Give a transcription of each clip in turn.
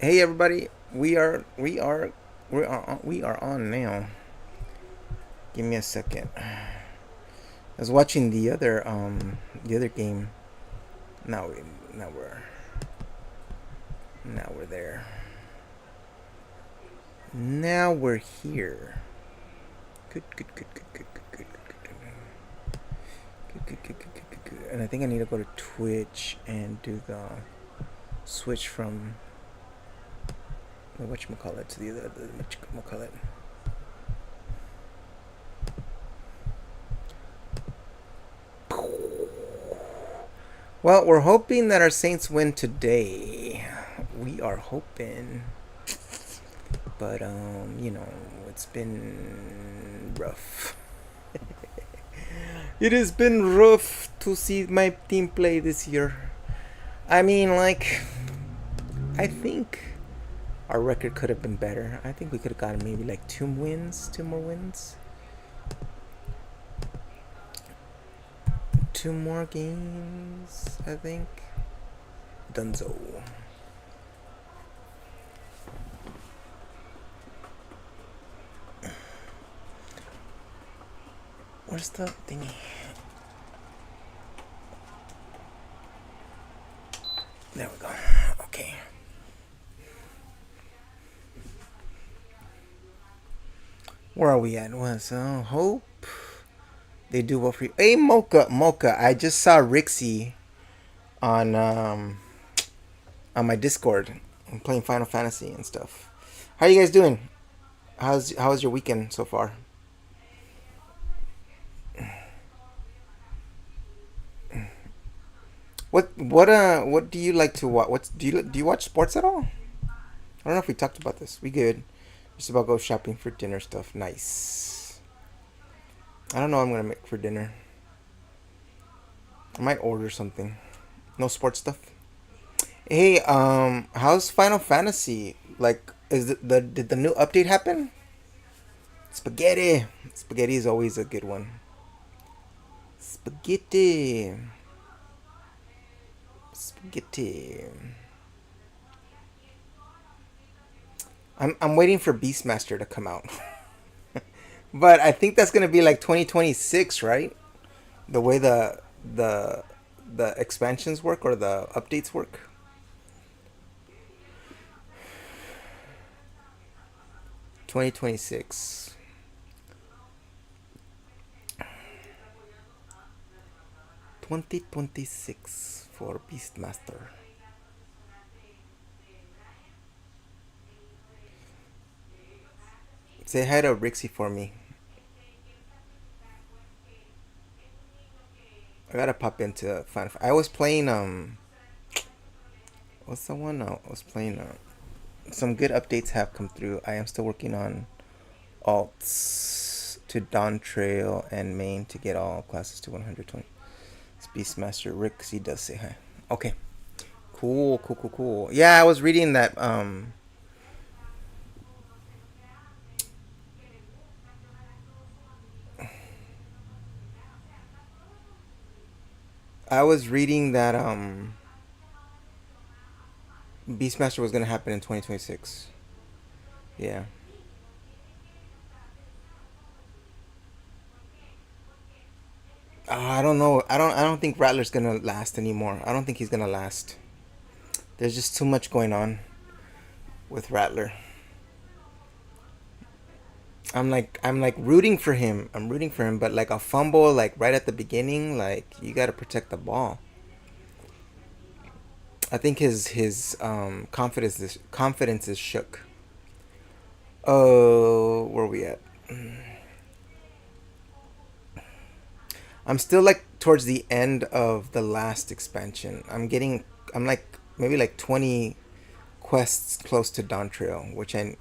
Hey everybody, we are on now. Give me a second. I was watching the other game. Now we now we're now we're there. Now we're here. Good, good, good, good, good, good, good, good, good, good, good, good, good, good, good. And I think I need to go to Twitch and do the switch from the whatchamacallit to the whatchamacallit. Well, we're hoping that our Saints win today. We are hoping, but it's been rough. It has been rough to see my team play this year. I mean, I think our record could have been better. I think we could have gotten maybe like two more wins, two more games. I think. Dunzo. Where's the thingy? There we go. Okay. Where are we at? Was hope they do well for you. Hey, Mocha. I just saw Rixie on on my Discord. I'm playing Final Fantasy and stuff. How are you guys doing? How's your weekend so far? What do you like to watch? Do you watch sports at all? I don't know if we talked about this. We good. Just about go shopping for dinner stuff. Nice. I don't know what I'm gonna make for dinner. I might order something. No sports stuff. Hey, how's Final Fantasy? Like, did the new update happen? Spaghetti. Spaghetti is always a good one. Spaghetti. Spaghetti. I'm waiting for Beastmaster to come out. But I think that's gonna be like 2026, right? The way the the expansions work or the updates work. 2026. 2026 for Beastmaster. Say hi to Rixie for me. I gotta pop into Final. I was playing what's the one? I was playing some good updates have come through. I am still working on alts to Dawn Trail and main to get all classes to 120. It's Beastmaster Rixie does say hi. Okay. Cool, cool, cool, cool. Yeah, I was reading that I was reading that Beastmaster was gonna happen in 2026. Yeah. I don't know. I don't think Rattler's gonna last anymore. I don't think he's gonna last. There's just too much going on with Rattler. I'm like rooting for him. I'm rooting for him, but like a fumble like right at the beginning, like you got to protect the ball. I think his confidence is shook. Oh, where are we at? I'm still like towards the end of the last expansion. I'm like maybe like 20 quests close to Dawn Trail, which I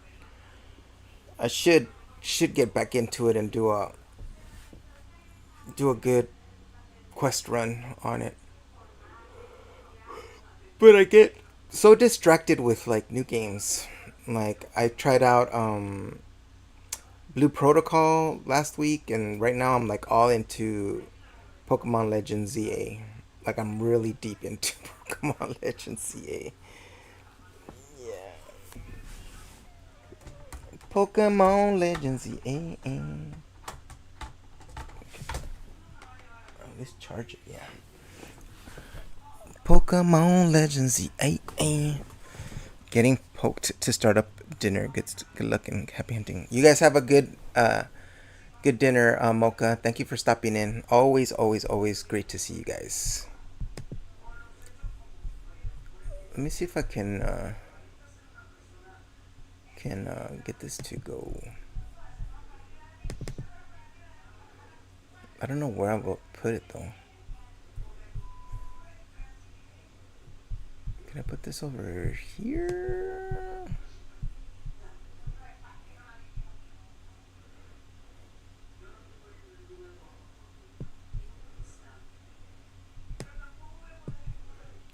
should get back into it and do a good quest run on it. But I get so distracted with like new games. Like I tried out Blue Protocol last week, and right now I'm like all into Pokemon Legends ZA. Like I'm really deep into Pokemon Legends ZA. Yeah. Pokemon Legends EA. Let's charge it, yeah. Pokemon Legends EA. Getting poked to start up dinner. Good luck and happy hunting. You guys have a good dinner, Mocha. Thank you for stopping in. Always, always, always great to see you guys. Let me see if I can get this to go. I don't know where I will put it though. Can I put this over here?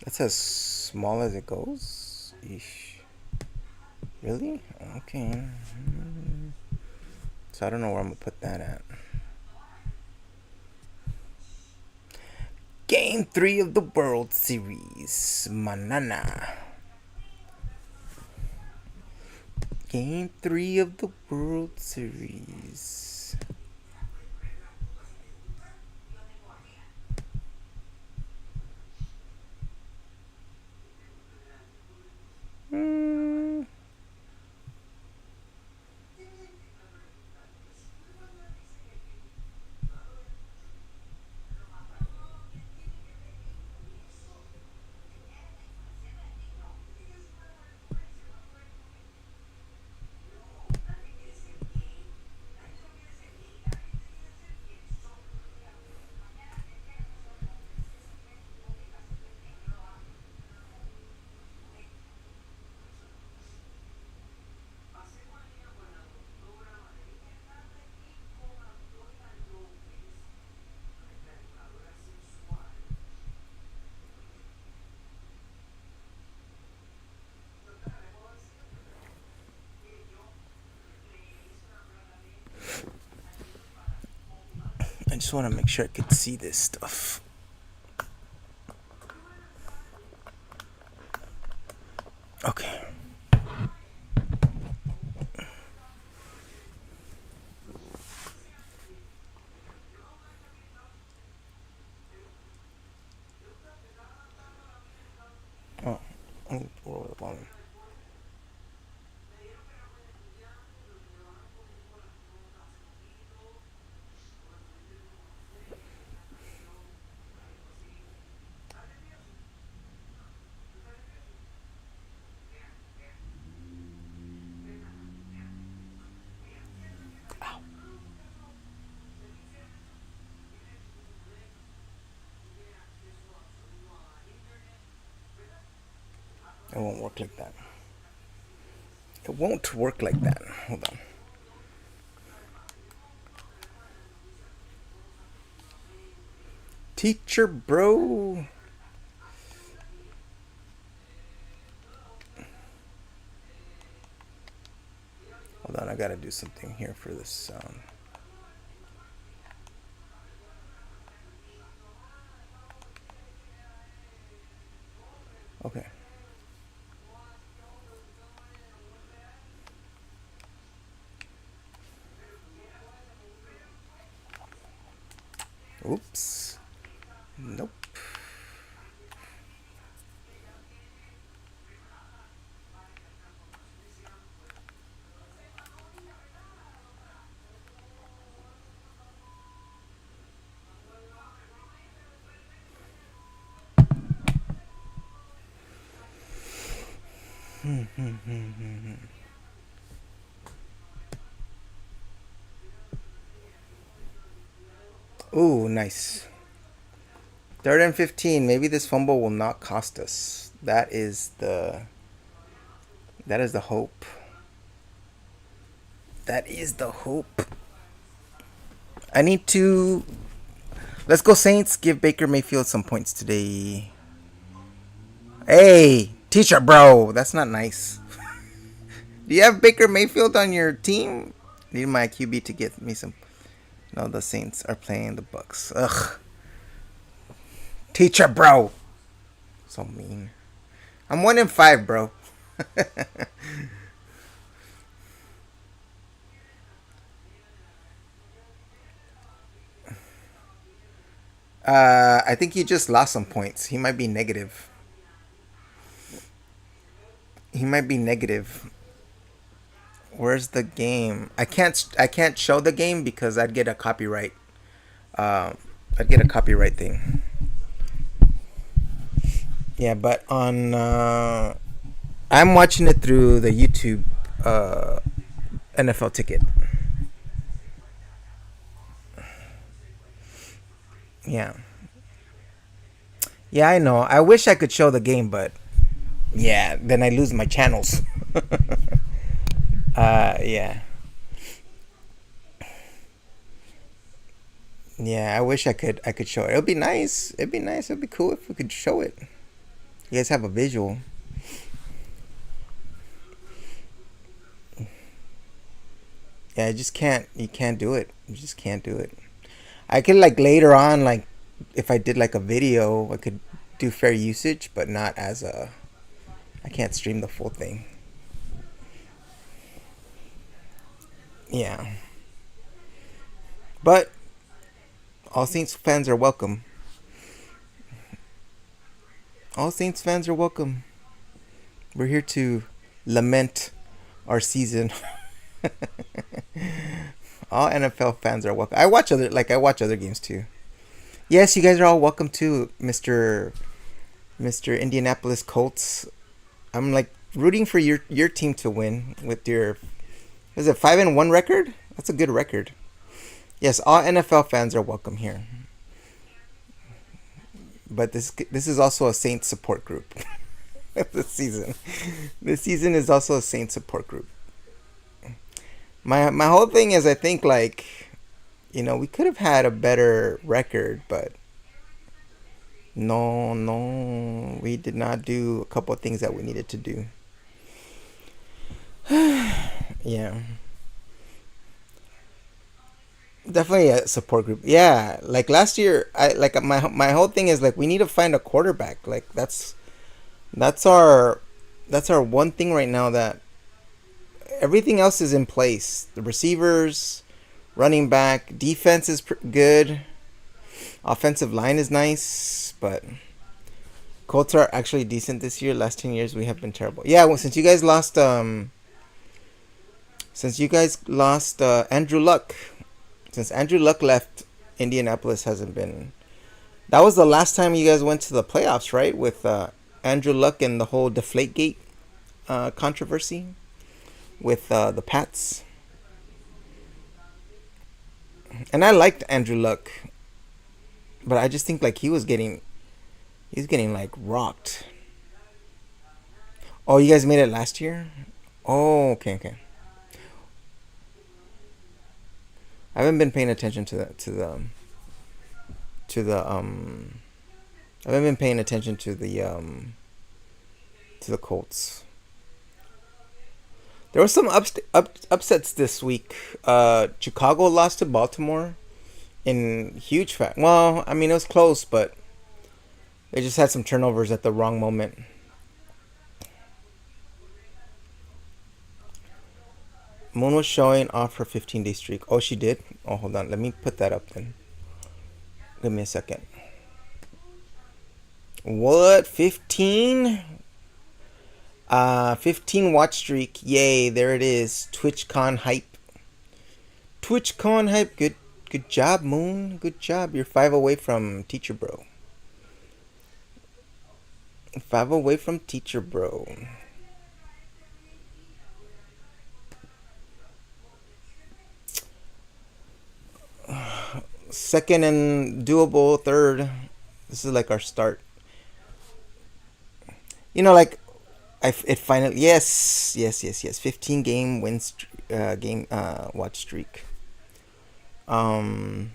That's as small as it goes? Eesh. Really? Okay. So I don't know where I'm going to put that at. Game 3 of the World Series. Manana. Game 3 of the World Series. I just want to make sure I could see this stuff. Okay. Oh, let me roll the volume. It won't work like that. It won't work like that. Hold on. Teacher, bro. Hold on, I gotta do something here for this sound. Okay. Oops. Nope. Ooh, nice. 3rd and 15. Maybe this fumble will not cost us. That is the hope. That is the hope. I need to. Let's go, Saints. Give Baker Mayfield some points today. Hey, teacher, bro. That's not nice. Do you have Baker Mayfield on your team? Need my QB to get me some. No, the Saints are playing the Bucks. Ugh. Teacher, bro. So mean. I'm 1-5, bro. I think he just lost some points. He might be negative. He might be negative. Where's the game? I can't show the game because I'd get a copyright. I'd get a copyright thing. Yeah, but on I'm watching it through the YouTube uh, NFL ticket. Yeah. Yeah, I know. I wish I could show the game, but yeah, then I lose my channels. Yeah. Yeah, I wish I could show it. It'd be nice. It'd be nice. It'd be cool if we could show it. You guys have a visual. Yeah, I just can't. You can't do it. You just can't do it. I could like later on, like if I did like a video, I could do fair usage, but not as a. I can't stream the full thing. Yeah, but all Saints fans are welcome. All Saints fans are welcome. We're here to lament our season. All NFL fans are welcome. I watch other games too. Yes, you guys are all welcome too, Mister Indianapolis Colts. I'm like rooting for your team to win with your is it 5-1 record? That's a good record. Yes, all NFL fans are welcome here. But this is also a Saints support group. This season. This season is also a Saints support group. My whole thing is I think like we could have had a better record, but no, we did not do a couple of things that we needed to do. Yeah, definitely a support group. Yeah, like last year, I like my whole thing is like we need to find a quarterback. Like that's our that's our one thing right now that everything else is in place. The receivers, running back, defense is good. Offensive line is nice, but Colts are actually decent this year. Last 10 years we have been terrible. Yeah, well, since you guys lost Andrew Luck, since Andrew Luck left, Indianapolis hasn't been. That was the last time you guys went to the playoffs, right? With Andrew Luck and the whole Deflategate controversy with the Pats. And I liked Andrew Luck, but I just think like he's getting like rocked. Oh, you guys made it last year? Oh, okay, okay. I haven't been paying attention to the I haven't been paying attention to the Colts. There were some upsets this week. Chicago lost to Baltimore in huge fact. Well, I mean it was close, but they just had some turnovers at the wrong moment. Moon was showing off her 15-day streak. Oh, she did? Oh, hold on. Let me put that up then. Give me a second. What? 15? 15 watch streak. Yay, there it is. TwitchCon hype. TwitchCon hype. Good job, Moon. Good job. You're 5 away from Teacher Bro. 5 away from Teacher Bro. Second and doable. Third. This is like our start. Like it finally. Yes. 15 game game watch streak. Um.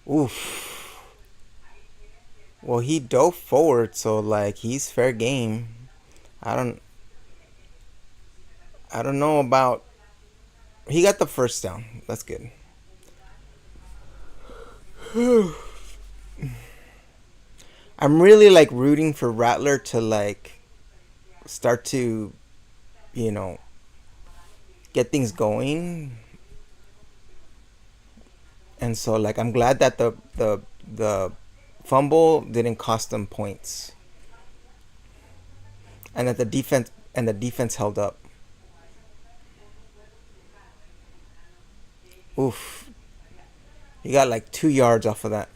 Oof. Well, he dove forward, so like he's fair game. I don't. I don't know about. He got the first down. That's good. I'm really like rooting for Rattler to like start to, you know, get things going. And so like I'm glad that the fumble didn't cost them points, and that the defense held up. Oof, you got like 2 yards off of that.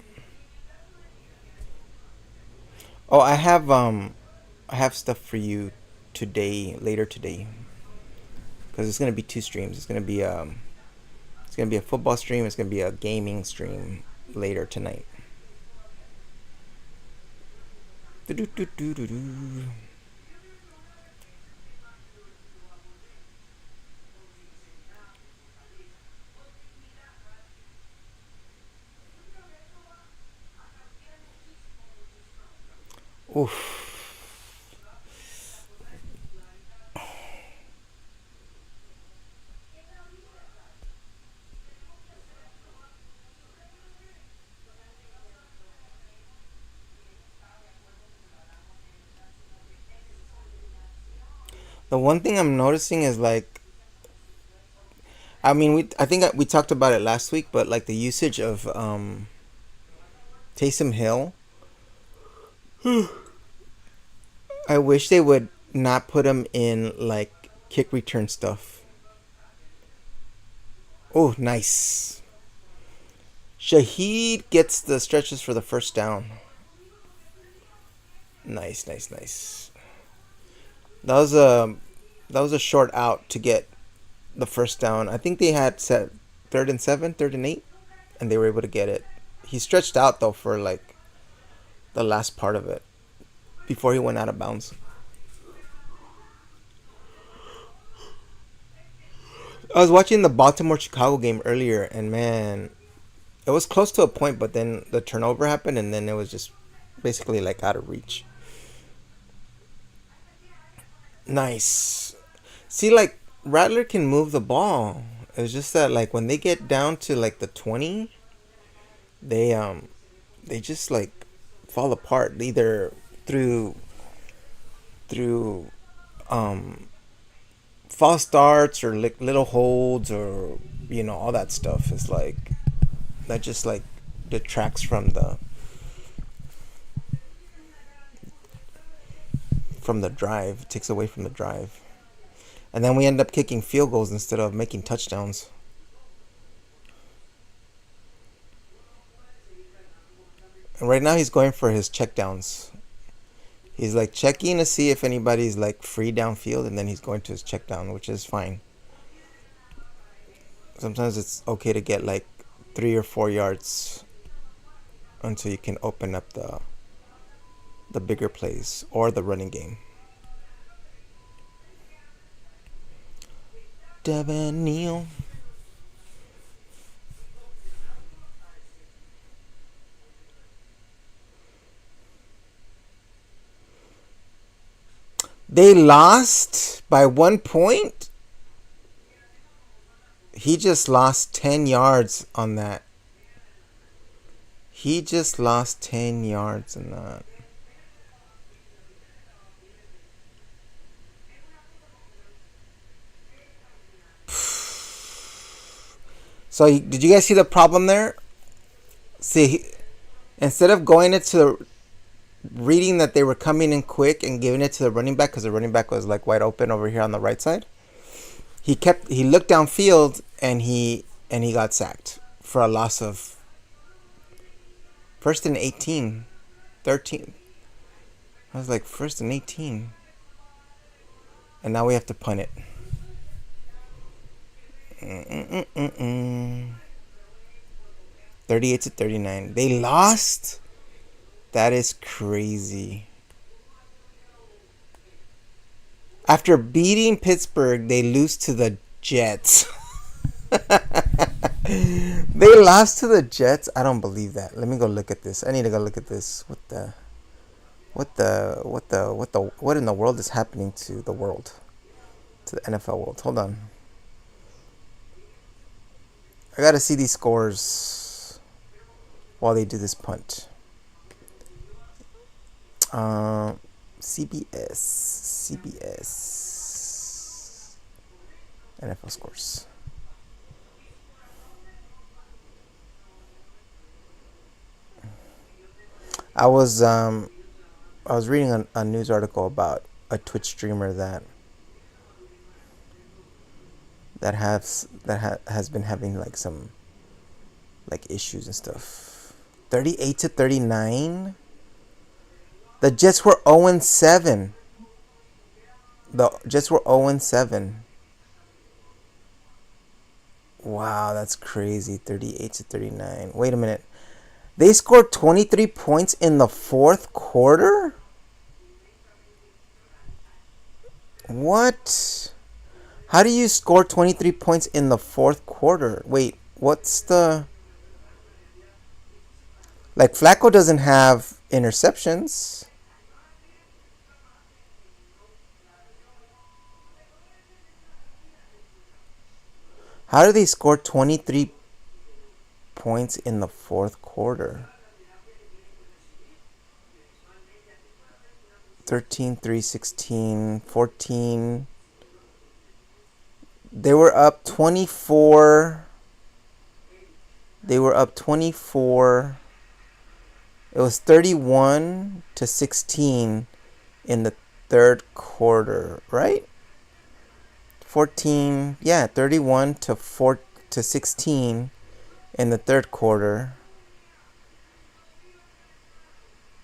Oh, I have stuff for you today, later today, because it's gonna be two streams. It's gonna be a football stream. It's gonna be a gaming stream later tonight. Do-do-do-do-do-do. Oof. The one thing I'm noticing is like, I mean, I think we talked about it last week, but like the usage of Taysom Hill, I wish they would not put him in like kick return stuff. Oh, nice. Shaheed gets the stretches for the first down. Nice, nice, nice. That was a short out to get the first down. I think they had set 3rd and 7, 3rd and 8, and they were able to get it. He stretched out though for like the last part of it before he went out of bounds. I was watching the Baltimore Chicago game earlier, and man, it was close to a point, but then the turnover happened, and then it was just basically like out of reach. Nice. See, like Rattler can move the ball. It's just that like when they get down to like the 20, they just like fall apart either through through um false starts or like little holds or all that stuff is like that just like detracts from the drive, takes away from the drive. And then we end up kicking field goals instead of making touchdowns. And right now he's going for his checkdowns. He's like checking to see if anybody's like free downfield, and then he's going to his check down, which is fine. Sometimes it's okay to get like 3 or 4 yards until you can open up the bigger plays or the running game. Devin Neal. They lost by 1 point. He just lost 10 yards on that. He just lost 10 yards on that. So did you guys see the problem there? See, instead of going into reading that they were coming in quick and giving it to the running back, because the running back was like wide open over here on the right side, he looked downfield and he got sacked for a loss of 1st and 18, 13. I was like 1st and 18, and now we have to punt it. 38-39. They lost. That is crazy. After beating Pittsburgh, they lose to the Jets. They lost to the Jets. I don't believe that. Let me go look at this. I need to go look at this. What in the world is happening to the world? To the NFL world. Hold on. I gotta see these scores while they do this punt. CBS NFL scores. I was um I was reading a news article about a Twitch streamer that has been having like some like issues and stuff. 38 to 39. The Jets were 0-7. The Jets were 0-7. Wow, that's crazy. 38 to 39. Wait a minute. They scored 23 points in the fourth quarter? What? How do you score 23 points in the fourth quarter? Wait, what's the... Like, Flacco doesn't have interceptions. How do they score 23 points in the fourth quarter? 13, 3, 16, 14. They were up 24. They were up 24. It was 31 to 16 in the third quarter, right? 14, yeah, 31 to 16 in the third quarter.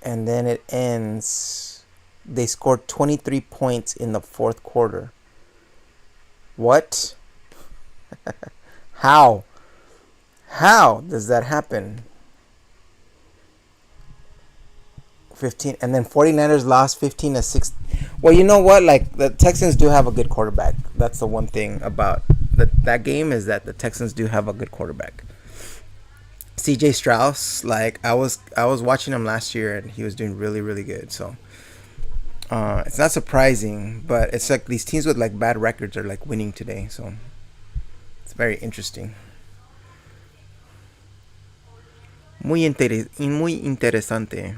And then it ends. They scored 23 points in the fourth quarter. What? How? How does that happen? 15, and then 49ers lost 15 to 6. Well, you know what? Like, the Texans do have a good quarterback. That's the one thing about that game, is that the Texans do have a good quarterback. CJ Strauss, like, I was watching him last year and he was doing really, really good. So it's not surprising, but it's like these teams with like bad records are like winning today. So it's very interesting. Muy interesante.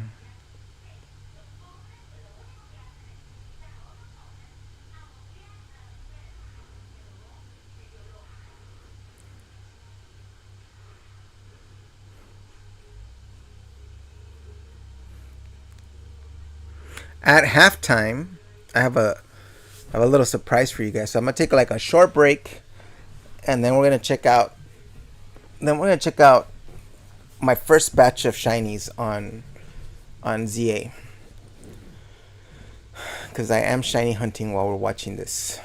At halftime, I have a little surprise for you guys. So I'm gonna take like a short break, and then we're gonna check out. Then we're gonna check out my first batch of shinies on ZA, because I am shiny hunting while we're watching this.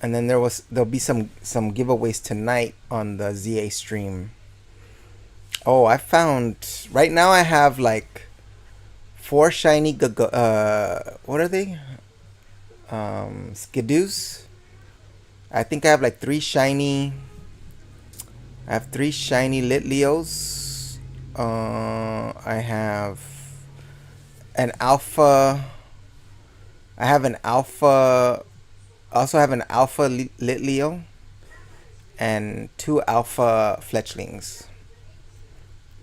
And then there'll be some giveaways tonight on the ZA stream. Oh, I found right now I have like four shiny what are they? Skidoos. I think I have like three shiny. I have three shiny Litleos. I have an alpha. I have an alpha. I also have an alpha Litleo and two alpha fletchlings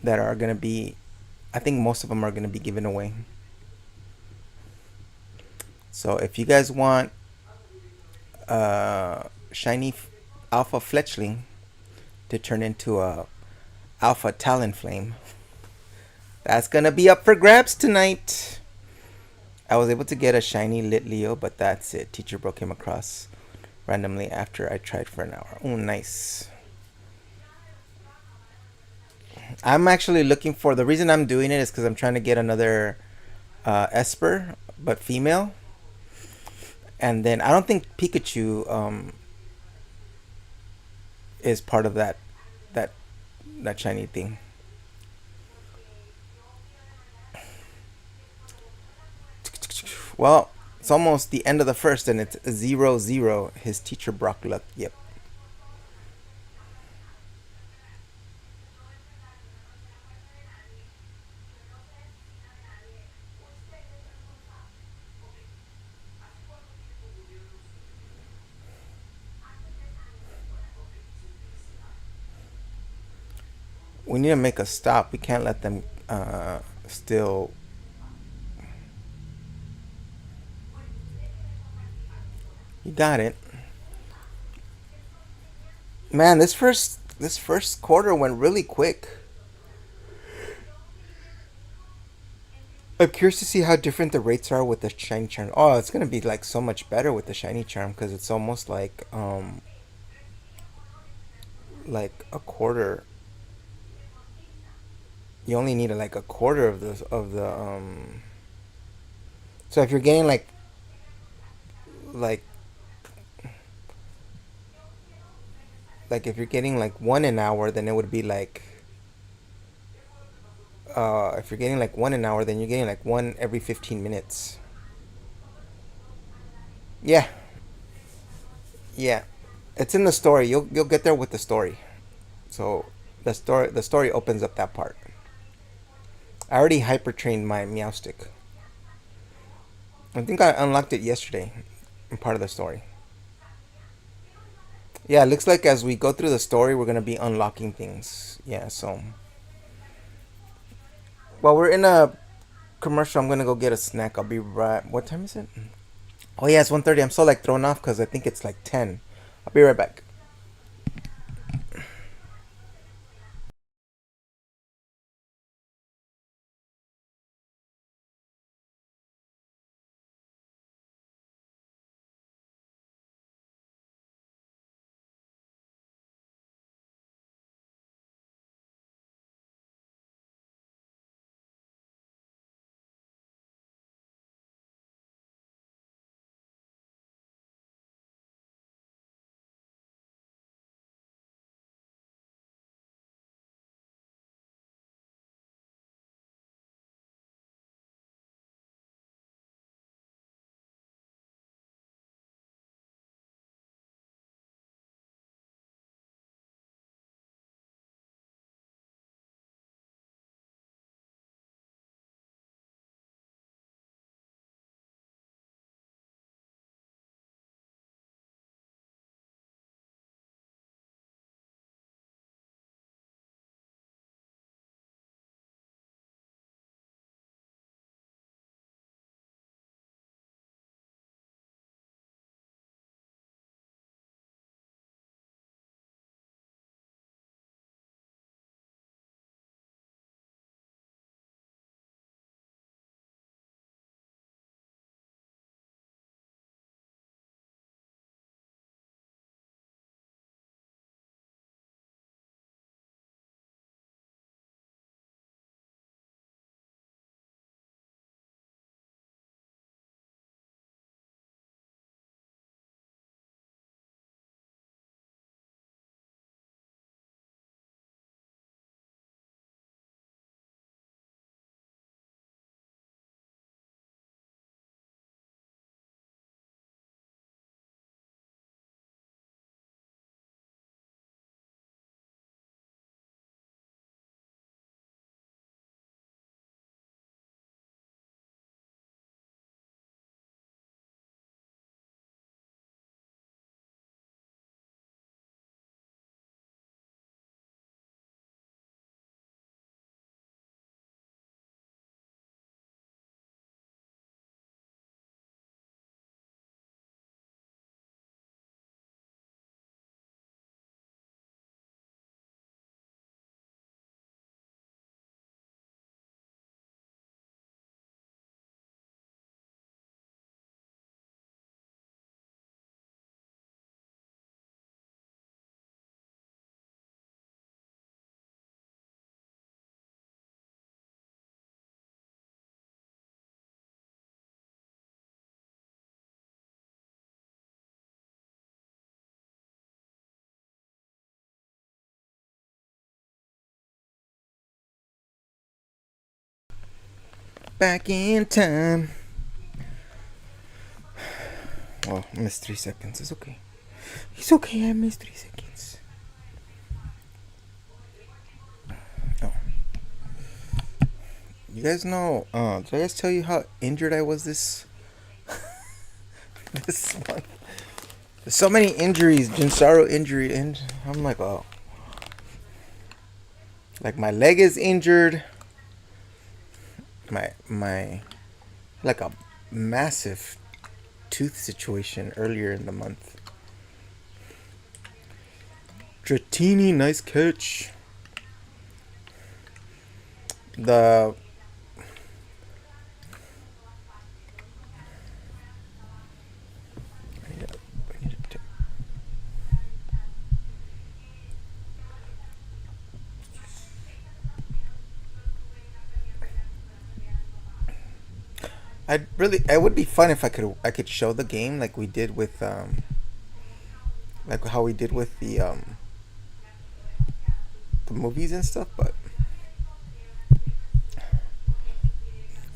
that are gonna be. I think most of them are gonna be given away. So if you guys want a shiny alpha fletchling to turn into a alpha talonflame, that's gonna be up for grabs tonight. I was able to get a shiny Litleo, but that's it. Teacher broke him across randomly after I tried for an hour. Oh, nice. I'm actually looking for, the reason I'm doing it is because I'm trying to get another Esper, but female. And then I don't think Pikachu is part of that that shiny thing. Well, it's almost the end of the first, and it's 0-0. His teacher Brock luck. Yep. We need to make a stop. We can't let them still. You got it, man. This first quarter went really quick. I'm curious to see how different the rates are with the shiny charm. Oh, it's gonna be like so much better with the shiny charm because it's almost like a quarter. You only need like a quarter of the. So if you're getting like like if you're getting like one an hour, then it would be like if you're getting like one an hour, then you're getting like one every 15 minutes. Yeah, yeah. It's in the story. You'll get there with the story. So the story opens up that part. I already hyper trained my meow stick. I think I unlocked it yesterday in part of the story. Yeah, it looks like as we go through the story, we're gonna be unlocking things. Yeah, so while we're in a commercial, I'm gonna go get a snack. I'll be right. What time is it? Oh yeah, it's 1:30. I'm so like thrown off because I think it's like 10. I'll be right back. Back in time. Oh, I missed 3 seconds. It's okay. It's okay. I missed 3 seconds. Oh, you guys know? Did I guys tell you how injured I was this month? There's so many injuries. Jinnsaru injury, and I'm like, oh, like my leg is injured. My like a massive tooth situation earlier in the month. Dratini, nice catch. The it would be fun if I could show the game like we did with like how we did with the movies and stuff, but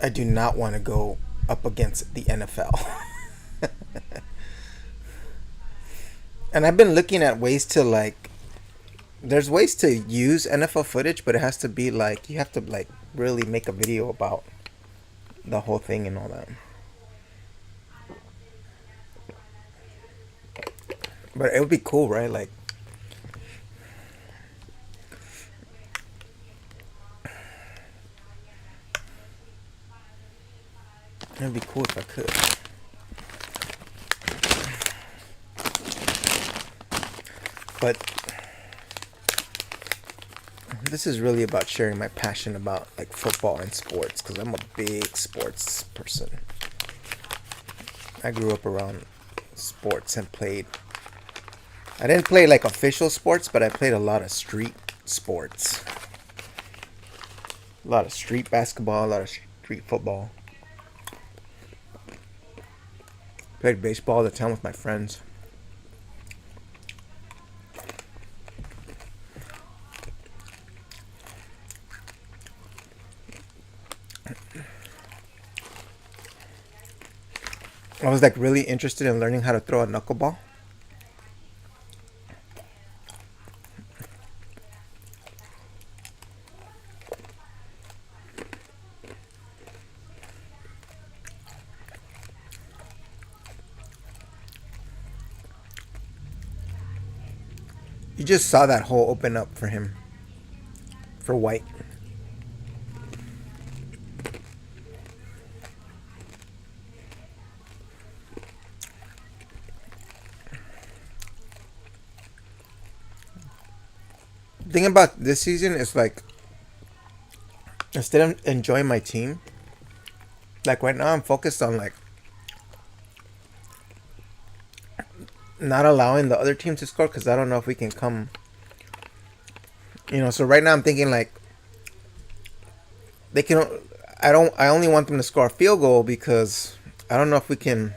I do not want to go up against the NFL. And I've been looking at ways to like there's ways to use NFL footage, but it has to be like you have to like really make a video about the whole thing and all that. But it would be cool, right? Like it would be cool if I could. But this is really about sharing my passion about like football and sports because I'm a big sports person. I grew up around sports and played. I didn't play like official sports, but I played a lot of street sports. A lot of street basketball, a lot of street football. Played baseball all the time with my friends. I was like really interested in learning how to throw a knuckleball. You just saw that hole open up for him. For White. The thing about this season is like instead of enjoying my team, like right now I'm focused on like not allowing the other team to score because I don't know if we can come. So right now I'm thinking like they can. I don't. I only want them to score a field goal because I don't know if we can.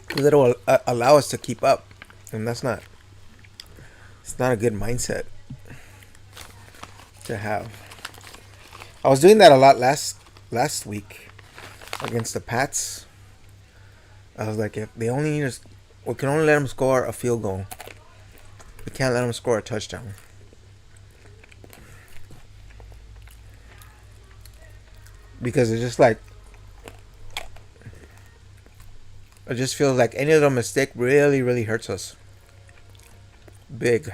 Because it'll allow us to keep up, and that's not. It's not a good mindset to have. I was doing that a lot last week against the Pats. I was like, if they only need us, we can only let them score a field goal. We can't let them score a touchdown. Because it's just like it just feels like any little mistake really, really hurts us. Big.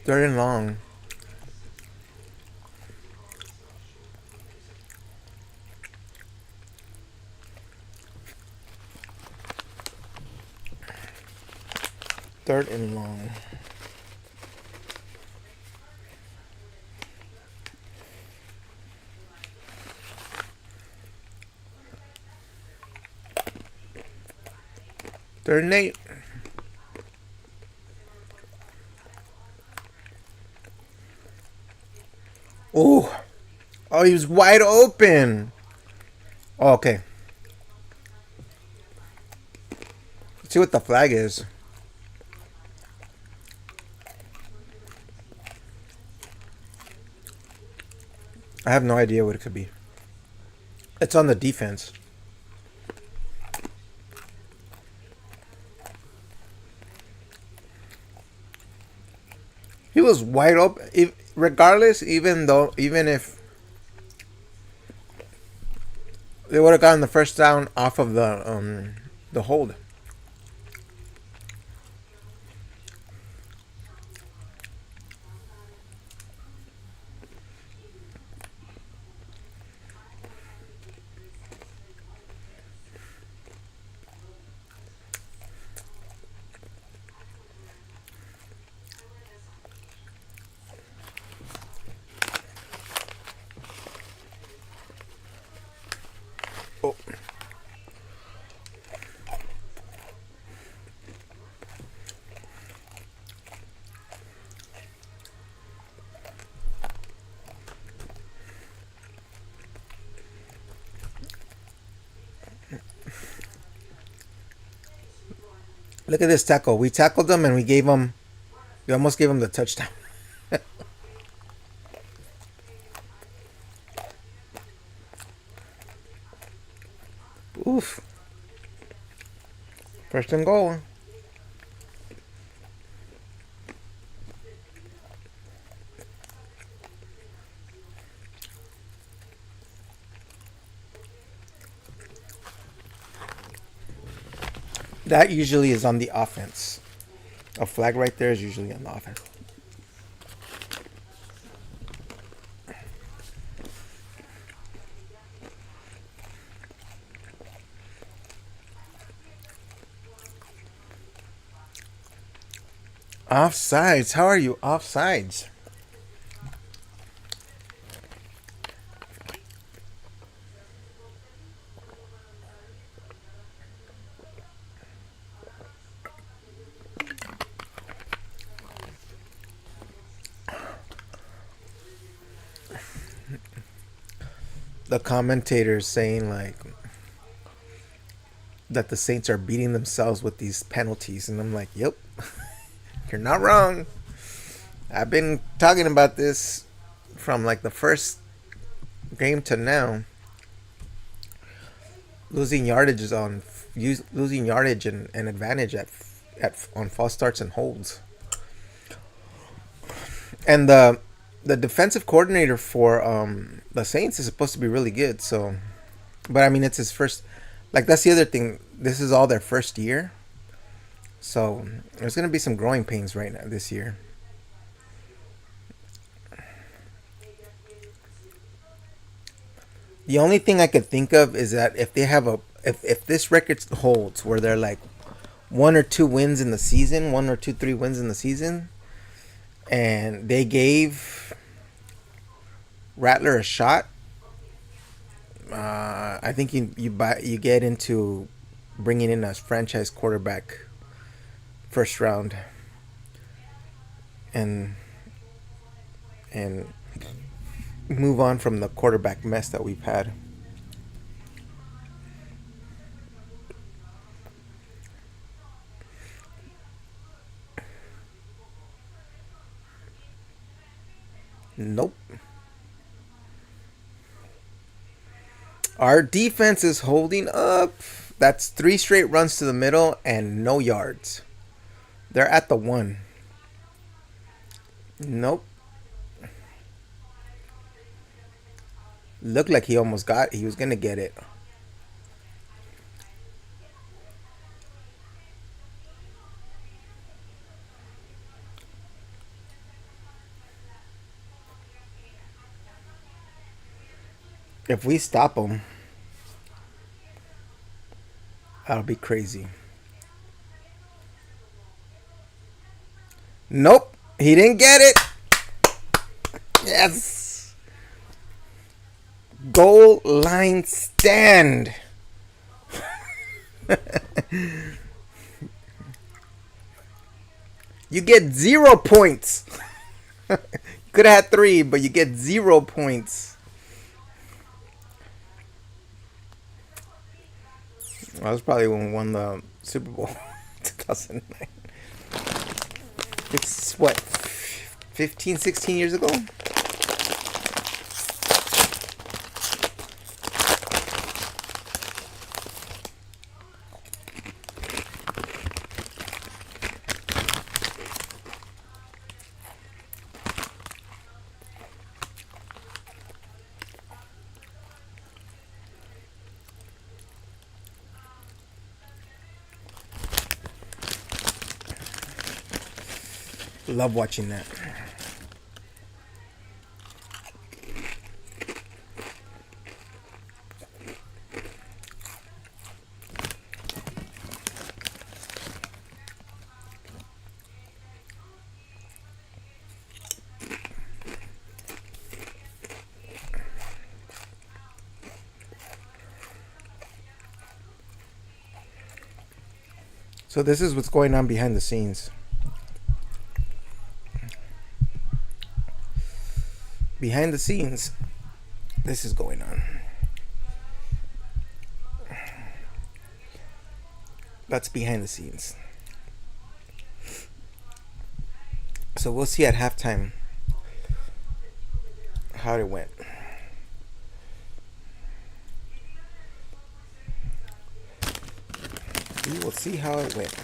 Third and long. Third and long. Third and 8. Oh, oh, he was wide open. Oh, okay. Let's see what the flag is. I have no idea what it could be. It's on the defense. He was wide open. Regardless, even if they would have gotten the first down off of the hold. Look at this tackle. We tackled them and we almost gave them the touchdown. Oof. First and goal. That usually is on the offense. A flag right there is usually on the offense. Offsides. How are you offsides? The commentators saying like that the Saints are beating themselves with these penalties, and I'm like, yep, you're not wrong. I've been talking about this from like the first game to now. Losing yardage is on losing yardage and advantage at on false starts and holds. And the defensive coordinator for the Saints is supposed to be really good. So, but I mean, it's his first. Like that's the other thing. This is all their first year, so there's gonna be some growing pains right now this year. The only thing I could think of is that if they have if this record holds where they're like 1 or 2 wins in the season, 1 or 2, 3 wins in the season, and they gave Rattler a shot, I think you get into bringing in a franchise quarterback first round, and and move on from the quarterback mess that we've had. Nope. Our defense is holding up. That's 3 straight runs to the middle and no yards. They're at the 1. Nope. Looked like he was gonna get it. If we stop him, that'll be crazy. Nope, he didn't get it. Yes. Goal line stand. You get 0 points. You could have had 3, but you get 0 points. That was probably when we won the Super Bowl 2009. It's what, 15, 16 years ago? Love watching that. So this is what's going on behind the scenes. Behind the scenes, this is going on. That's behind the scenes. So we'll see at halftime how it went. We will see how it went.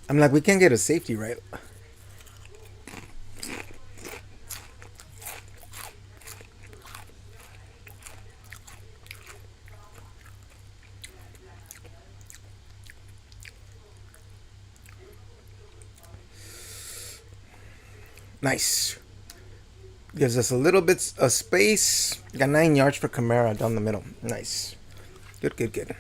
I'm like, we can't get a safety, right? Nice. Gives us a little bit of space. Got 9 yards for Kamara down the middle. Nice. Good, good, good.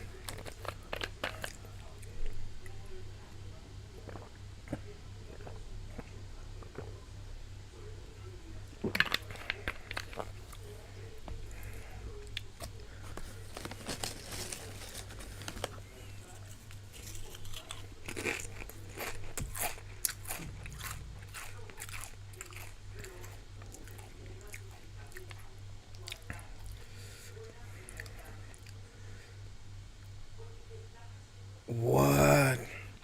What?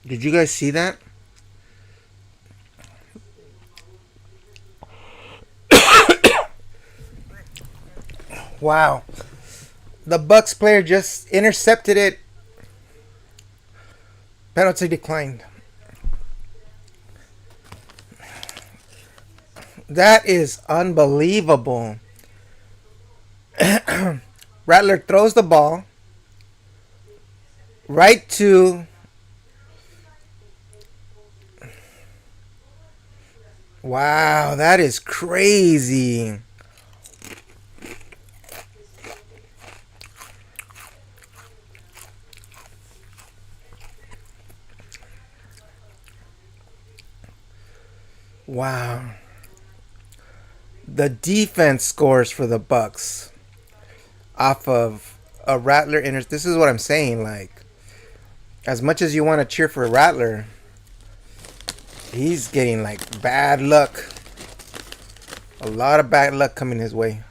Did you guys see that? Wow. The Bucks player just intercepted it. Penalty declined. That is unbelievable. Rattler throws the ball right to. Wow, that is crazy. Wow. The defense scores for the Bucks off of a Rattler This is what I'm saying. Like, as much as you want to cheer for Rattler, he's getting like bad luck. A lot of bad luck coming his way.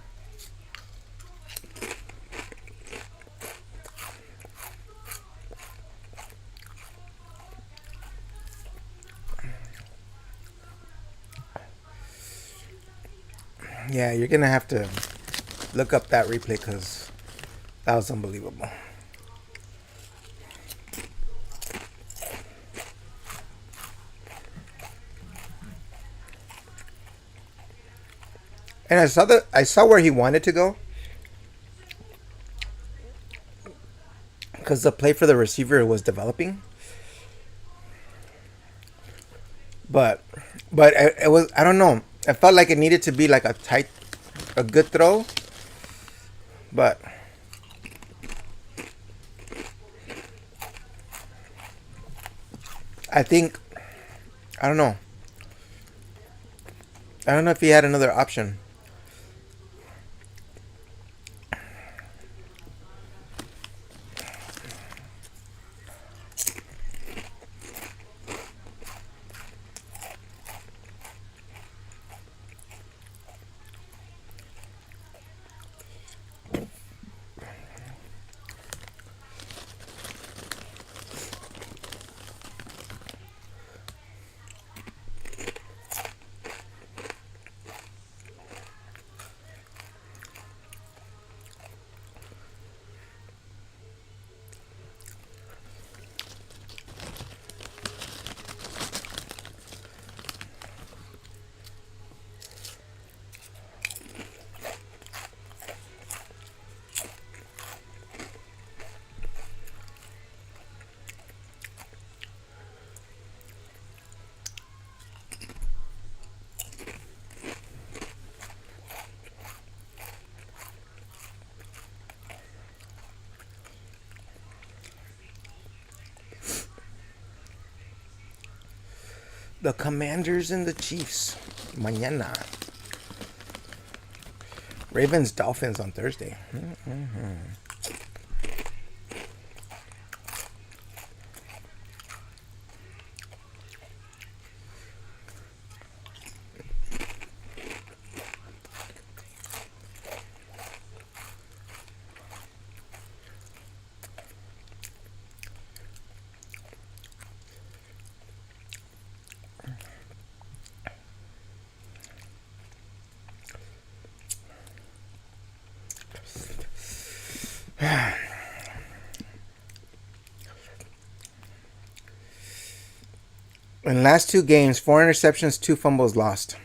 Yeah, you're gonna have to look up that replay because that was unbelievable. And I saw where he wanted to go because the play for the receiver was developing. But it was, I don't know. I felt like it needed to be like a good throw. But I think, I don't know. I don't know if he had another option. The Commanders and the Chiefs. Mañana. Ravens Dolphins on Thursday. In last two games, 4 interceptions, 2 fumbles lost.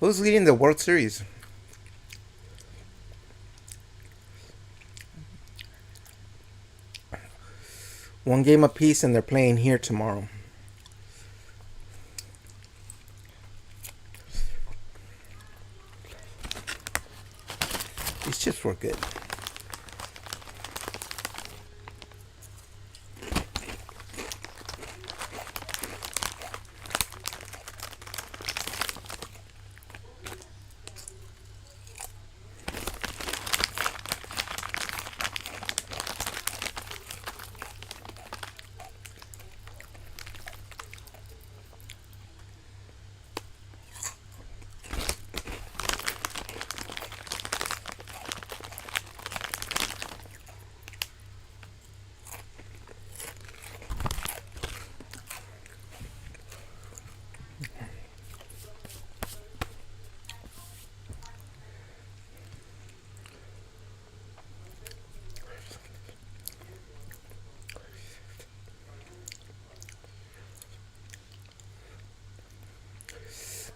Who's leading the World Series? One game apiece, and they're playing here tomorrow. These chips were good.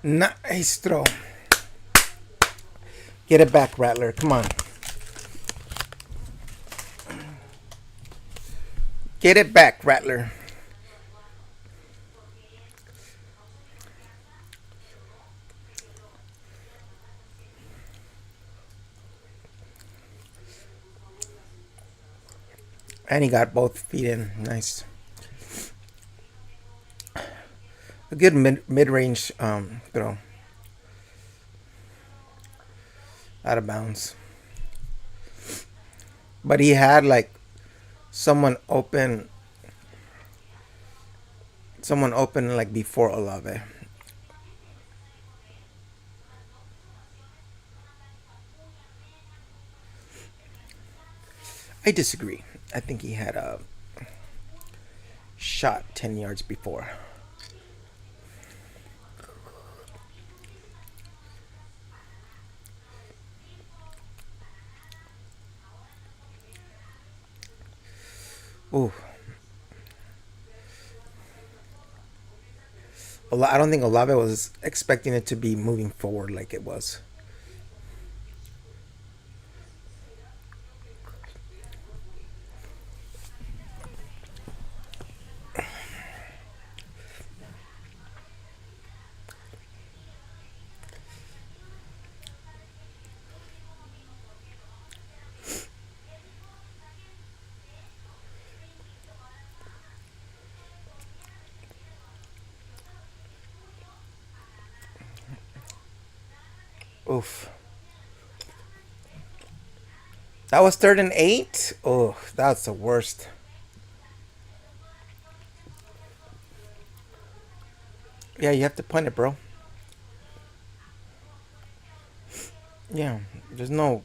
Nice throw. Get it back, Rattler. Come on. Get it back, Rattler. And he got both feet in. Nice. A good mid-range throw. Out of bounds. But he had like someone open like before Olave. I disagree. I think he had a shot 10 yards before. Ooh. I don't think Olave was expecting it to be moving forward like it was. Oof. That was 3rd and 8? Oh, that's the worst. Yeah, you have to punt it, bro. Yeah, there's no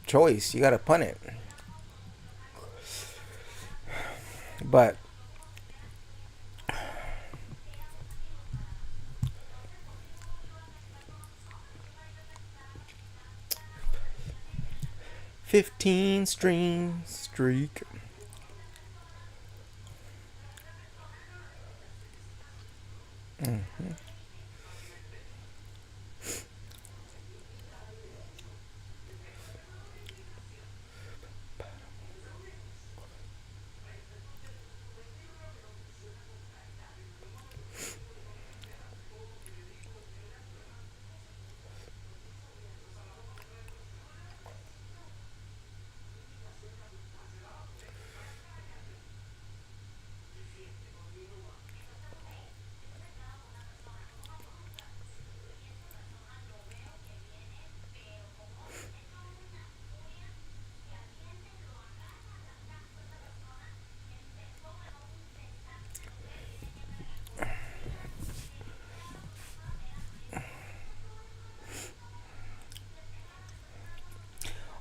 choice. You gotta punt it. But $15 streak. Mm-hmm.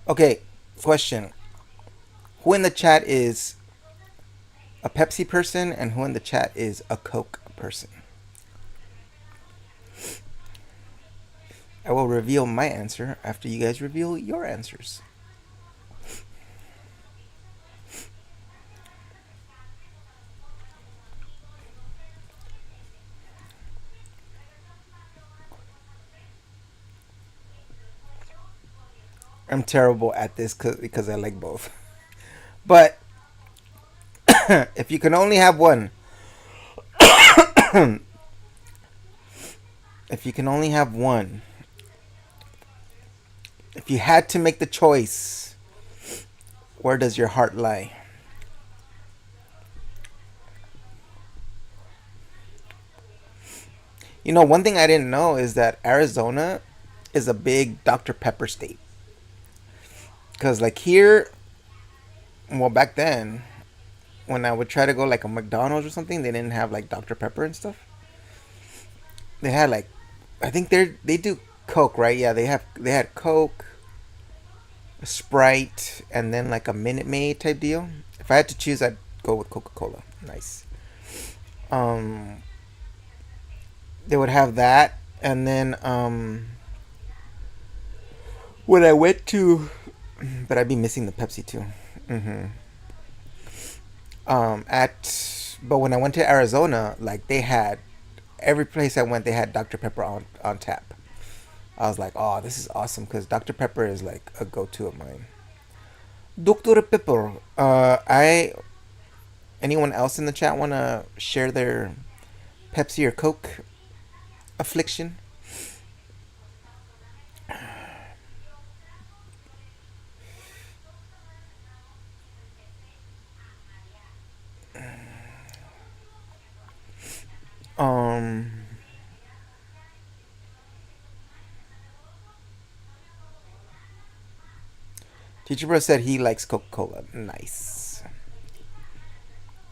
Okay, question. Who in the chat is a Pepsi person and who in the chat is a Coke person? I will reveal my answer after you guys reveal your answers. I'm terrible at this because I like both. But if you can only have one, if you can only have one, if you had to make the choice, where does your heart lie? You know, one thing I didn't know is that Arizona is a big Dr. Pepper state. Because, like, here, well, back then, when I would try to go, like, a McDonald's or something, they didn't have, like, Dr. Pepper and stuff. They had, like, I think they do Coke, right? Yeah, they had Coke, Sprite, and then, like, a Minute Maid type deal. If I had to choose, I'd go with Coca-Cola. Nice. Um, they would have that, and then, when I went to, but I'd be missing the Pepsi too. Mm-hmm. But when I went to Arizona, like they had every place I went, they had Dr. Pepper on tap. I was like, oh, this is awesome because Dr. Pepper is like a go-to of mine. Dr. Pepper. I anyone else in the chat want to share their Pepsi or Coke affliction? Um, Teacher Bro said he likes Coca-Cola. Nice.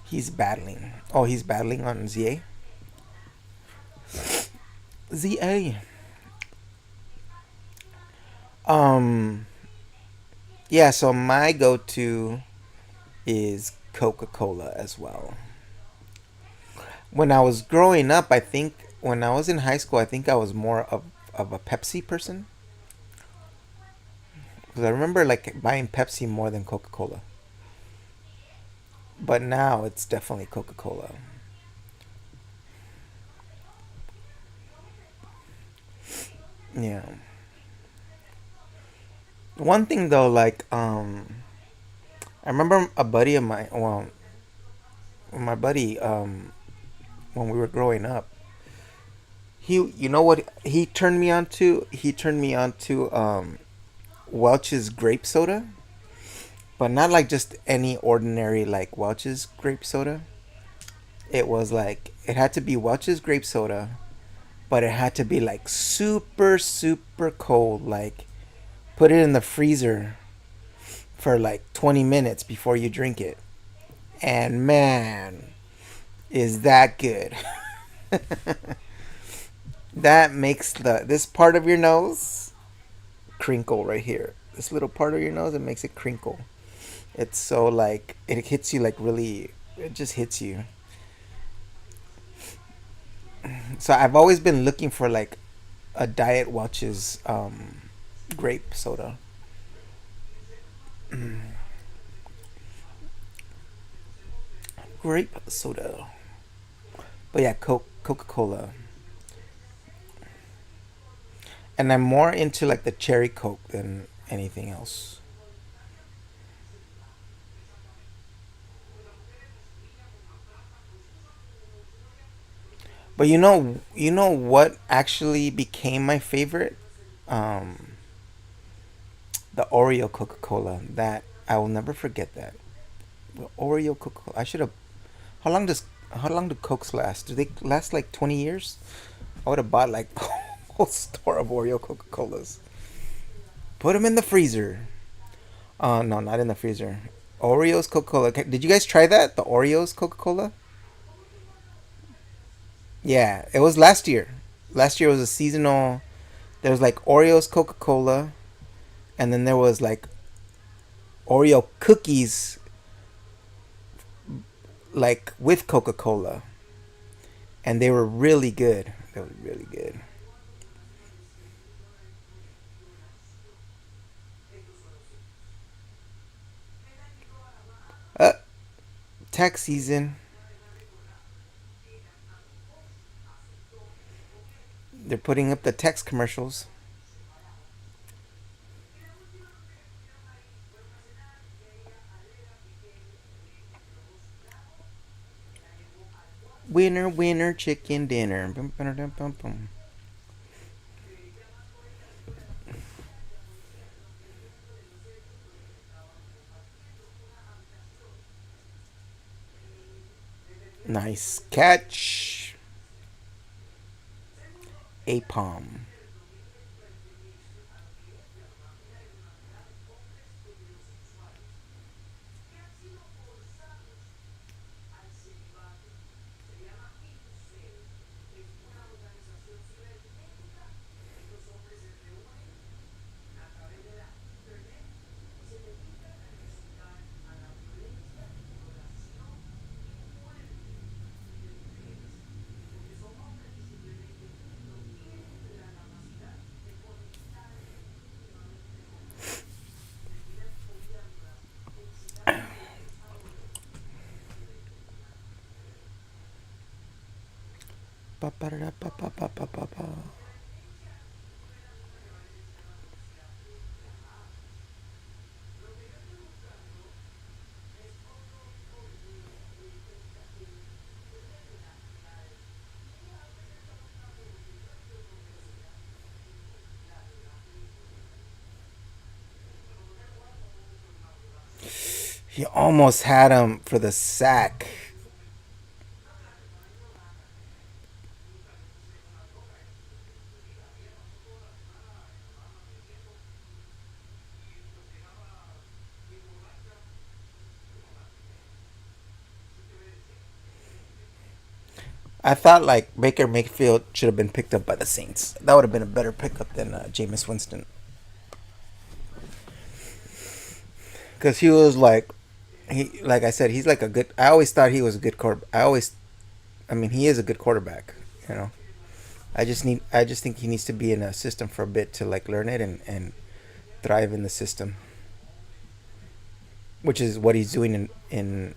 He's battling. Oh, he's battling on ZA. ZA. Um, yeah. So my go-to is Coca-Cola as well. When I was growing up, I think when I was in high school, I think I was more of a Pepsi person. Because I remember like buying Pepsi more than Coca-Cola. But now it's definitely Coca-Cola. Yeah. One thing though, like I remember a buddy of mine. Well, my buddy, when we were growing up, you know what he turned me on to? He turned me on to Welch's grape soda, but not like just any ordinary like Welch's grape soda. It was like it had to be Welch's grape soda, but it had to be like super super cold. Like put it in the freezer for like 20 minutes before you drink it. And man, is that good. That makes this part of your nose crinkle right here. This little part of your nose, it makes it crinkle. It's so like it hits you like really. It just hits you. So I've always been looking for like a Diet Welch's grape soda. Grape soda. But yeah, Coca-Cola. And I'm more into like the cherry Coke than anything else. But you know what actually became my favorite? Um, the Oreo Coca-Cola. That I will never forget that. The Oreo Coca-Cola. I should have. How long do Cokes last? Do they last like 20 years? I would have bought like a whole store of Oreo Coca-Colas. Put them in the freezer. No, not in the freezer. Oreos Coca-Cola. Did you guys try that? The Oreos Coca-Cola? Yeah, it was last year. Last year was a seasonal. There was like Oreos Coca Cola, and then there was like Oreo cookies, like with Coca Cola, and they were really good. They were really good. Uh, Tax season. They're putting up the text commercials. Winner, winner, chicken dinner. Bum, bum, bum, bum, bum. Nice catch. A palm. Pa, pa, da, pa, pa, pa, pa, pa, pa. He almost had him for the sack. I thought like Baker Mayfield should have been picked up by the Saints. That would have been a better pickup than Jameis Winston, because he was like I said, he's like a good. I always thought he was a good quarter. I mean, he is a good quarterback. You know, I just think he needs to be in a system for a bit to like learn it and thrive in the system, which is what he's doing in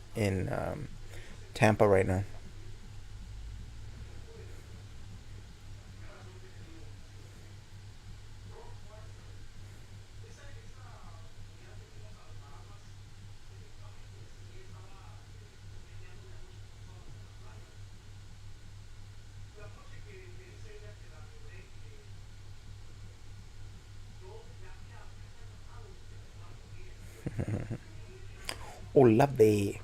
Tampa right now. Olave.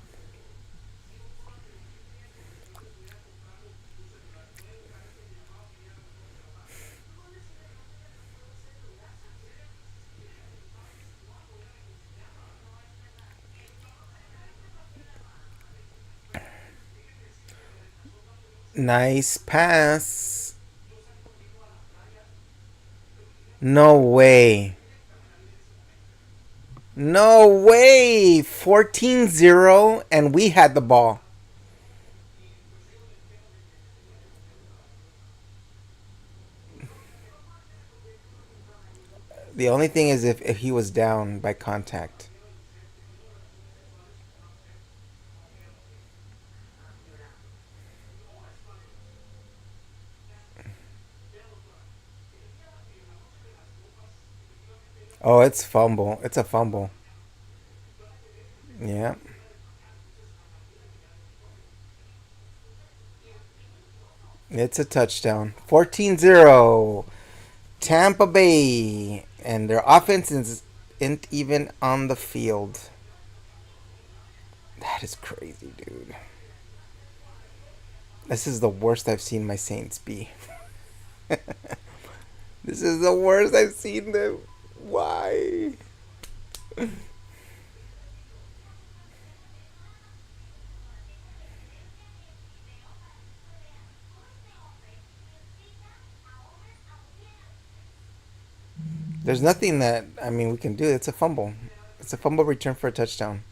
Nice pass. No way. No way. 14-0, and we had the ball. The only thing is if he was down by contact. Oh, it's fumble. It's a fumble. Yeah. It's a touchdown. 14-0. Tampa Bay. And their offense isn't even on the field. That is crazy, dude. This is the worst I've seen my Saints be. This is the worst I've seen them. Why? There's nothing that I mean we can do. It's a fumble. It's a fumble return for a touchdown.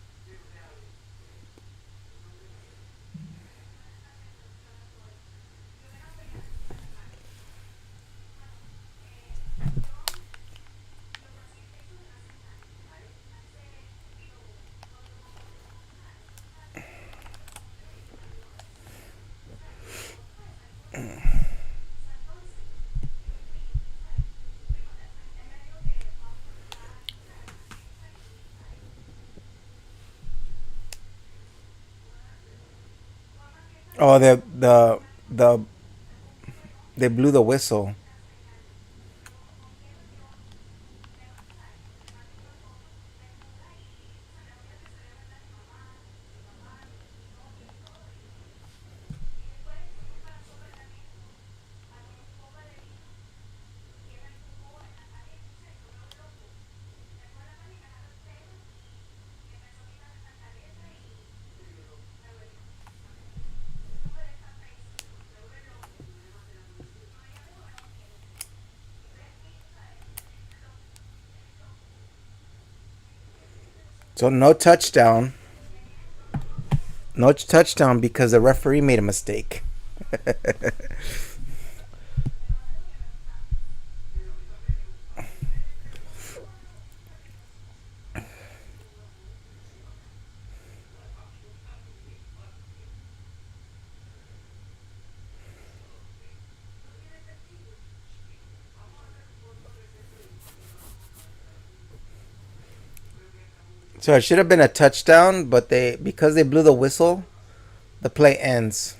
Oh, the they blew the whistle. So no touchdown. No touchdown because the referee made a mistake. So it should have been a touchdown, but they because they blew the whistle, the play ends.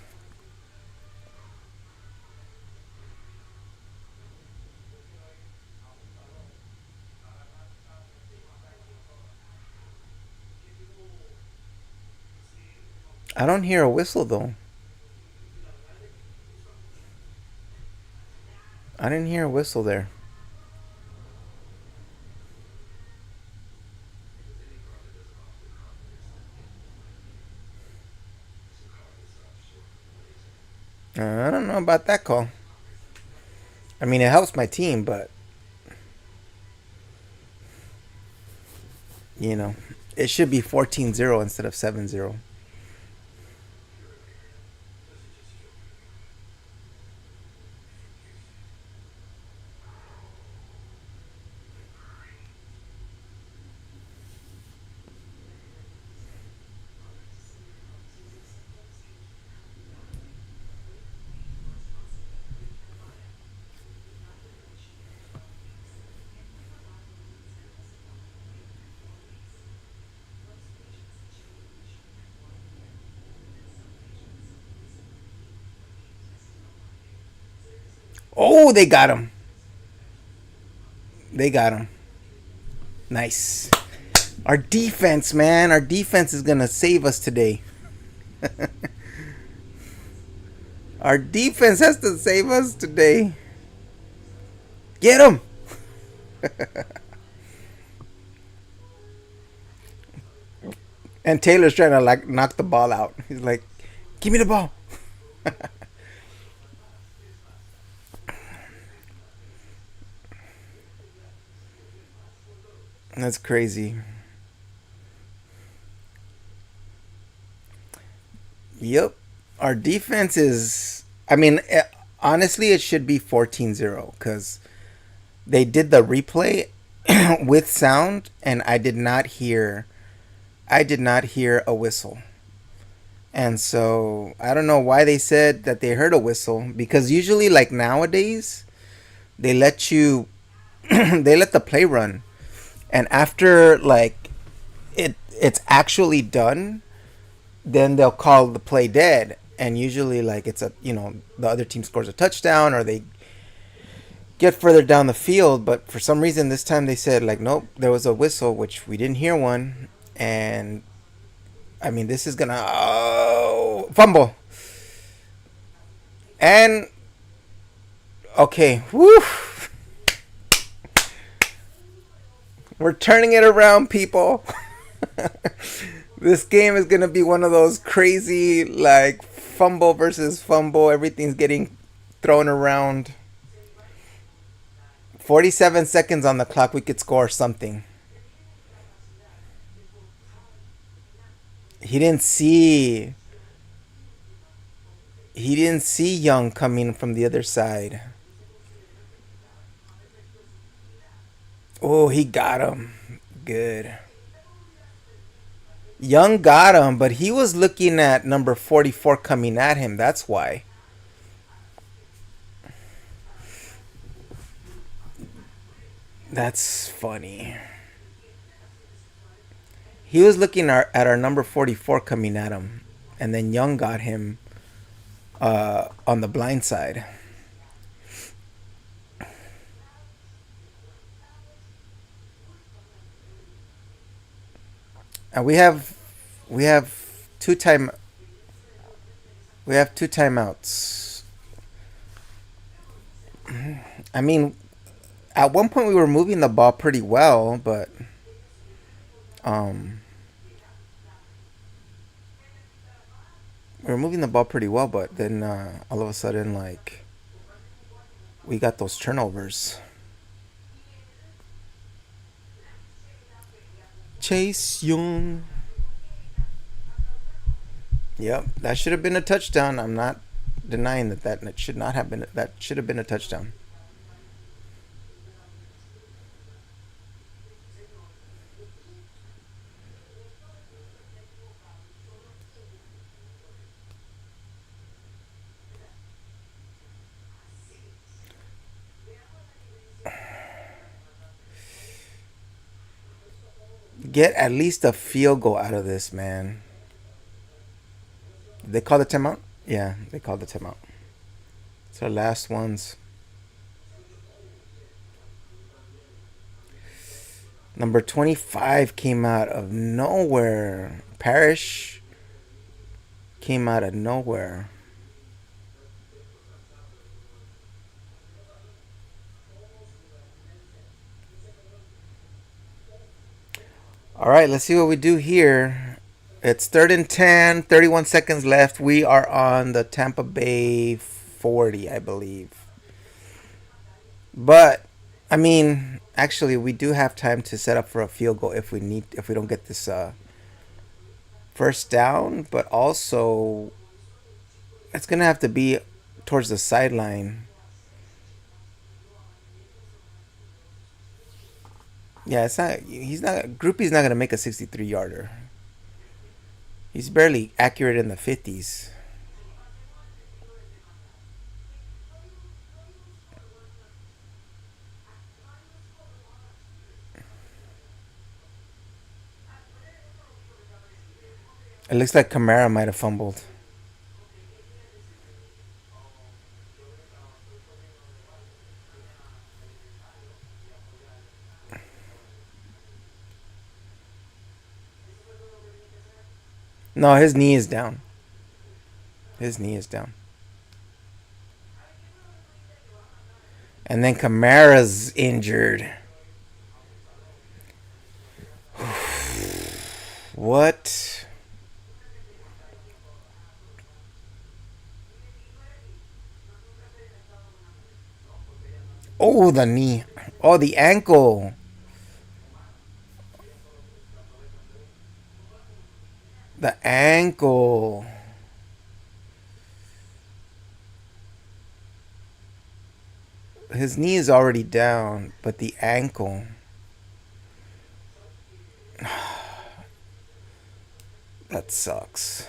I don't hear a whistle though. I didn't hear a whistle there. I don't know about that call. I mean, it helps my team, but you know, it should be 14-0 instead of 7-0. Oh, they got him. They got him. Nice. Our defense, man. Our defense is going to save us today. Our defense has to save us today. Get him. And Taylor's trying to like knock the ball out. He's like, "Give me the ball." That's crazy. Yep. Our defense is I mean, honestly it should be 14-0 cuz they did the replay with sound and I did not hear a whistle. And so I don't know why they said that they heard a whistle because usually like nowadays they let you they let the play run and after like it's actually done, then they'll call the play dead and usually like it's a the other team scores a touchdown or they get further down the field, but for some reason this time they said like nope, there was a whistle which we didn't hear one. And I mean, this is gonna fumble. And okay, woo, we're turning it around, people. This game is gonna be one of those crazy like fumble versus fumble. Everything's getting thrown around. 47 seconds on the clock. We could score something. He didn't see. He didn't see Young coming from the other side. Oh, he got him. Good. Young got him, but he was looking at number 44 coming at him. That's why. That's funny. He was looking at our number 44 coming at him. And then Young got him on the blind side. And we have two time we have two timeouts. I mean, at one point we were moving the ball pretty well, but um, we were moving the ball pretty well, but then all of a sudden, like, we got those turnovers. Chase Young. Yep, that should have been a touchdown. I'm not denying that should not have been. That should have been a touchdown. Get at least a field goal out of this, man. They called the timeout? Yeah, they called the timeout. It's our last ones. Number 25 came out of nowhere. Parrish came out of nowhere. All right, let's see what we do here. It's 3rd and 10, 31 seconds left. We are on the Tampa Bay 40, I believe. But I mean, actually, we do have time to set up for a field goal if we don't get this first down. But also, it's gonna have to be towards the sideline. Yeah, it's not. He's not. Groupie's not gonna make a 63-yarder. He's barely accurate in the 50s. It looks like Kamara might have fumbled. No, his knee is down. His knee is down. And then Kamara's injured. What? Oh, the knee. Oh, the ankle. The ankle. His knee is already down, but the ankle. That sucks.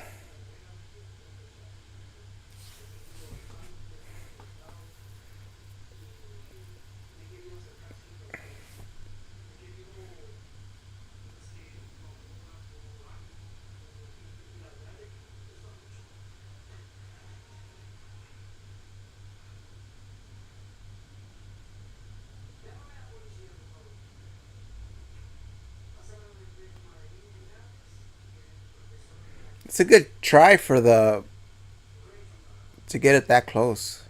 It's a good try for the to get it that close.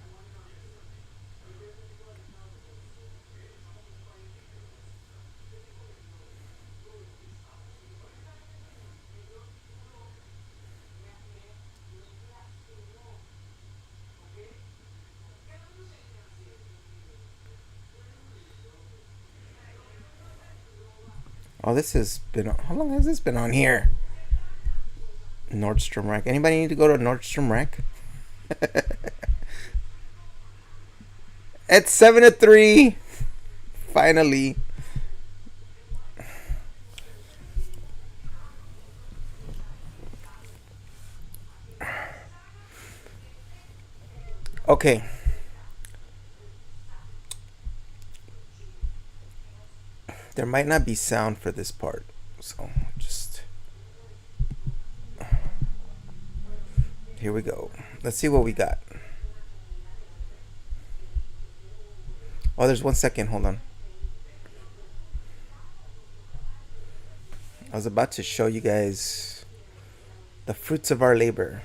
Oh, this has been. How long has this been on here? Nordstrom Rack. Anybody need to go to Nordstrom Rack? It's 7-3. Finally. Okay. There might not be sound for this part, so just here we go. Let's see what we got. Oh, there's 1 second. Hold on. I was about to show you guys the fruits of our labor.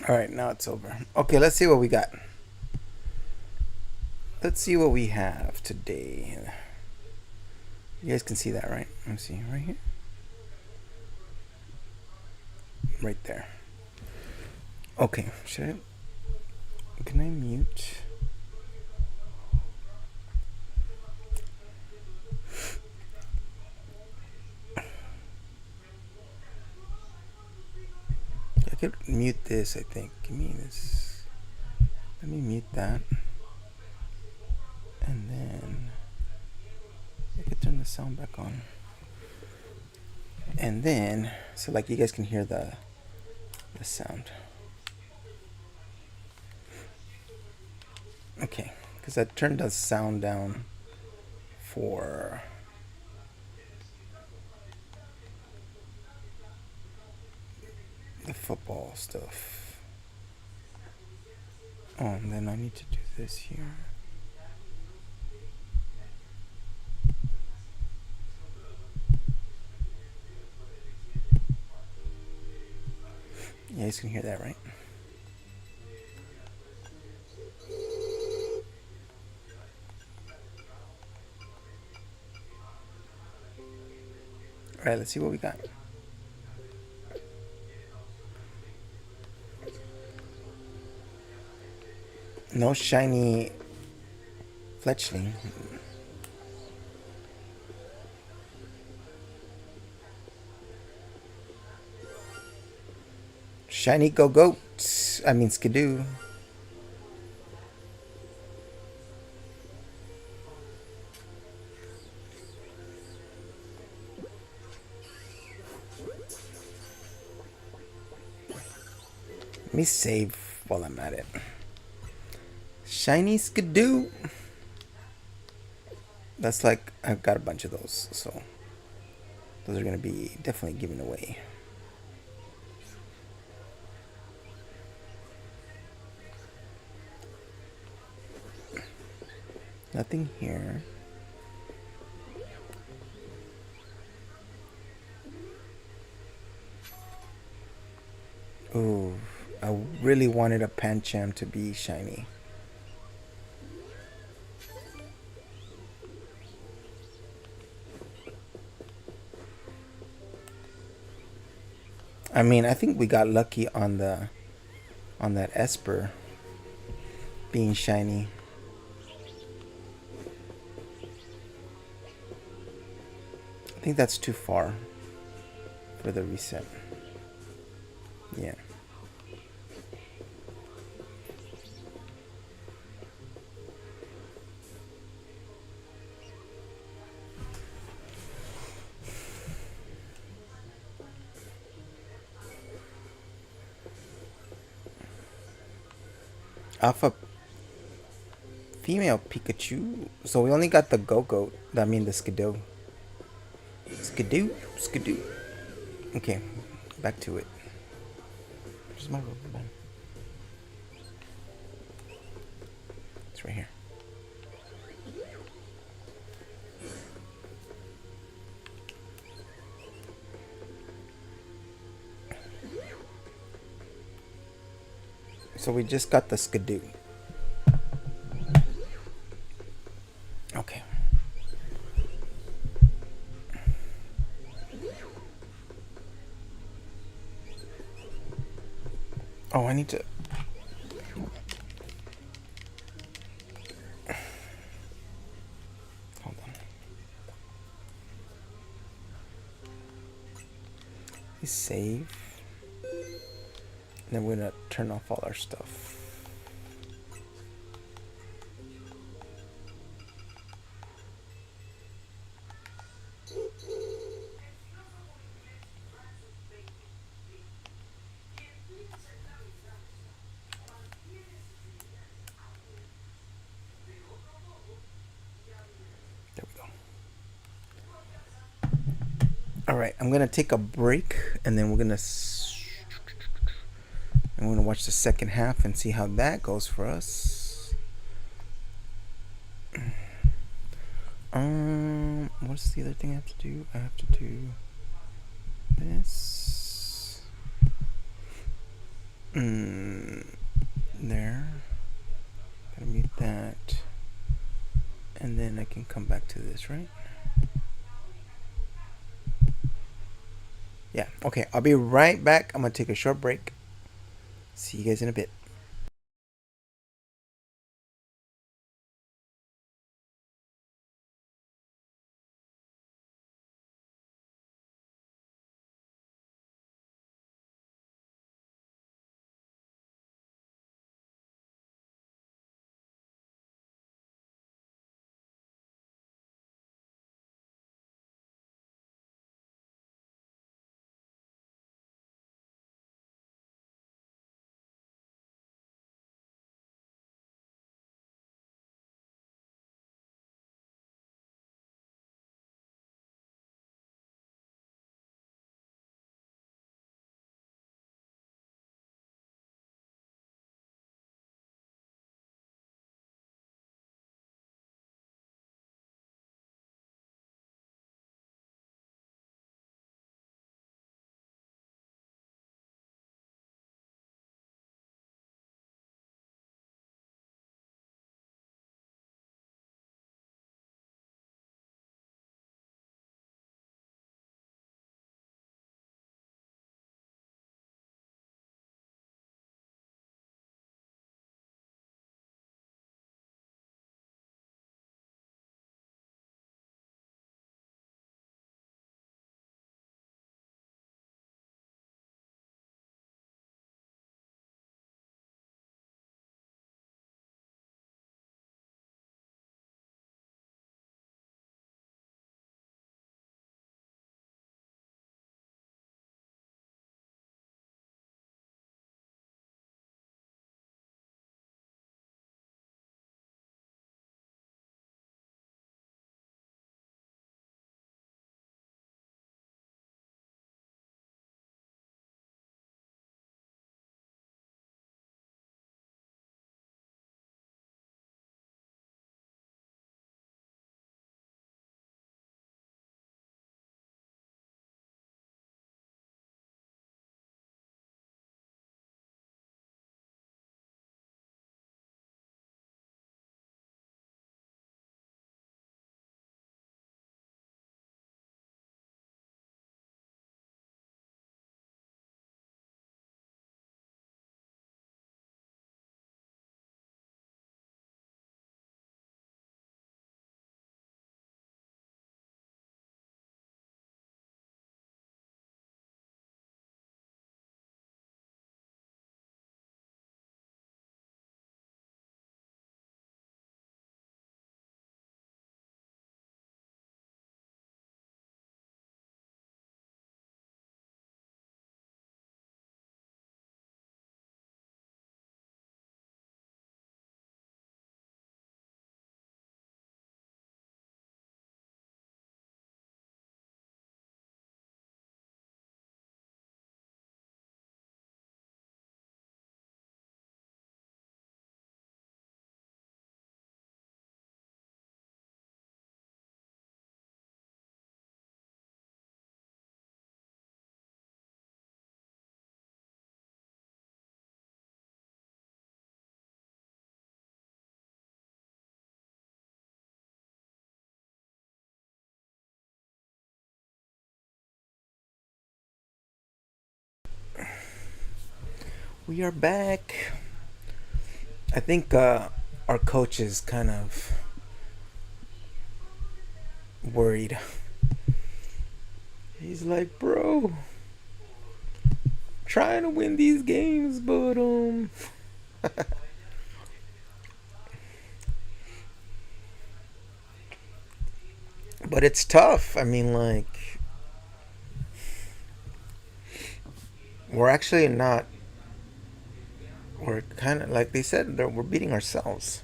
All right, now it's over. Okay, let's see what we got. Let's see what we have today. You guys can see that, right? Let me see, right here. Right there. Okay, can I mute? I could mute this, I think. Give me this. Let me mute that. And then I could turn the sound back on. And then, so like you guys can hear the sound. Okay, because I turned the sound down for the football stuff. Oh, and then I need to do this here. You guys can hear that, right? All right, let's see what we got. No shiny fletchling. Shiny go-goat. I mean skidoo. Let me save while I'm at it. Shiny skidoo. That's like, I've got a bunch of those, so those are going to be definitely given away. Nothing here. Ooh, I really wanted a Pancham to be shiny. I mean, I think we got lucky on that Esper being shiny. I think that's too far for the reset. Yeah. Alpha female Pikachu. So we only got the Go-Goat. I mean the Skidoo. Skidoo. Skidoo. Okay. Back to it. Where's my rubber band? It's right here. So we just got the Skidoo. Okay. Oh, I need to... Hold on. We save. And then we're gonna turn off all our stuff. There we go. All right, I'm gonna take a break, and then we're gonna watch the second half and see how that goes for us. What's the other thing I have to do? I have to do this. There. Gotta mute that. And then I can come back to this, right? Yeah, okay. I'll be right back. I'm gonna take a short break. See you guys in a bit. We are back. I think our coach is kind of worried. He's like, bro, trying to win these games, but it's tough. I mean, like, we're actually not. We're kind of like they said. We're beating ourselves.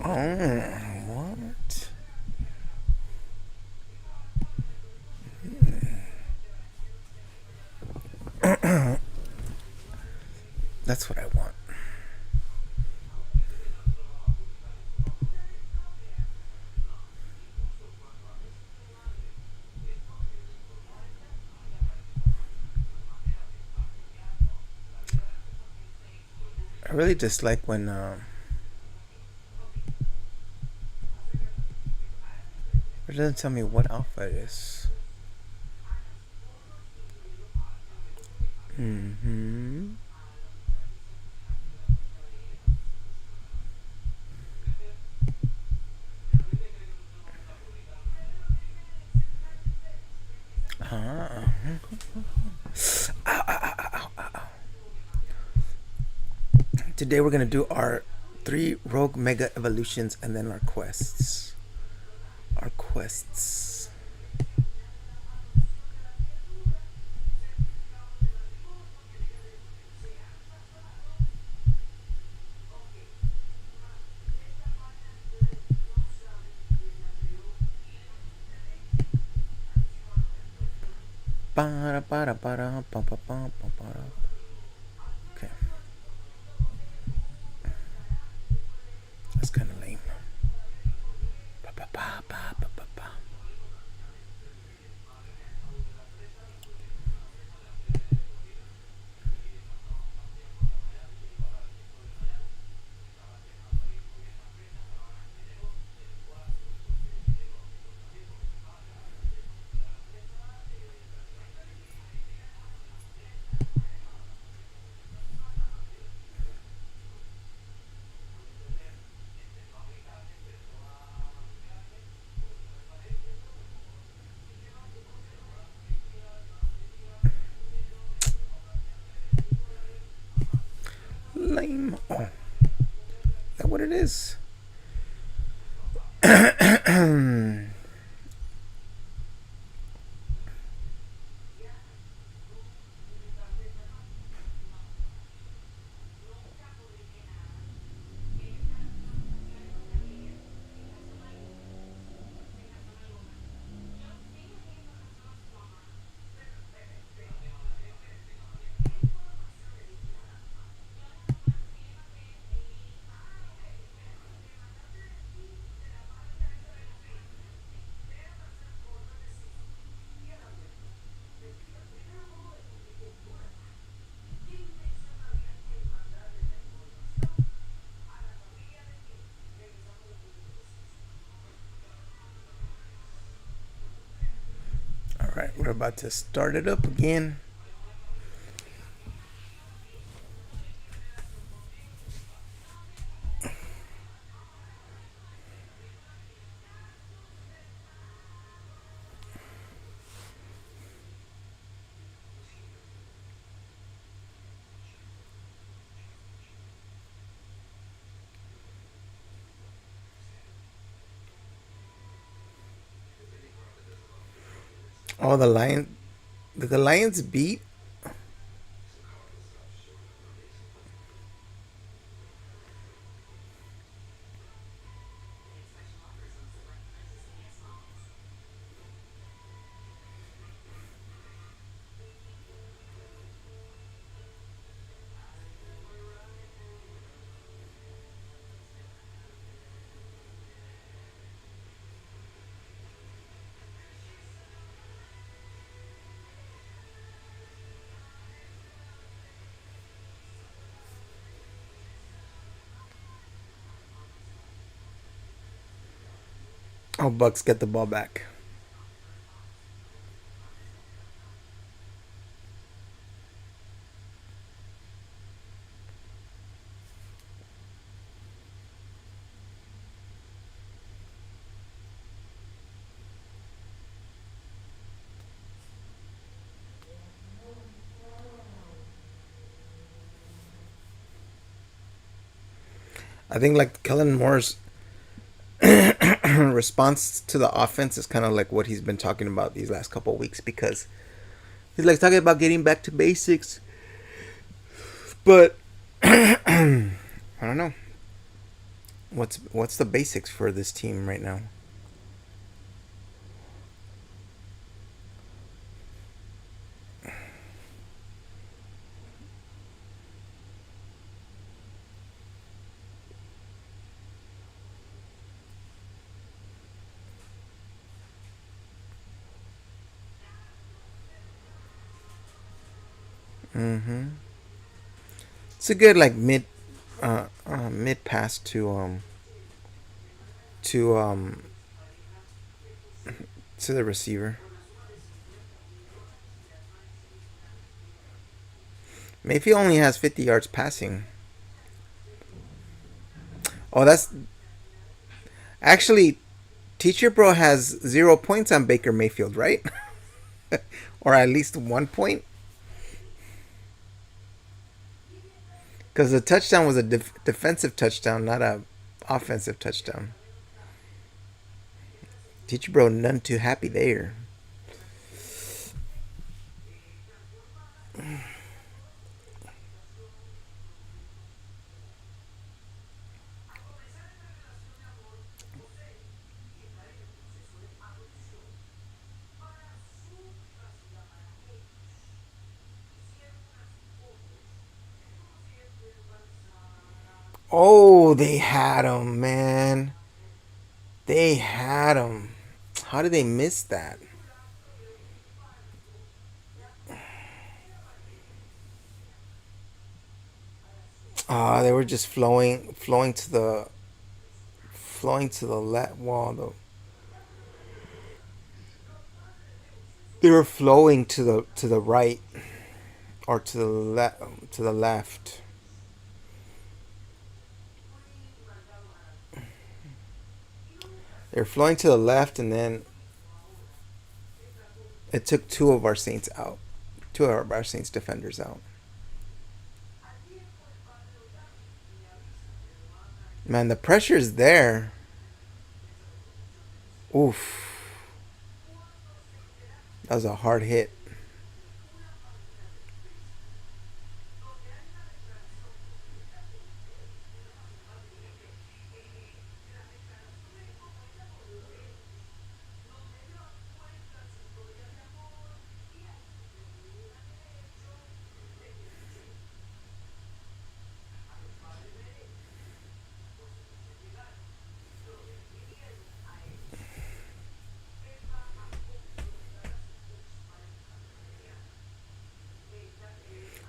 Oh, what? That's what I want. I really dislike when it doesn't tell me what alpha it is. Mm-hmm. Ah. Today we're gonna do our 3 rogue mega evolutions and then our quests. Our quests. Okay, that's kind of lame. Lame. Oh, is that what it is? All right, we're about to start it up again. Oh, the lion. Did the Lions beat? Oh, Bucks get the ball back. I think like Kellen Moore's response to the offense is kind of like what he's been talking about these last couple of weeks because he's like talking about getting back to basics, but I don't know what's the basics for this team right now. Mm-hmm. It's a good like mid pass to to the receiver. Mayfield only has 50 yards passing. Oh, that's actually Teacher Bro has 0 points on Baker Mayfield, right? Or at least 1 point, because the touchdown was a defensive touchdown, not a offensive touchdown. Teacher Bro none too happy there. Oh, they had him, man. They had him. How did they miss that? They were just flowing to the left wall. They were flowing to the right or to the left. They were flowing to the left, and then it took two of our Saints out, two of our Saints defenders out. Man, the pressure's there. Oof, that was a hard hit.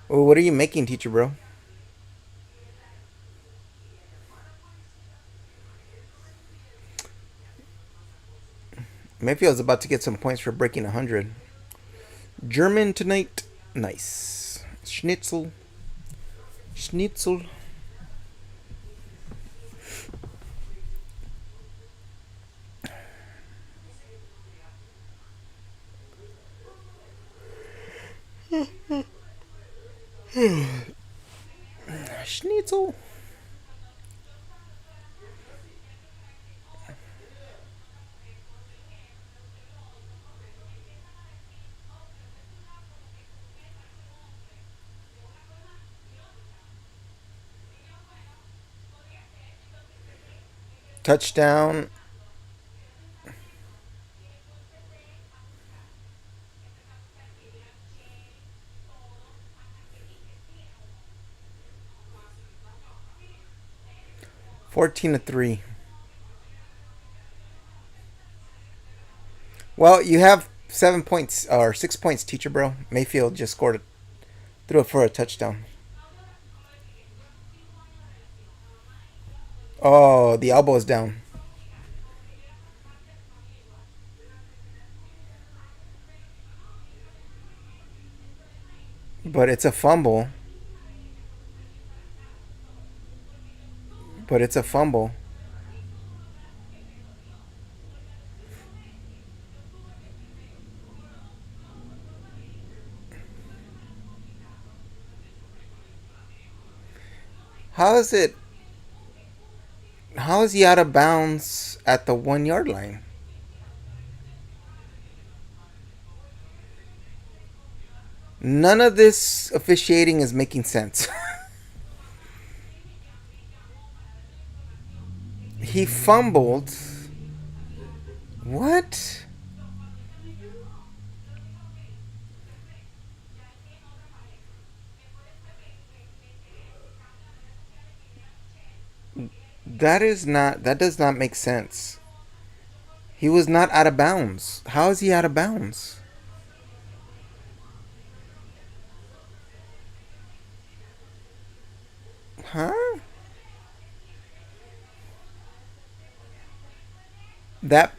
Oh, what are you making, Teacher Bro? Mayfield's about to get some points for breaking 100. German tonight. Nice. Schnitzel. Schnitzel. Schnitzel. Touchdown. 14-3. Well, you have 7 points or 6 points, Teacher Bro. Mayfield just threw it for a touchdown. Oh, the elbow's down. But it's a fumble. But it's a fumble. How is it? How is he out of bounds at the 1 yard line? None of this officiating is making sense. He fumbled. What? That is not. That does not make sense. He was not out of bounds. How is he out of bounds? Huh? That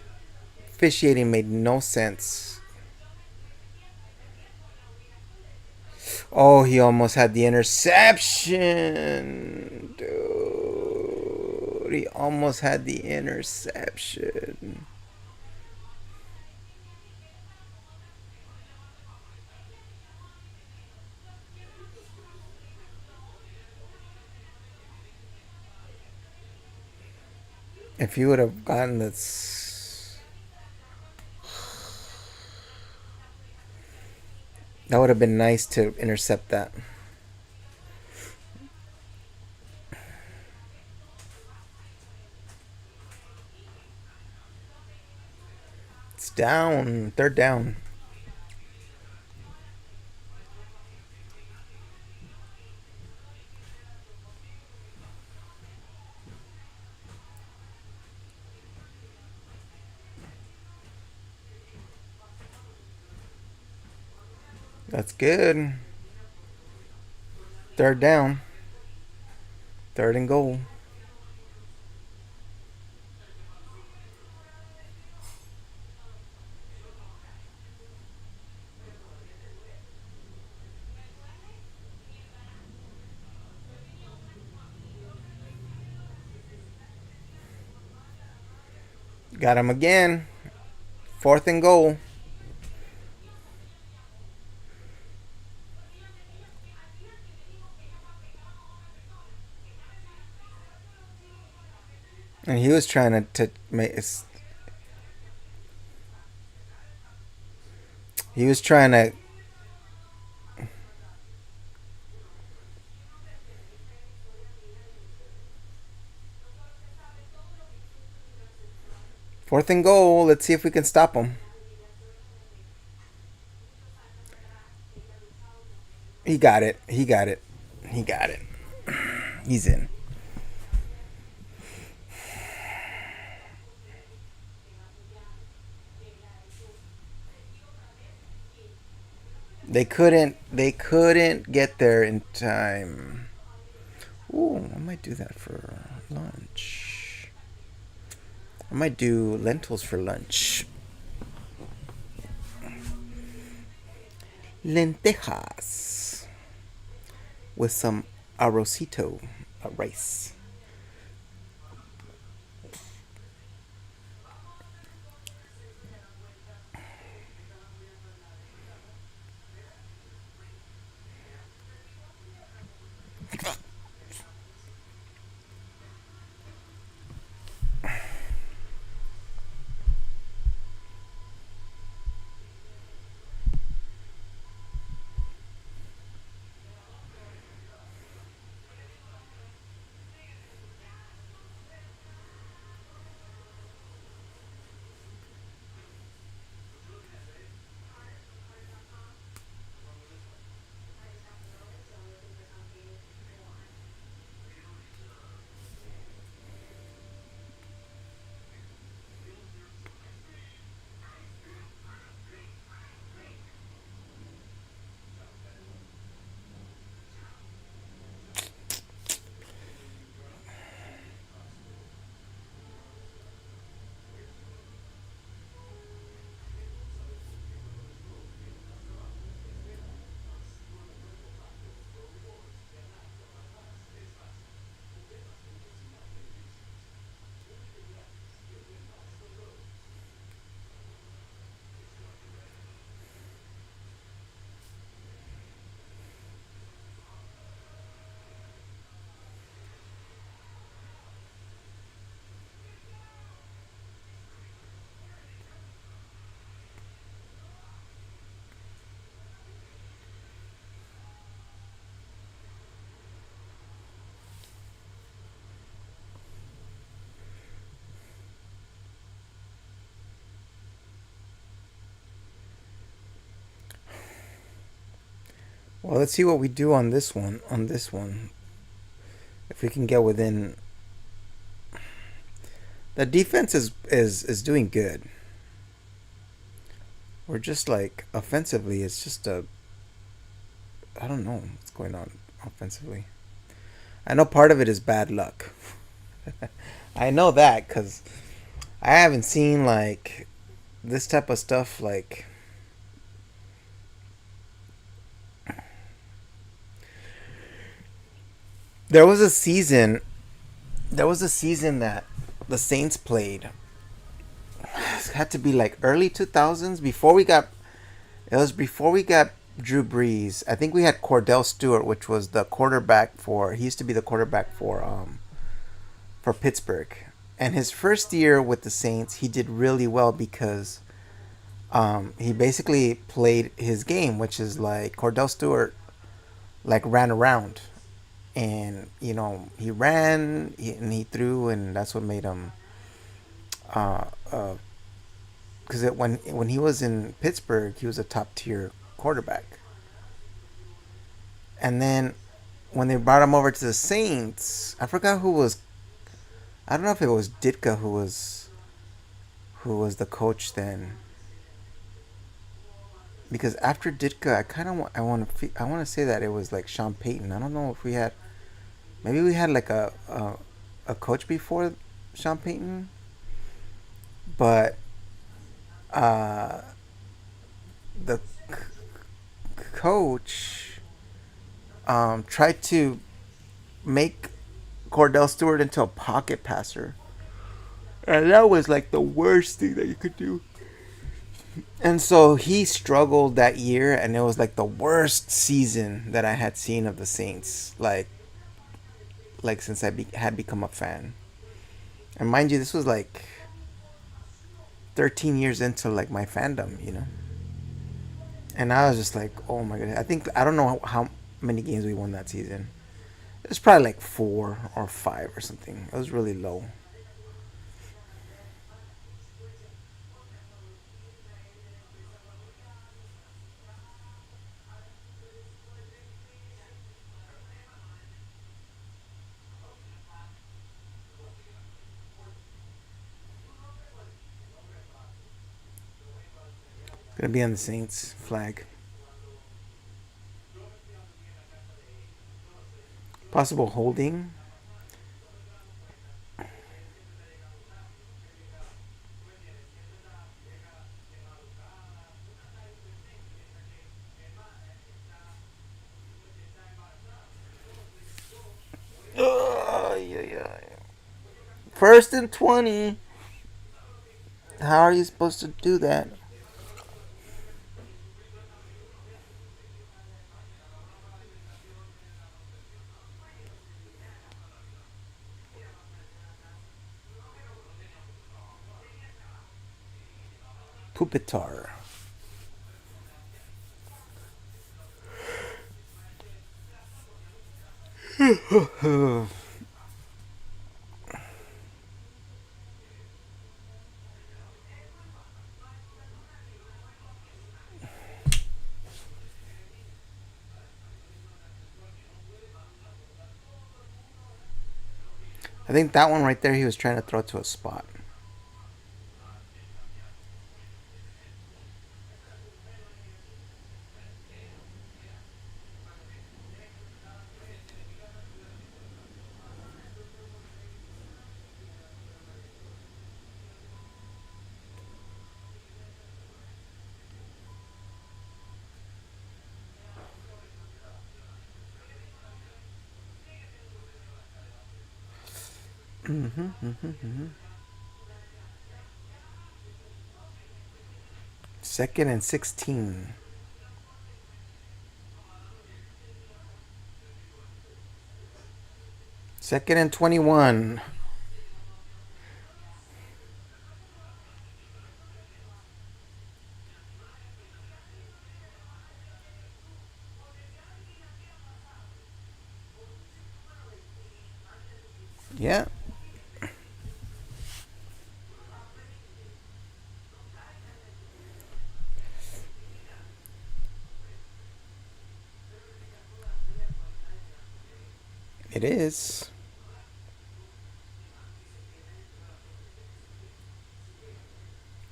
officiating made no sense. Oh, he almost had the interception. Dude, he almost had the interception. If he would have gotten this, that would have been nice to intercept that. It's down. Third down. That's good. Third down. Third and goal. Got him again. Fourth and goal. And he was trying to make. He was trying to. Fourth and goal. Let's see if we can stop him. He got it. He got it. He got it. He's in. They couldn't. They couldn't get there in time. Ooh, I might do that for lunch. I might do lentils for lunch. Lentejas with some arrocito, rice. Well, let's see what we do on this one. On this one, if we can get within, the defense is doing good. We're just like offensively, it's just a I don't know what's going on offensively. I know part of it is bad luck. I know that because I haven't seen like this type of stuff. Like there was a season, there was a season that the Saints played. It had to be like early 2000s before we got. It was before we got Drew Brees. I think we had Cordell Stewart, which was the quarterback for. He used to be the quarterback for Pittsburgh. And his first year with the Saints, he did really well because he basically played his game, which is like Cordell Stewart like ran around, and he ran and he threw, and that's what made him. Because when he was in Pittsburgh, he was a top tier quarterback, and then when they brought him over to the Saints, I forgot who was. I don't know if it was Ditka who was the coach then. Because after Ditka, I kind of I want to say that it was like Sean Payton. I don't know if we had maybe we had like a coach before Sean Payton, but uh, the coach tried to make Cordell Stewart into a pocket passer, and that was like the worst thing that you could do. And so he struggled that year, and it was like the worst season that I had seen of the Saints, like since had become a fan. And mind you, this was like 13 years into like my fandom. And I was just like, oh my god! I don't know how many games we won that season. It was probably like 4 or 5 or something. It was really low. It's gonna be on the Saints flag. Possible holding. Yeah, yeah. First and 20. How are you supposed to do that? Pupitar. I think that one right there, he was trying to throw to a spot. Second and 16. Second and 21. Yeah. It is.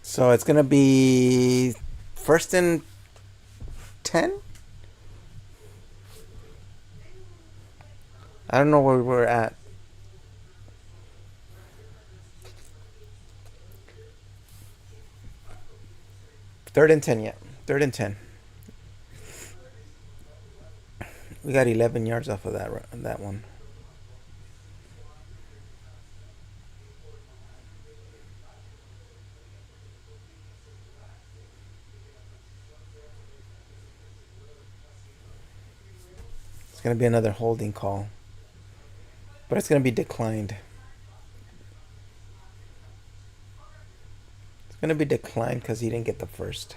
So it's gonna be first and 10. I don't know where we're at. Third and 10 yet. Third and 10. We got 11 yards off of that one. It's gonna be another holding call, but it's gonna be declined. It's gonna be declined because he didn't get the first.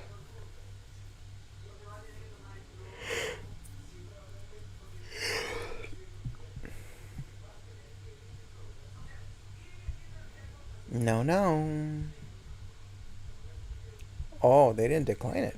No, no. Oh, they didn't decline it.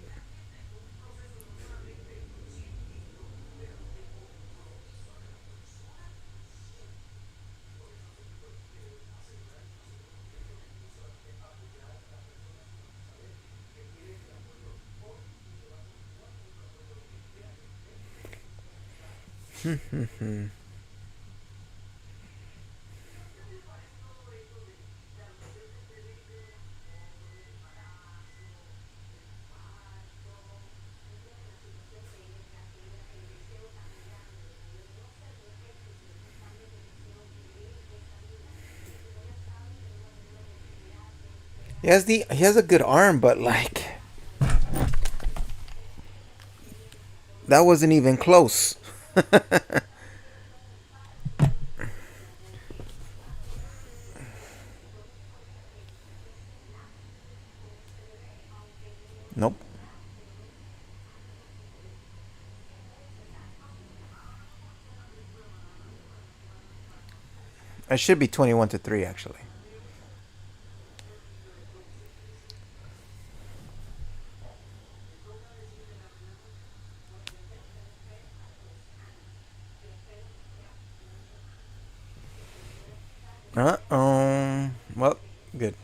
He has a good arm, but like that wasn't even close. Nope. It should be 21-3 actually. Well, good.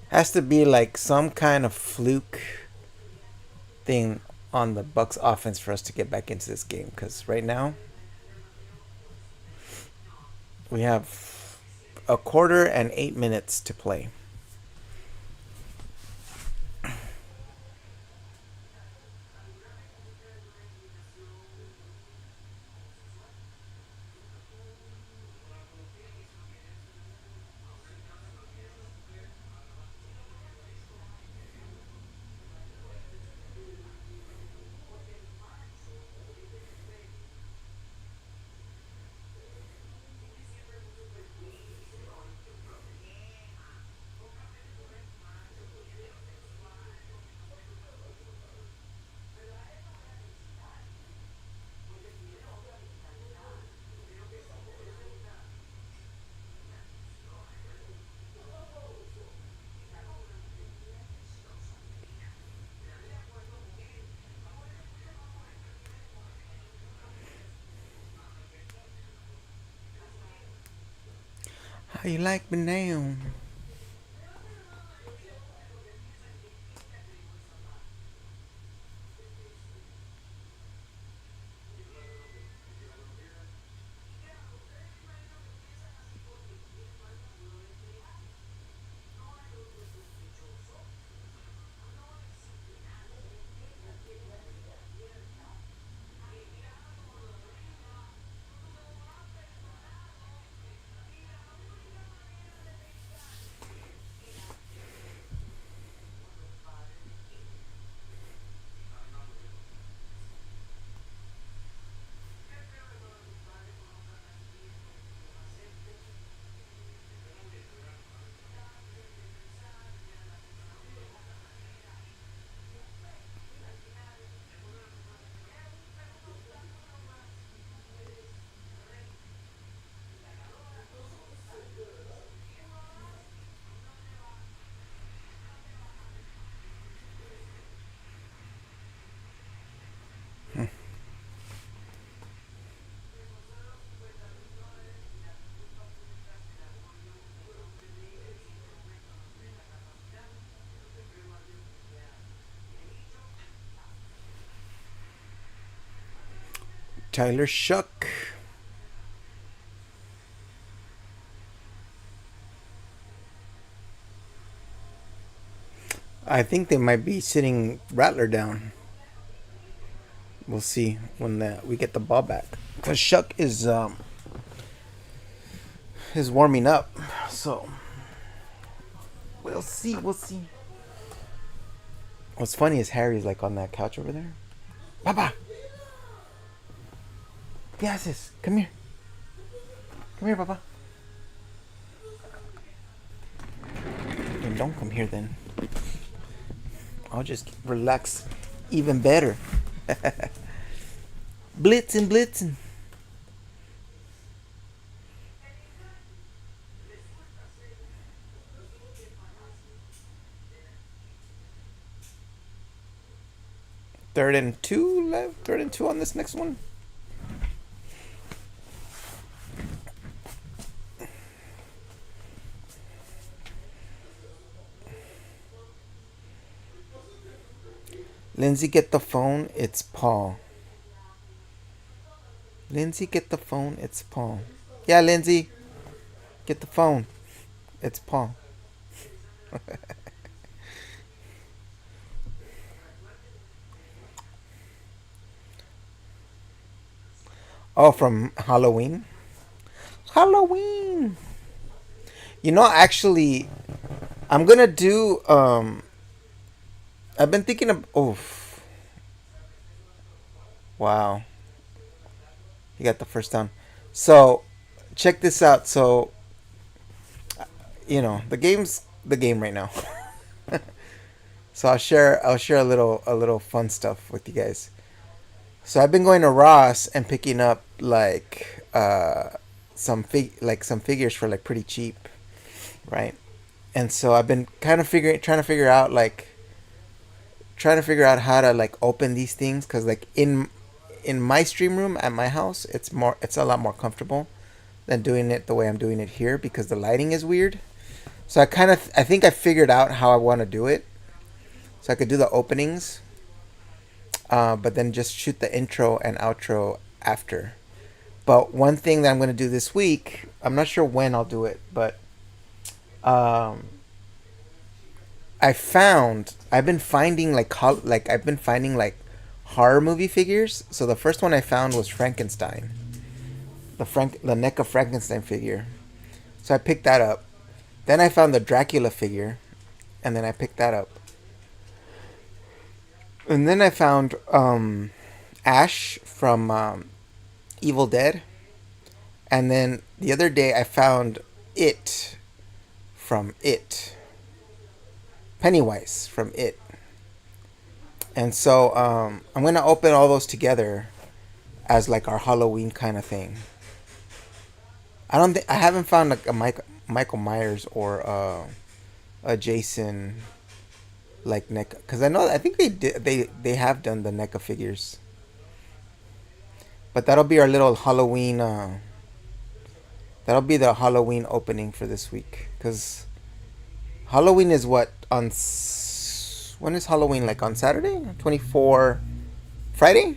Has to be like some kind of fluke thing on the Bucks offense for us to get back into this game. Because right now we have a quarter and 8 minutes to play. How you like me now? Tyler Shuck. I think they might be sitting Rattler down. We'll see when we get the ball back. Because Shuck is warming up. So we'll see. We'll see. What's funny is Harry's like on that couch over there. Papa! Yes, come here. Come here, Papa. And don't come here then. I'll just relax even better. Blitzing. Third and two left. Third and two on this next one. Lindsay, get the phone. It's Paul. Lindsay, get the phone. It's Paul. Yeah, Lindsay, get the phone. It's Paul. Oh, from Halloween. Halloween. You know, actually, I'm gonna do. I've been thinking of. Oh, wow. You got the first down. So, check this out. So, the game's the game right now. So I'll share a little fun stuff with you guys. So I've been going to Ross and picking up like some figures for like pretty cheap, right? And so I've been kind of trying to figure out how to like open these things, because like in my stream room at my house, it's a lot more comfortable than doing it the way I'm doing it here, because the lighting is weird. So I think I figured out how I want to do it. So I could do the openings, but then just shoot the intro and outro after. But one thing that I'm going to do this week, I'm not sure when I'll do it, but I've been finding like horror movie figures. So the first one I found was Frankenstein, the neck of Frankenstein figure. So I picked that up. Then I found the Dracula figure, and then I picked that up. And then I found Ash from Evil Dead. And then the other day I found It from It. Pennywise from It. And so I'm going to open all those together as like our Halloween kind of thing. I haven't found like a Michael Myers or a Jason like NECA, because I think they have done the NECA figures. But that'll be our little Halloween that'll be the Halloween opening for this week, because Halloween is what when is Halloween, like on Saturday? 24 Friday?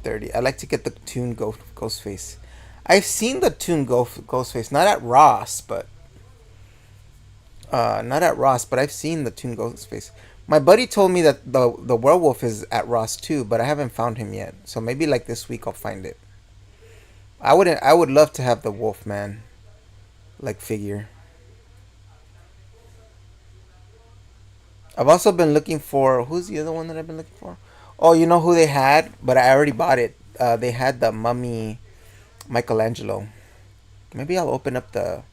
30. I like to get the Toon Ghostface. I've seen the Toon Ghostface, not at Ross, but I've seen the Toon Ghostface. My buddy told me that the werewolf is at Ross too, but I haven't found him yet. So maybe like this week I'll find it. I would love to have the Wolfman like figure. I've also been looking for, who's the other one that I've been looking for? Oh, you know who they had, but I already bought it. They had the Mummy Michelangelo. Maybe I'll open up the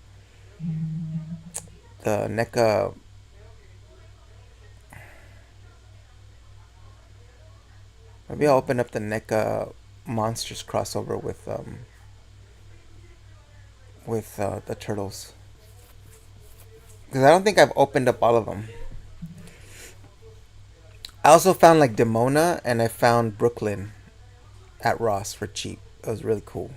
NECA. Maybe I'll open up the NECA Monsters crossover with the Turtles, because I don't think I've opened up all of them. I also found like Demona, and I found Brooklyn at Ross for cheap. It was really cool.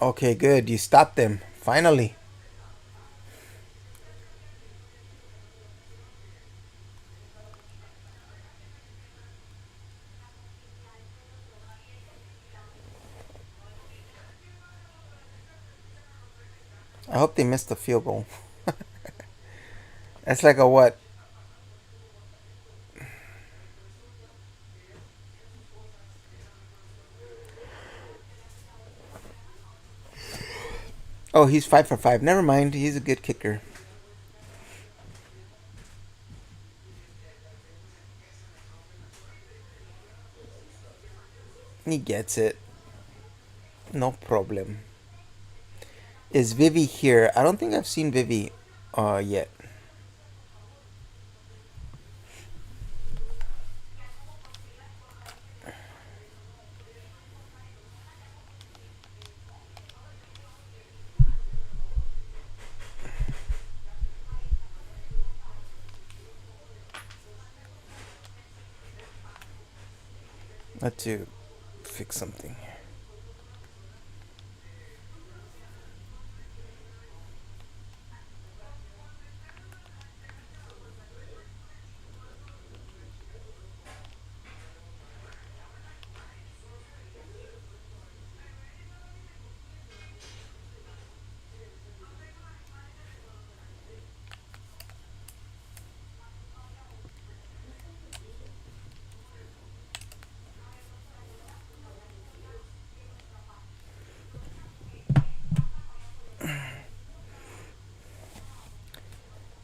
Okay, good. You stopped them. Finally. I hope they missed the field goal. That's like a what? Oh, he's 5 for 5. Never mind. He's a good kicker. He gets it. No problem. Is Vivi here? I don't think I've seen Vivi yet. Let's to fix something.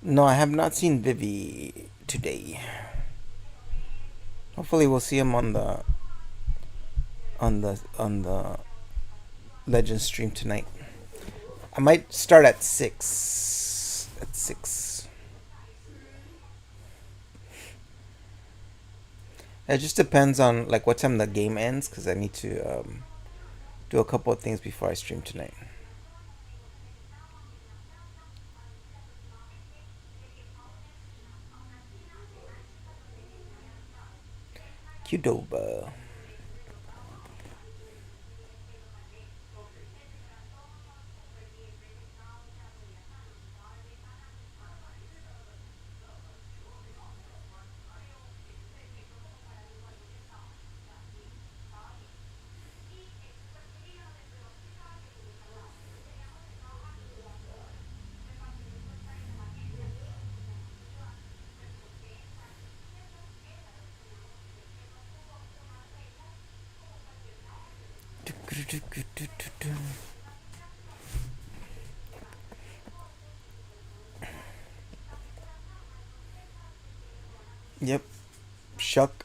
No, I have not seen Vivi today. Hopefully, we'll see him on the Legends stream tonight. I might start at 6. At 6. It just depends on like what time the game ends, because I need to do a couple of things before I stream tonight. Qdoba. Yep. Shuck.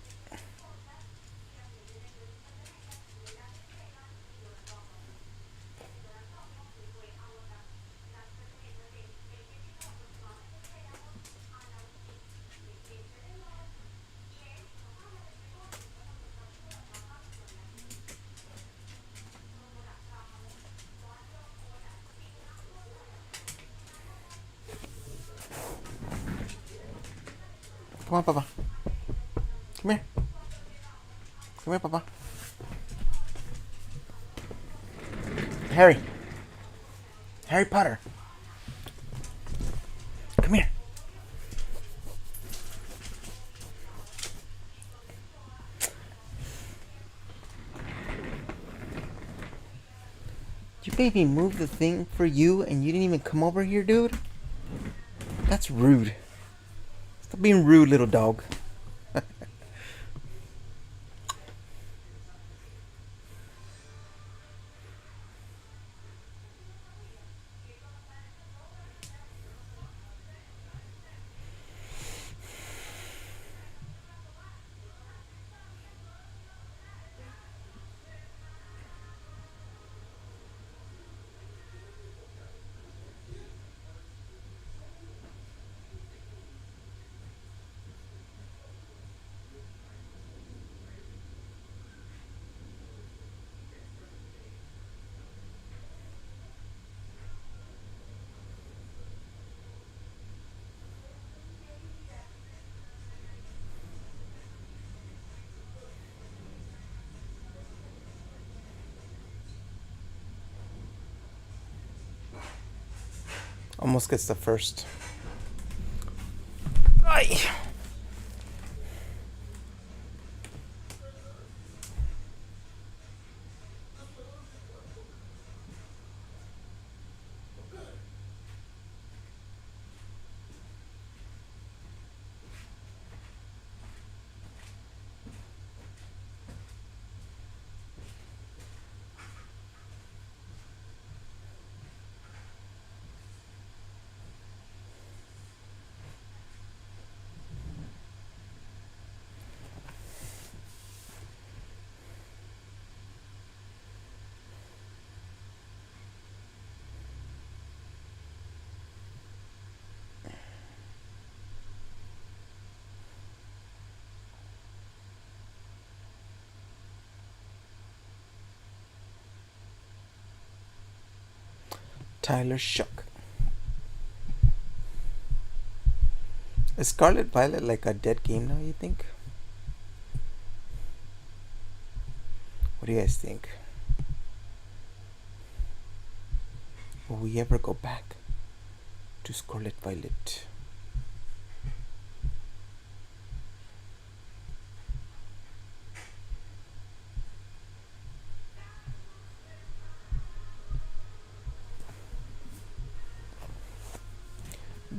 Come on, Papa. Come here. Come here, Papa. Harry. Harry Potter. Come here. You made me move the thing for you and you didn't even come over here, dude? That's rude. Stop being rude, little dog. Almost gets the first. Ay. Tyler Shook. Is Scarlet Violet like a dead game now, you think? What do you guys think? Will we ever go back to Scarlet Violet?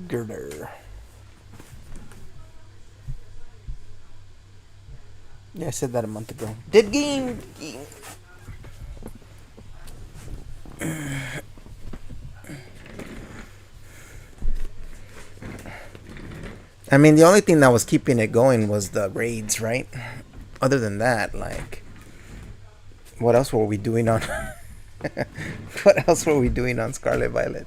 Girder. Yeah, I said that a month ago. Dead game. I mean, the only thing that was keeping it going was the raids, right? Other than that, like, what else were we doing on? What else were we doing on Scarlet Violet?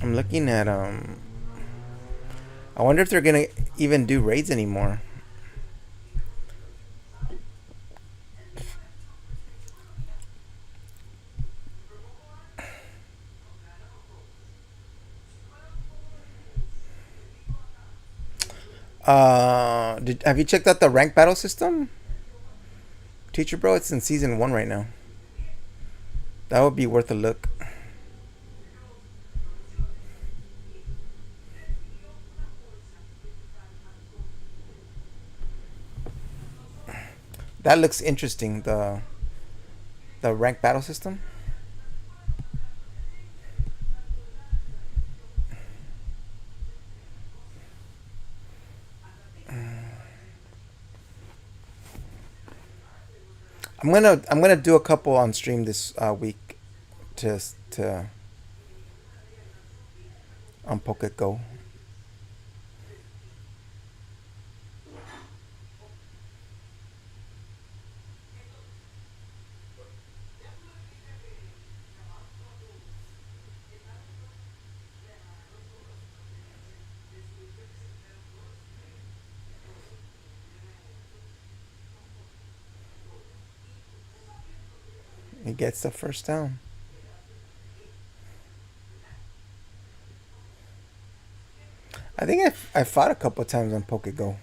I'm looking at I wonder if they're gonna even do raids anymore. Have you checked out the rank battle system, teacher bro? It's in season 1 right now. That would be worth a look. That looks interesting. The rank battle system. I'm gonna do a couple on stream this week, just to on Pocket Go. He gets the first down. I think I fought a couple times on Pocket Go.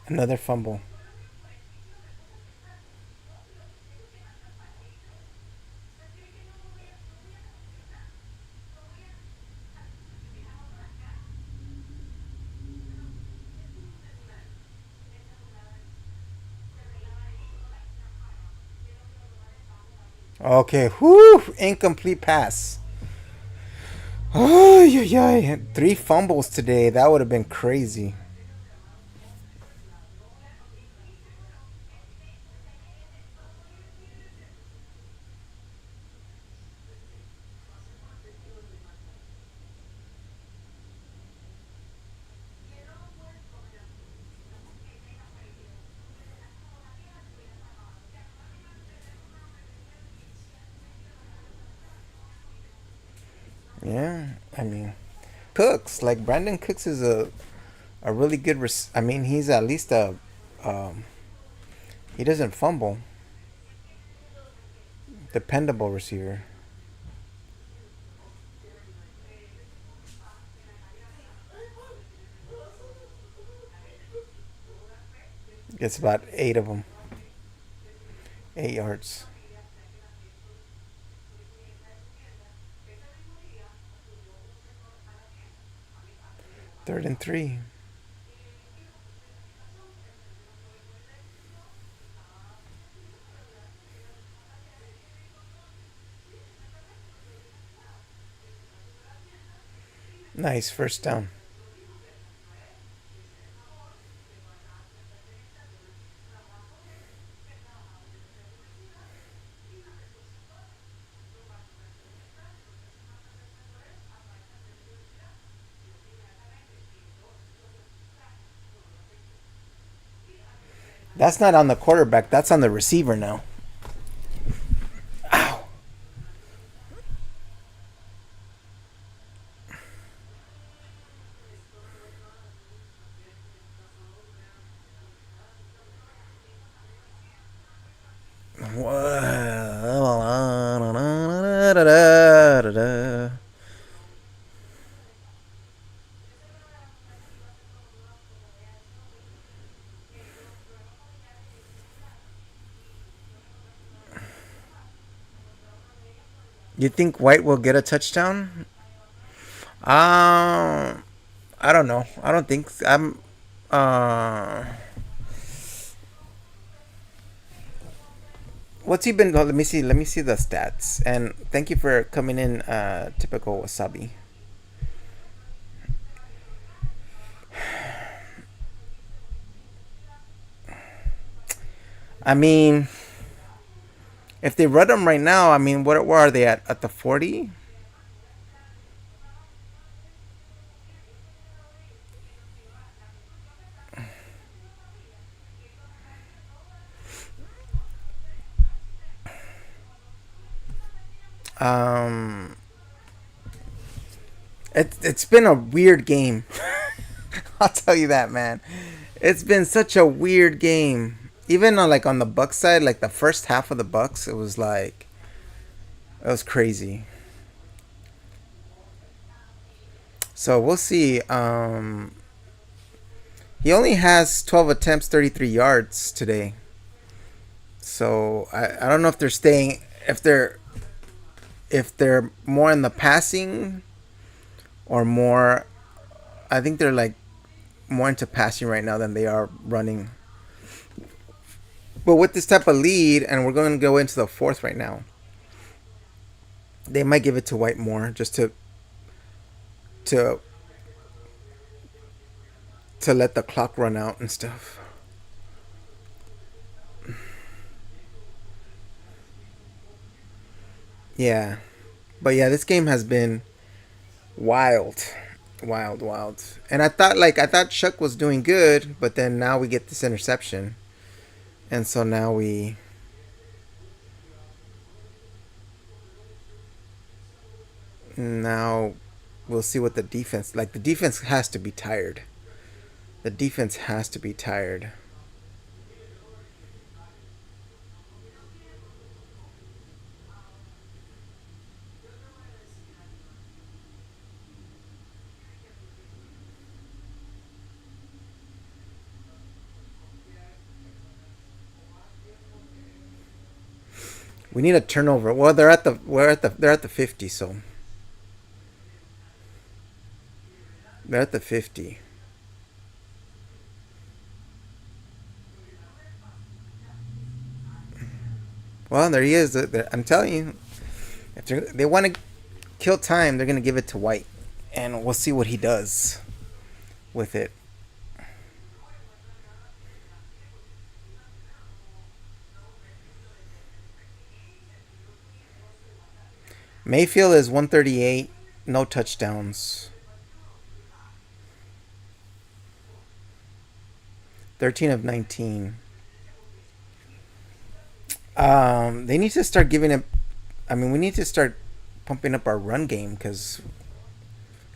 Another fumble. Okay, whoo, incomplete pass. Oh, yeah, 3 fumbles today. That would have been crazy. Yeah, I mean, Cooks, like Brandon Cooks is a really good. I mean, he's at least a um, he doesn't fumble, dependable receiver. Gets about 8 of them, 8 yards. 3rd and 3. Nice first down. That's not on the quarterback. That's on the receiver now. Ow. You think White will get a touchdown? Um, I don't know. I don't think I'm. Uh, what's he been? Let me see. Let me see the stats. And thank you for coming in. Typical wasabi. I mean, if they run them right now, I mean, what? Where are they at? At the 40? Um, it's been a weird game. I'll tell you that, man. It's been such a weird game. Even on like on the Bucks side, like the first half of the Bucks, it was like it was crazy. So we'll see. He only has 12 attempts, 33 yards today. So I don't know if they're staying if they're more in the passing or more. I think they're like more into passing right now than they are running. But with this type of lead, and we're going to go into the fourth right now, they might give it to White more just to to let the clock run out and stuff. Yeah, but yeah, this game has been wild, wild, wild. And I thought Chuck was doing good, but then now we get this interception, and so now we'll see what the defense like. The defense has to be tired. The defense has to be tired. We need a turnover. Well, they're at the 50, so they're at the 50. Well, there he is. I'm telling you, if they want to kill time, they're gonna give it to White, and we'll see what he does with it. Mayfield is 138, no touchdowns, 13 of 19. They need to start giving it. I mean, we need to start pumping up our run game because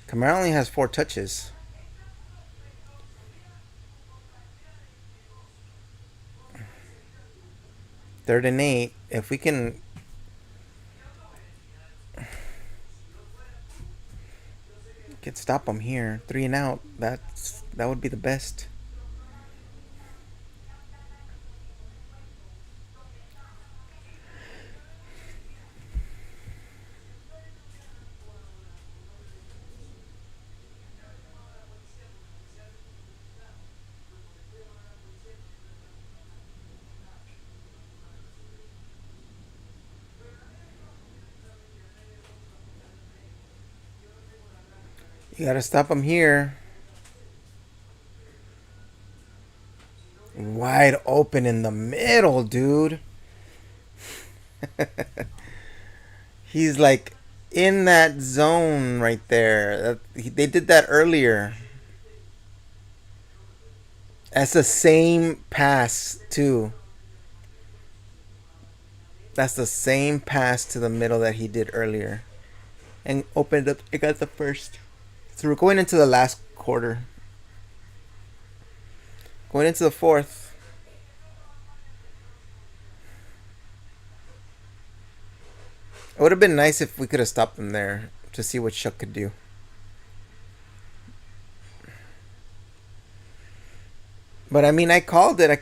Kamara only has 4 touches. Third and 8. If we can stop them here, 3 and out. That would be the best. You gotta stop them here. Wide open in the middle, dude. He's like in that zone right there. They did that earlier. That's the same pass too. That's the same pass to the middle that he did earlier, and opened up. It got the first. So we're going into the last quarter. Going into the fourth. It would have been nice if we could have stopped them there to see what Shuck could do. But I mean, I called it. I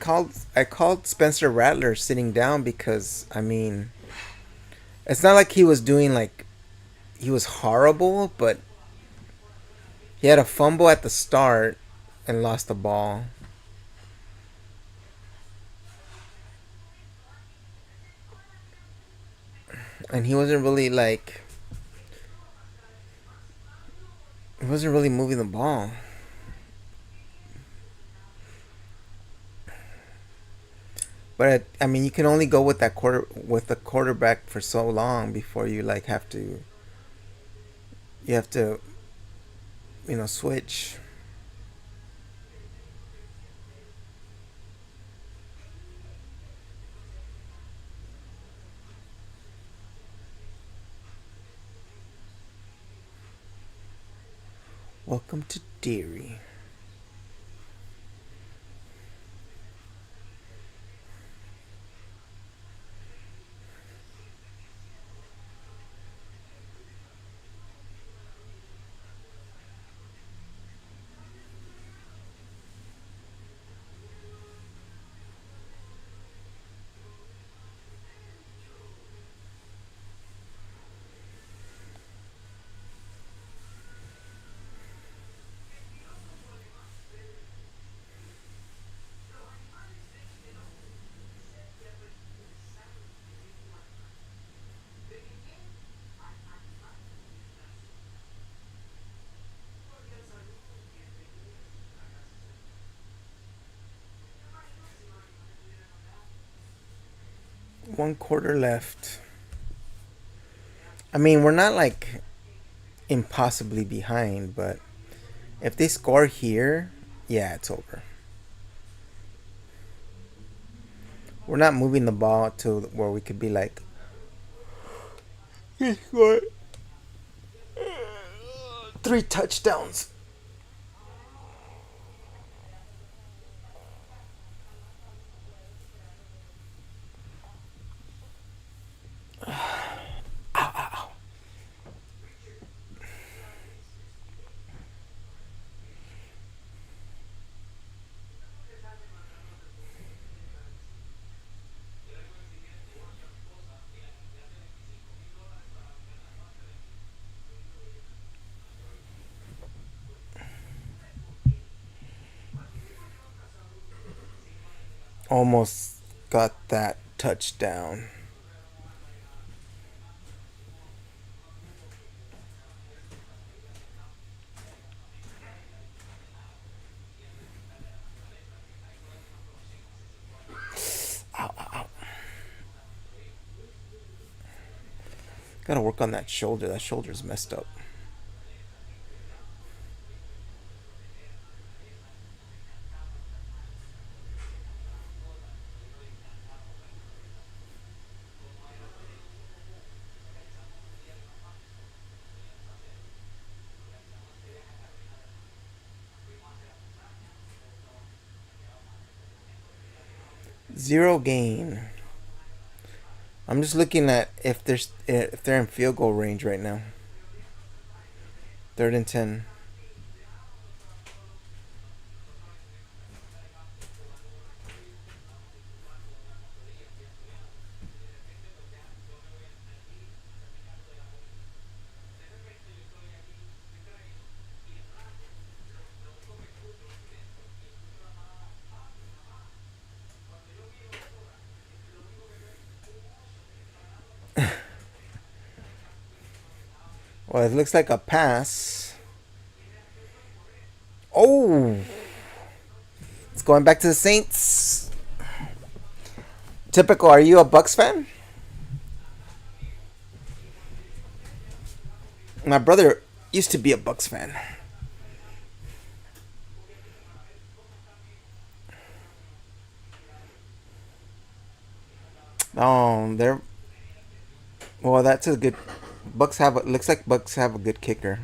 called Spencer Rattler sitting down because I mean, it's not like he was doing like he was horrible, but he had a fumble at the start and lost the ball. And he wasn't really moving the ball. But I mean, you can only go with the quarterback for so long before you like have to switch. Welcome to Dairy. One quarter left. I mean, we're not like impossibly behind, but if they score here, yeah, it's over. We're not moving the ball to where we could be like, he scored 3 touchdowns. Almost got that touchdown. Ow, ow, ow. Gotta work on that shoulder. That shoulder's messed up. Zero gain. I'm just looking at if they're in field goal range right now. 3rd and 10. Well, it looks like a pass. Oh, it's going back to the Saints. Typical. Are you a Bucks fan? My brother used to be a Bucks fan. Oh, they're well. That's a good. Bucks have. Looks like Bucks have a good kicker.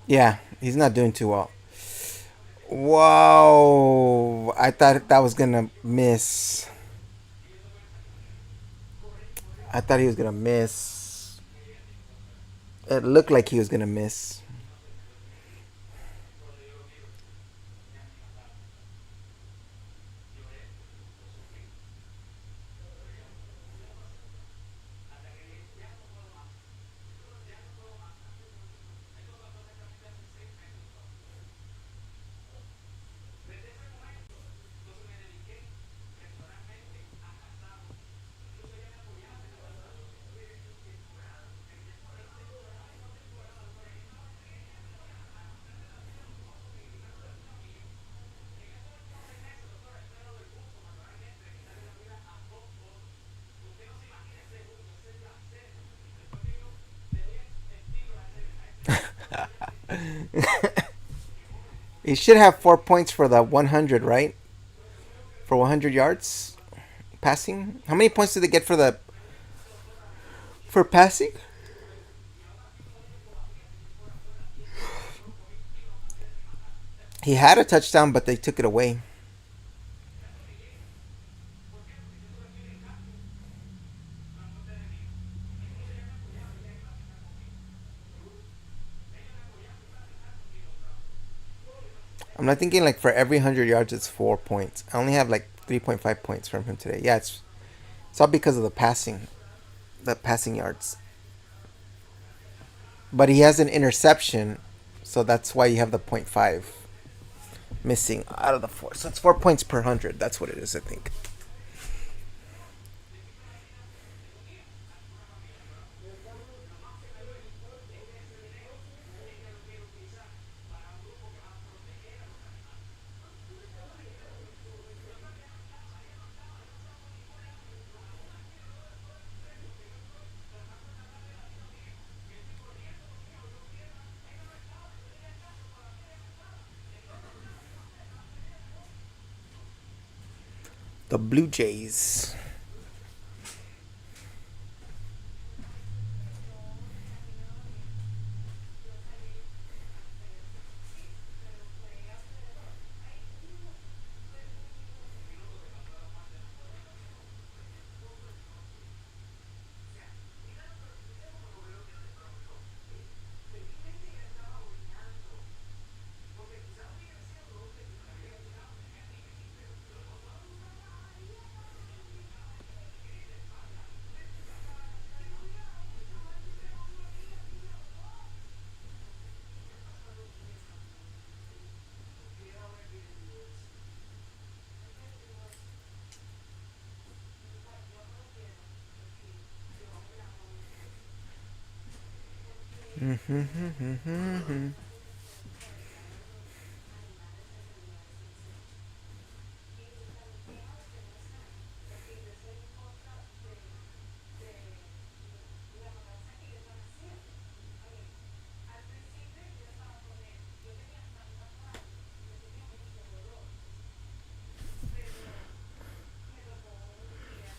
Yeah, he's not doing too well. Whoa! I thought that was gonna miss. I thought he was gonna miss. It looked like he was gonna miss. He should have 4 points for the 100, right? For 100 yards passing. How many points did they get for passing? He had a touchdown, but they took it away. I'm not thinking like for every 100 yards it's 4 points. I only have like 3.5 points from him today. Yeah, it's all because of the passing yards. But he has an interception, so that's why you have the point five missing out of the four. So it's 4 points per 100. That's what it is, I think. The Blue Jays.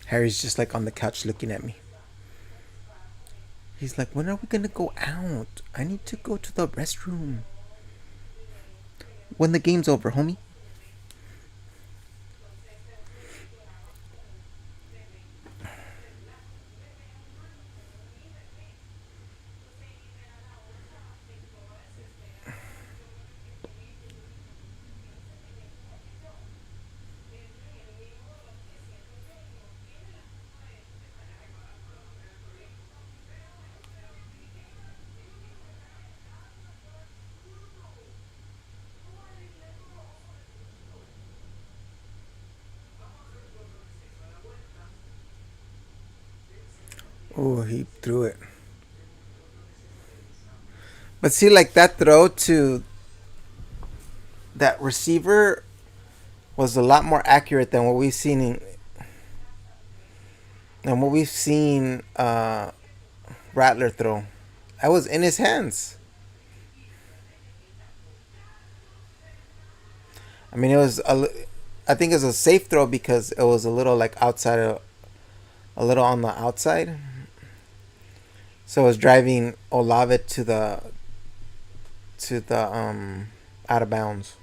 Harry's just like on the couch looking at me. He's like, when are we gonna go out? I need to go to the restroom. When the game's over, homie. Oh, he threw it. But see, like that throw to that receiver was a lot more accurate than what we've seen Rattler throw. I was in his hands. I mean, I think it was a safe throw because it was a little like a little on the outside. So it was driving Olave to the out of bounds.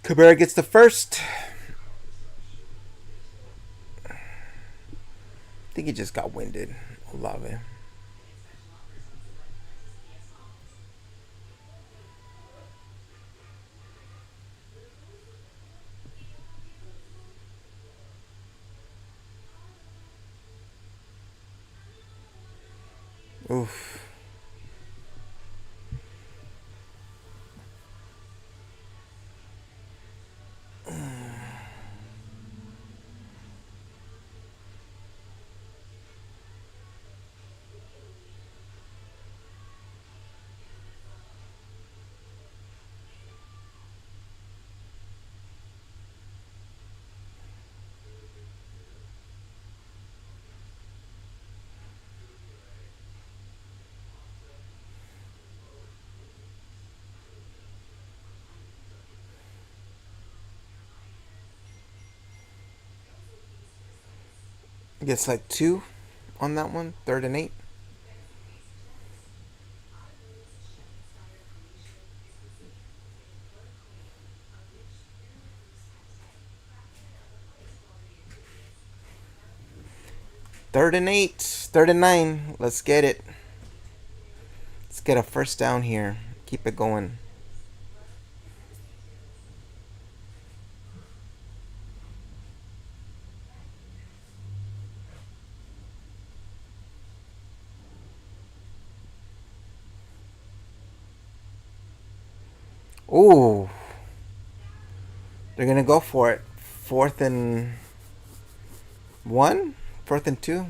Cabrera gets the first. I think he just got winded. Olave. Oof. Gets like two on that one. 3rd and 8. Third and 8. 3rd and 9. Let's get it. Let's get a first down here. Keep it going. Ooh. They're gonna go for it. 4th and 1. 4th and 2.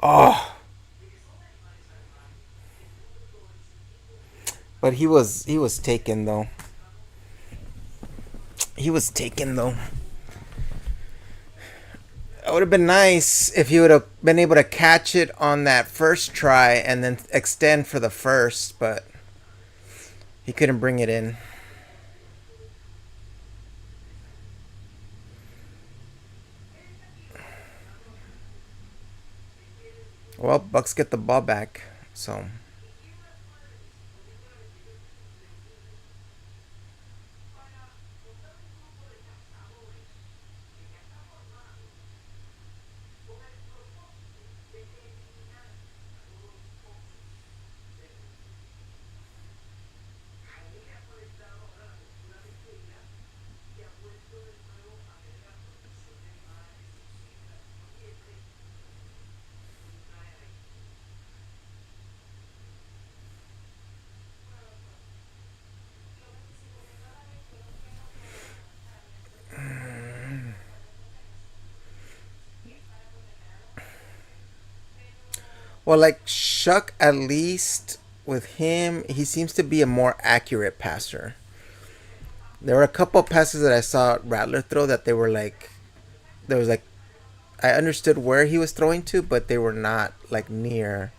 Oh, but he was taken though. He was taken though. It would have been nice if he would have been able to catch it on that first try and then extend for the first, but he couldn't bring it in. Well, Bucks get the ball back, so Well, like Shuck, at least with him, he seems to be a more accurate passer. There were a couple of passes that I saw Rattler throw that they were like, there was like, I understood where he was throwing to, but they were not like near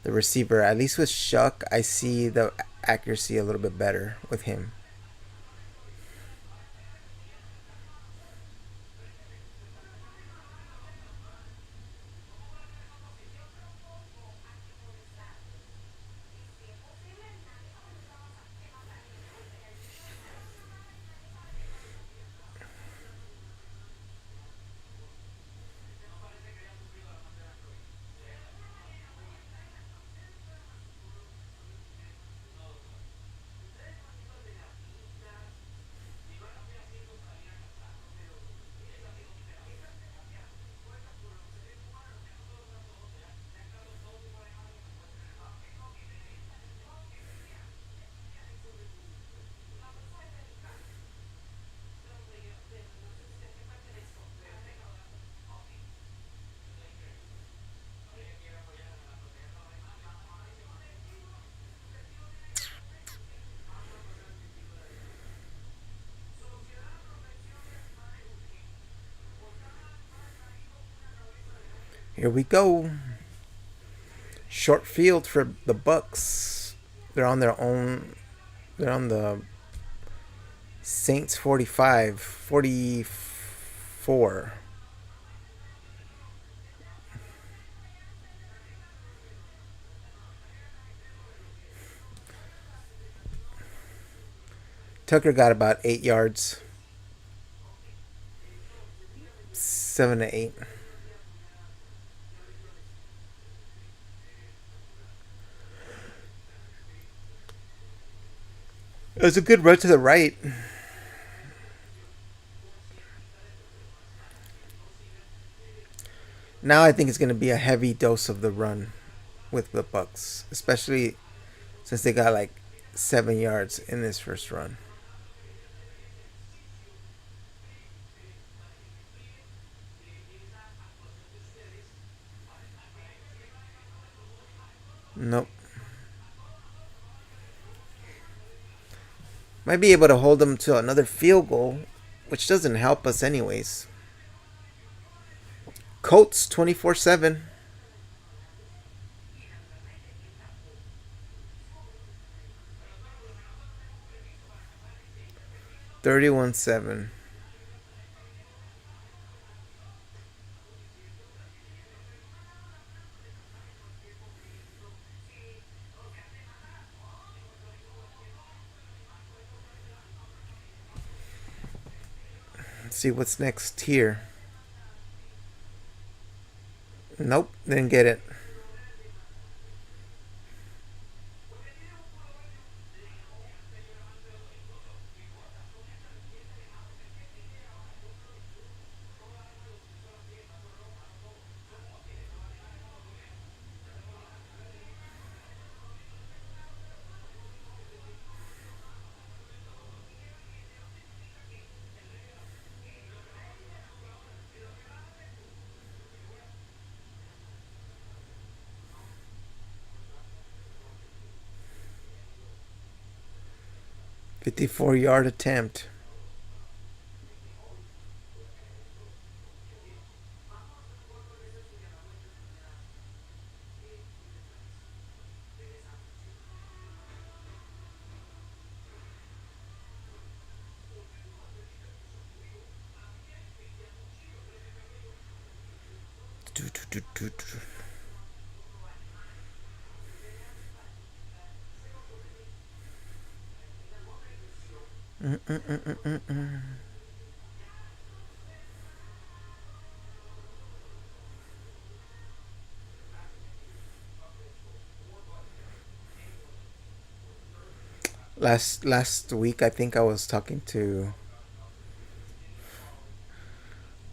the receiver. At least with Shuck, I see the accuracy a little bit better with him. Here we go. Short field for the Bucks. They're on their own. They're on the Saints 44. Tucker got about 8 yards. 7 to 8. It was a good run to the right. Now I think it's going to be a heavy dose of the run with the Bucks, especially since they got like 7 yards in this first run. Nope. Might be able to hold them to another field goal, which doesn't help us anyways. Colts 24-7. 31-7. Let's see what's next here. Nope, didn't get it. $54 attempt. Last week, I think I was talking to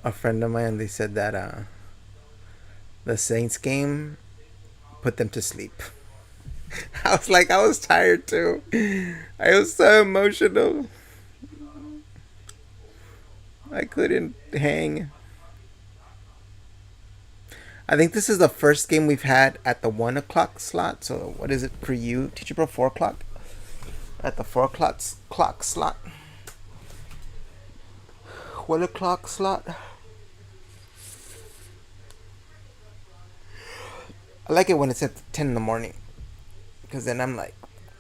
a friend of mine. They said that the Saints game put them to sleep. I was like, I was tired too. I was so emotional. I couldn't hang. I think this is the first game we've had at the 1 o'clock slot. So what is it for you, Teacher Bro? 4 o'clock at the 4 o'clock clock slot. 1 o'clock slot. I like it when it's at 10 in the morning because then I'm like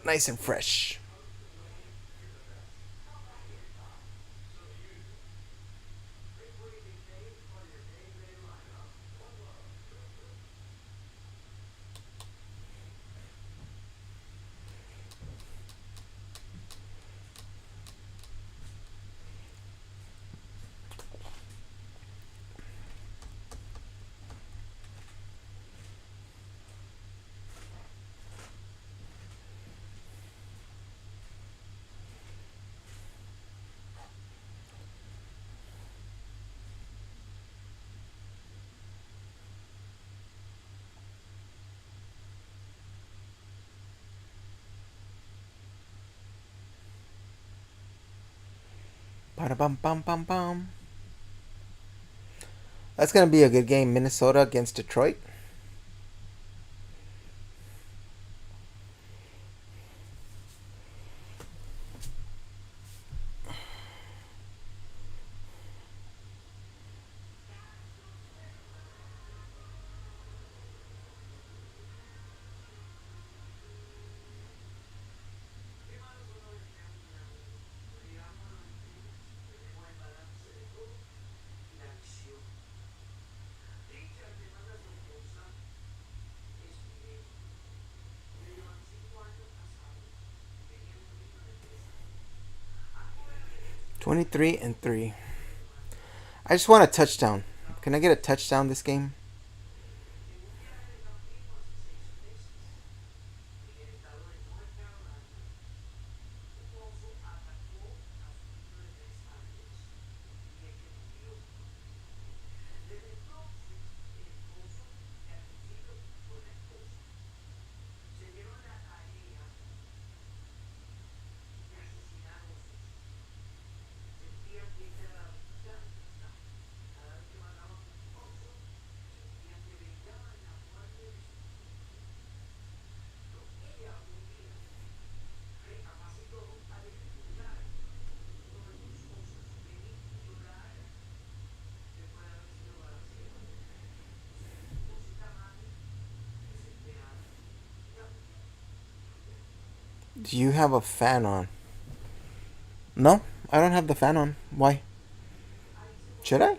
nice and fresh. Bada bum bum bum bum. That's gonna be a good game. Minnesota against Detroit. 23-3. I just want a touchdown. Can I get a touchdown this game? Do you have a fan on? No, I don't have the fan on. Why? Should I?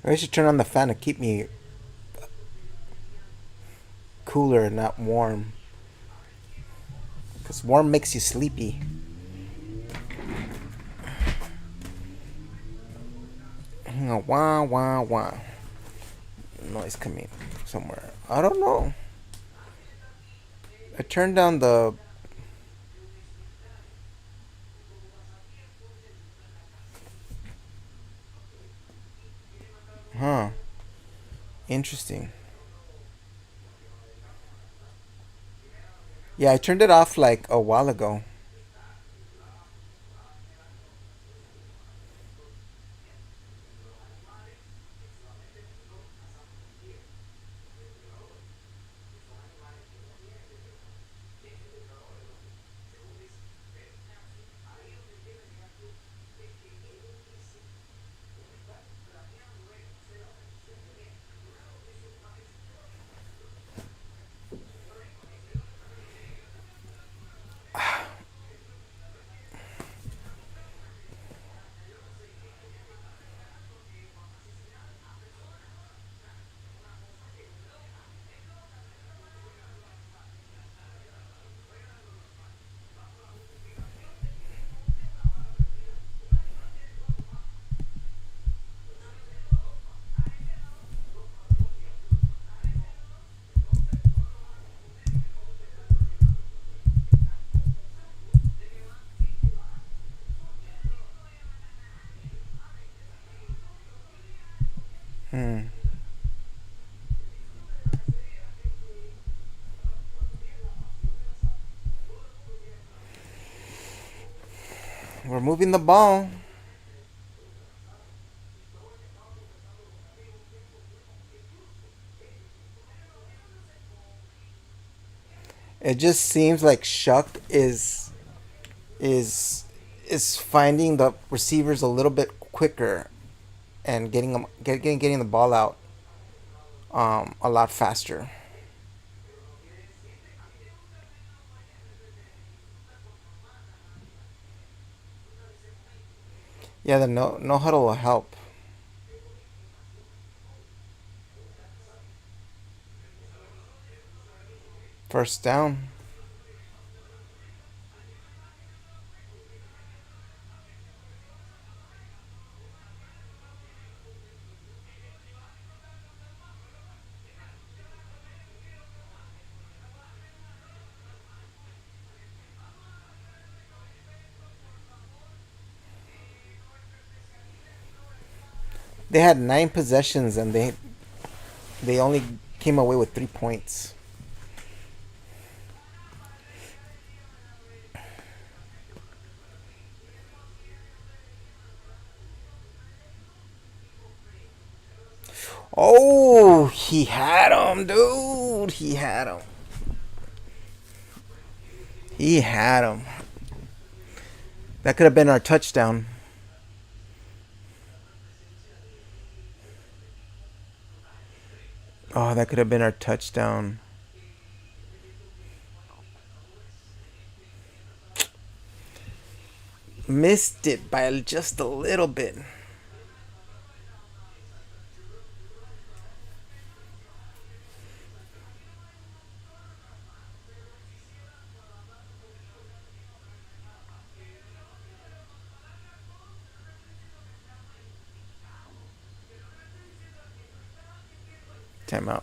I should turn on the fan to keep me cooler, not warm. Because warm makes you sleepy. Wah, wah, wah. Noise coming somewhere. I don't know. I turned down the. Huh. Interesting. Yeah, I turned it off like a while ago. Hmm. moving the ball. It just seems like Shuck is is finding the receivers a little bit quicker and getting the ball out a lot faster. Yeah, the no huddle will help. First down. They had 9 possessions and they only came away with 3 points. Oh, he had him, dude. He had him. He had him. That could have been our touchdown. Oh, that could have been our touchdown. Missed it by just a little bit. Timeout.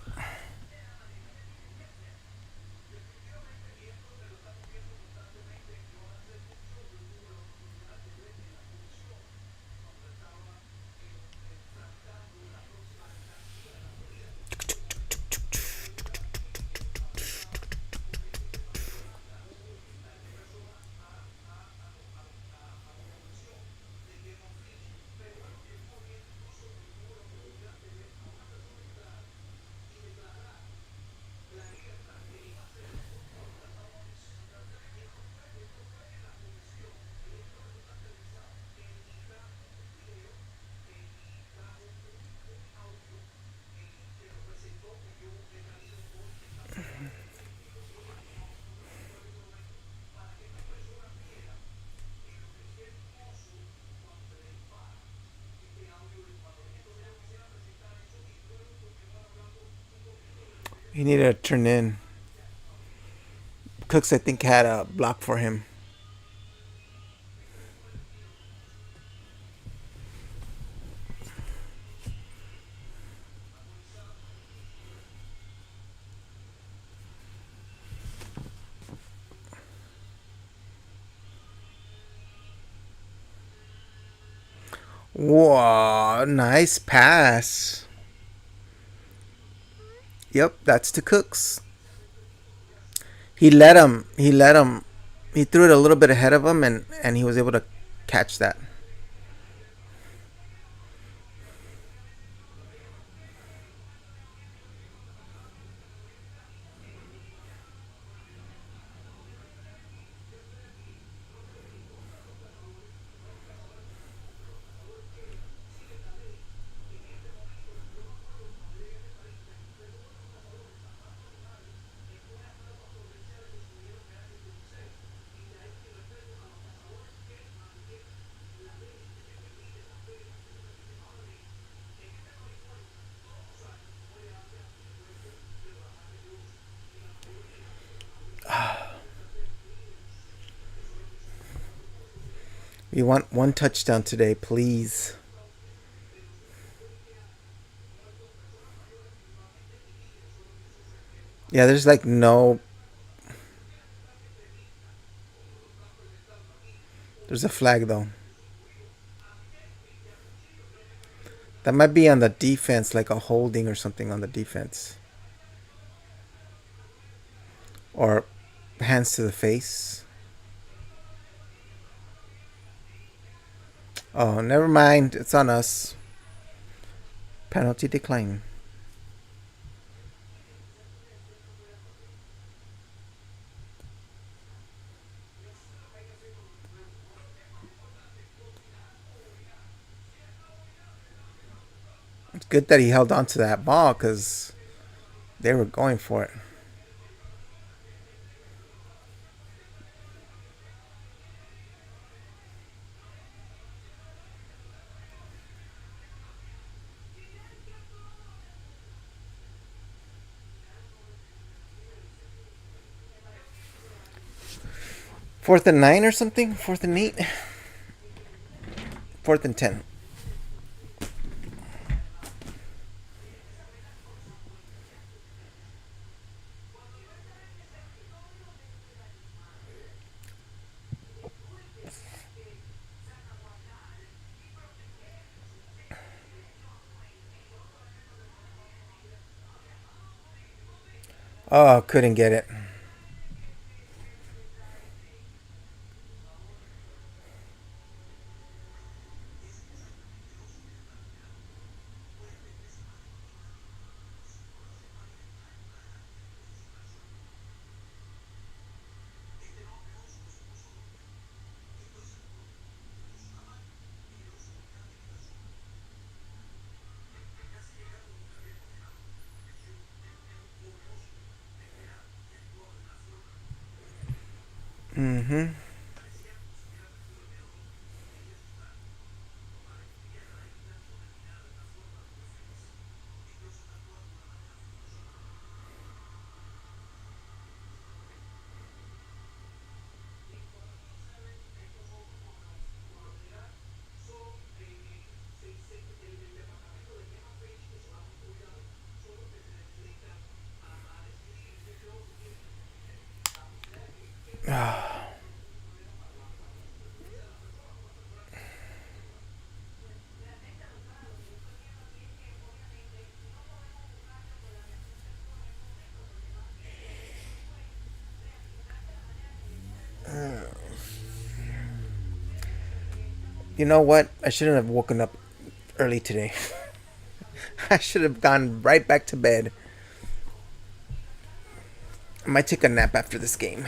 He needed to turn in. Cooks, I think, had a block for him. Whoa, nice pass. Yep, that's to Cooks. He let him. He let him. He threw it a little bit ahead of him, and he was able to catch that. We want one touchdown today, please. Yeah, there's like no. There's a flag though. That might be on the defense, like a holding or something on the defense. Or hands to the face. Oh, never mind. It's on us. Penalty decline. It's good that he held on to that ball because they were going for it. Fourth and 9 or something? Fourth and 8? Fourth and 10. Oh, couldn't get it. Mm-hmm. You know what? I shouldn't have woken up early today. I should have gone right back to bed. I might take a nap after this game.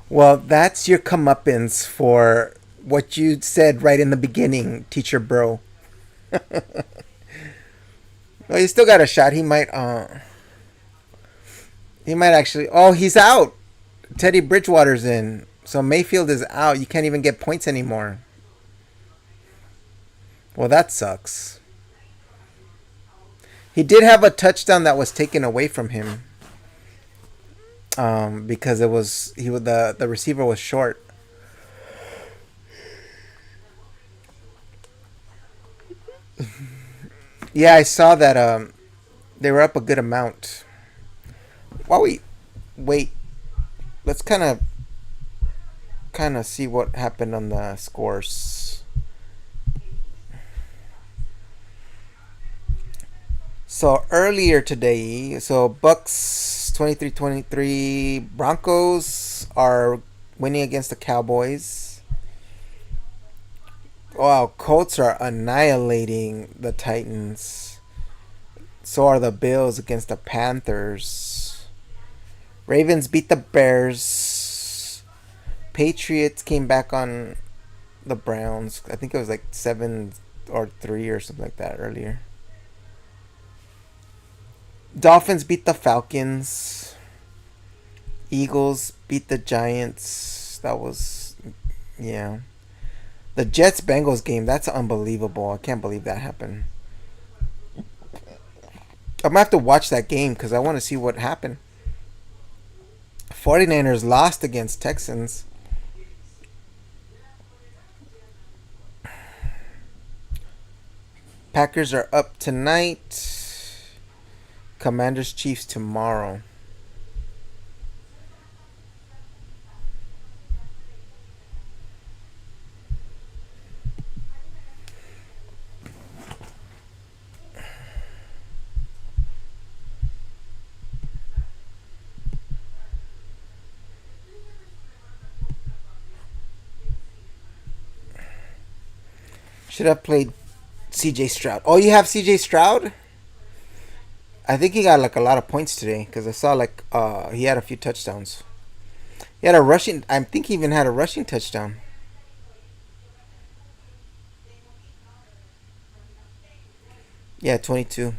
Well, that's your comeuppance for what you said right in the beginning, teacher bro. Well, he still got a shot. He might actually. Oh, he's out. Teddy Bridgewater's in. So Mayfield is out. You can't even get points anymore. Well, that sucks. He did have a touchdown that was taken away from him. Because it was the receiver was short. Yeah, I saw that. They were up a good amount. While we wait, let's kind of see what happened on the scores. So earlier today, so Bucks 23-23, Broncos are winning against the Cowboys. Wow, Colts are annihilating the Titans. So are the Bills against the Panthers. Ravens beat the Bears. Patriots came back on the Browns. I think it was like 7 or 3 or something like that earlier. Dolphins beat the Falcons. Eagles beat the Giants. That was, yeah. The Jets Bengals game, that's unbelievable. I can't believe that happened. I'm gonna have to watch that game because I want to see what happened. 49ers lost against Texans. Packers are up tonight. Commanders Chiefs tomorrow. Should have played CJ Stroud. Oh, you have CJ Stroud? I think he got like a lot of points today because I saw like he had a few touchdowns. He had a rushing. I think he even had a rushing touchdown. Yeah, 22.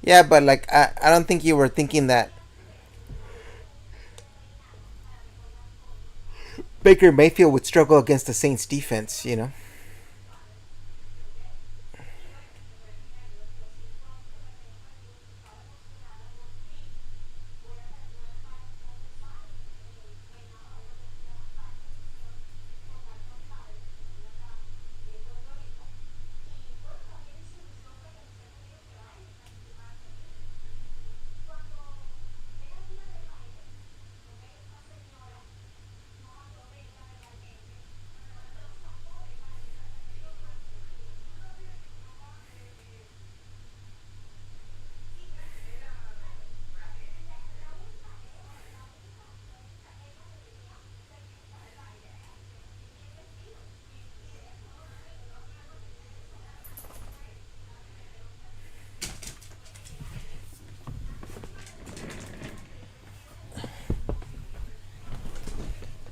Yeah, but like I don't think you were thinking that Baker Mayfield would struggle against the Saints defense, you know.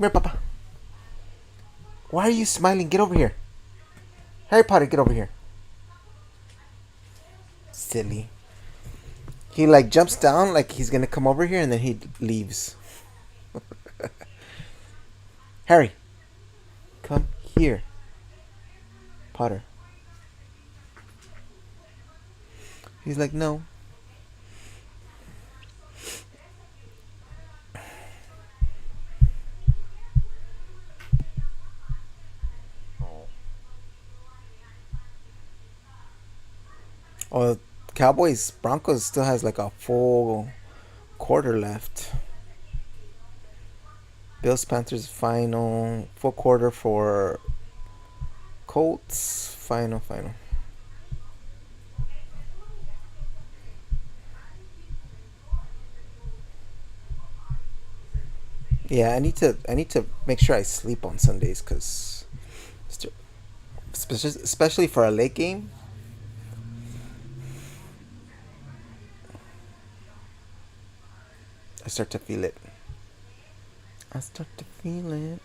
Come here, Papa. Why are you smiling? Get over here. Harry Potter, get over here. Silly. He like jumps down like he's gonna come over here and then he leaves. Harry, come here. Potter. He's like, no. Oh, Cowboys Broncos still has like a full quarter left. Bills Panthers final full quarter for Colts final. Yeah, I need to make sure I sleep on Sundays because especially for a late game. I start to feel it. I start to feel it.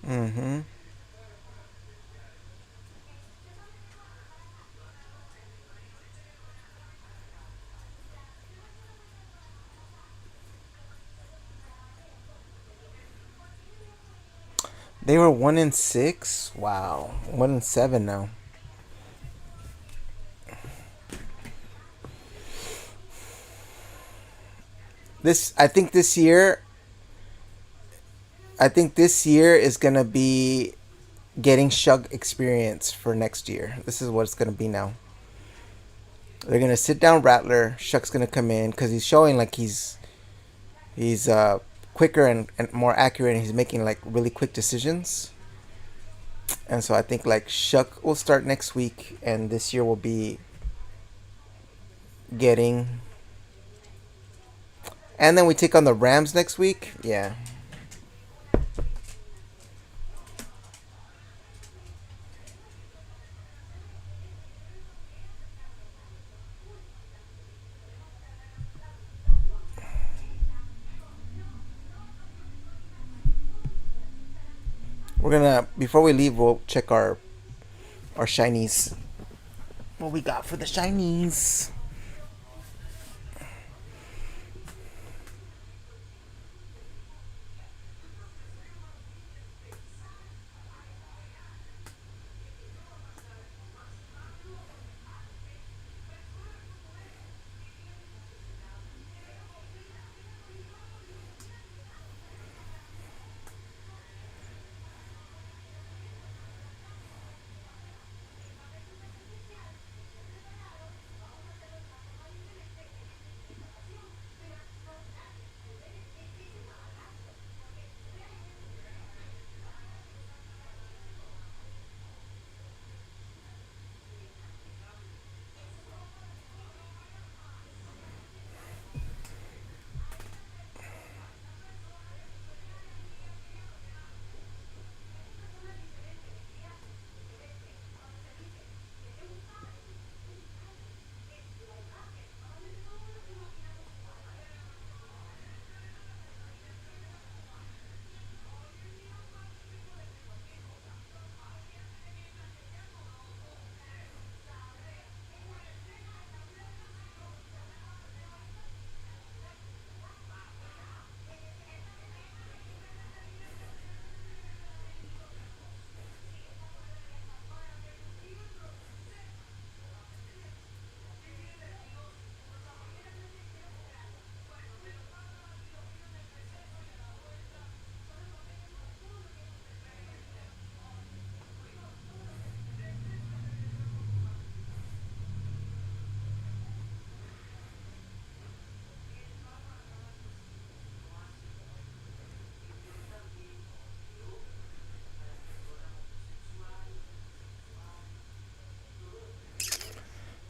Mm-hmm. They were 1-6. Wow, 1-7 now. This I think this year. I think this year is gonna be getting Shug experience for next year. This is what it's gonna be now. They're gonna sit down Rattler. Shuck's gonna come in because he's showing like he's quicker and more accurate, and he's making like really quick decisions. And so I think like Shuck will start next week, and this year will be getting. And then we take on the Rams next week. Yeah. We're gonna before we leave, we'll check our shinies. What we got for the shinies?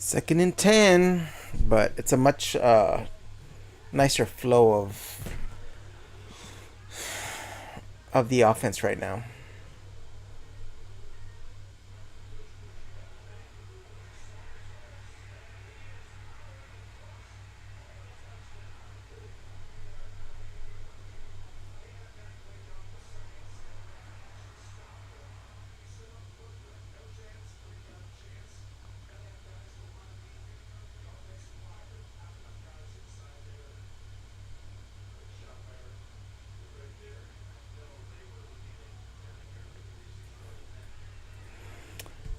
Second and 10, but it's a much nicer flow of the offense right now.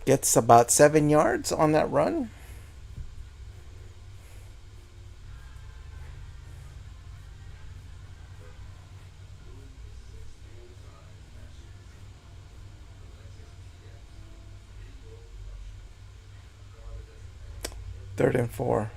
Gets about 7 yards on that run. Third and 4.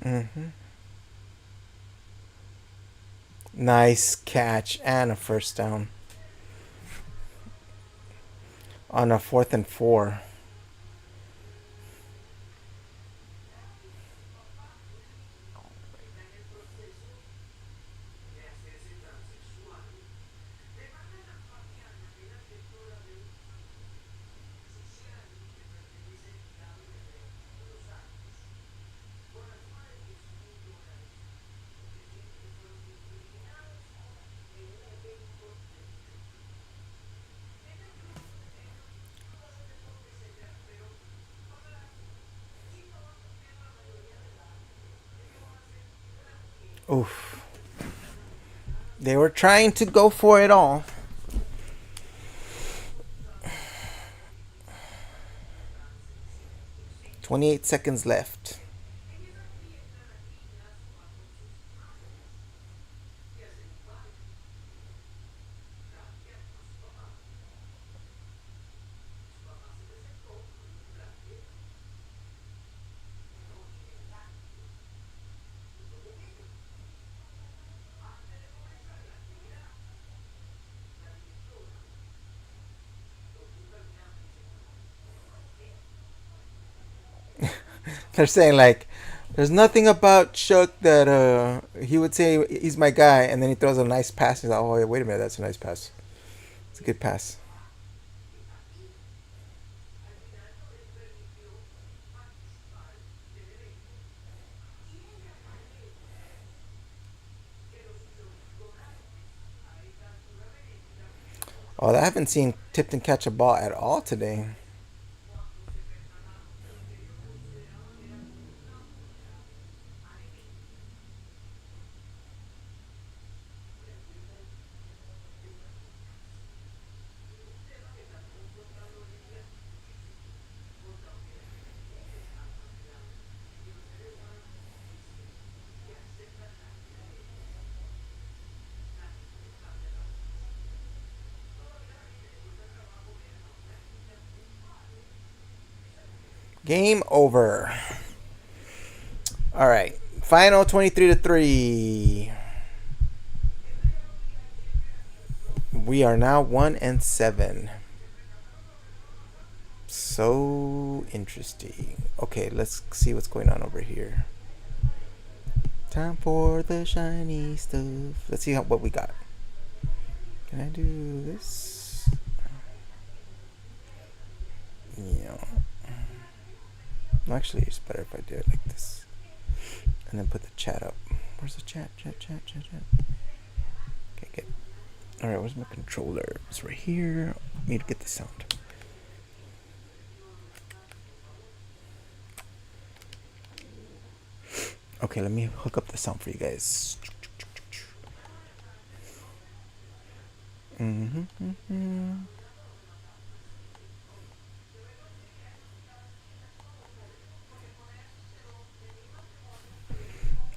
Mm-hmm. Nice catch and a first down on a 4th and 4. Oof. They were trying to go for it all. $28 seconds left. They're saying like, there's nothing about Chuck that he would say he's my guy, and then he throws a nice pass. He's like, oh wait a minute, that's a nice pass. It's a good pass. Oh, I haven't seen Tipton catch a ball at all today. Game over. All right. Final 23-3. We are now 1-7. So interesting. Okay, let's see what's going on over here. Time for the shiny stuff. Let's see what we got. Can I do this? Yeah. Actually, it's better if I do it like this. And then put the chat up. Where's the chat? Chat. Okay, good. Alright, where's my controller? It's right here. I need to get the sound. Okay, let me hook up the sound for you guys.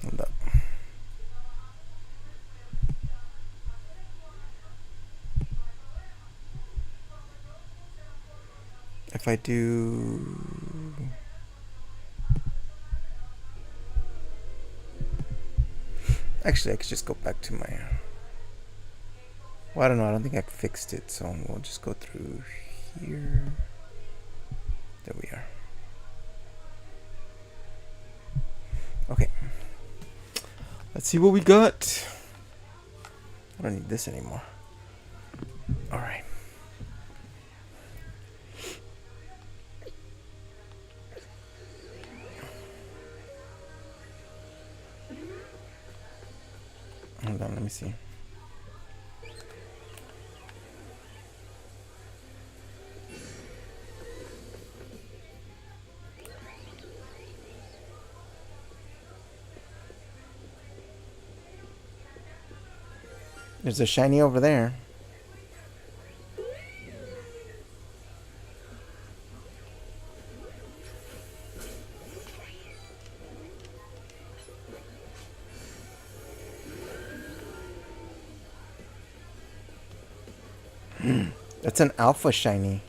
Hold up. If I do... Actually, I could just go back to my... Well, I don't know. I don't think I fixed it, so we'll just go through here. There we are. Okay. Let's see what we got. I don't need this anymore. All right. Hold on, let me see. There's a shiny over there. That's an alpha shiny.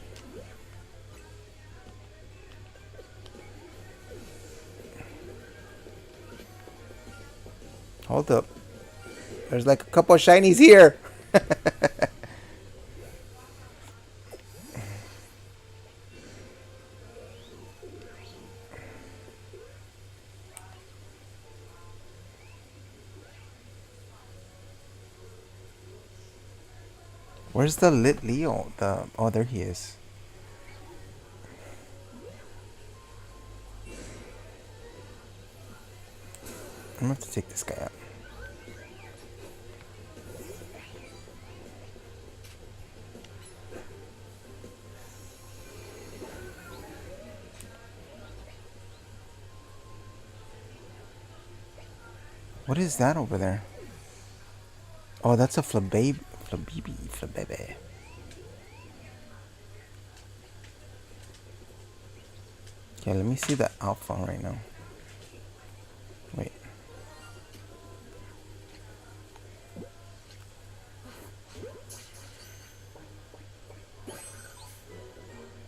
Hold up. There's like a couple of shinies here. Where's the lit Leo? Oh, there he is. I'm gonna have to take this guy out. What is that over there? Oh, that's a flababe. Flabebe. Okay, let me see the alpha right now. Wait.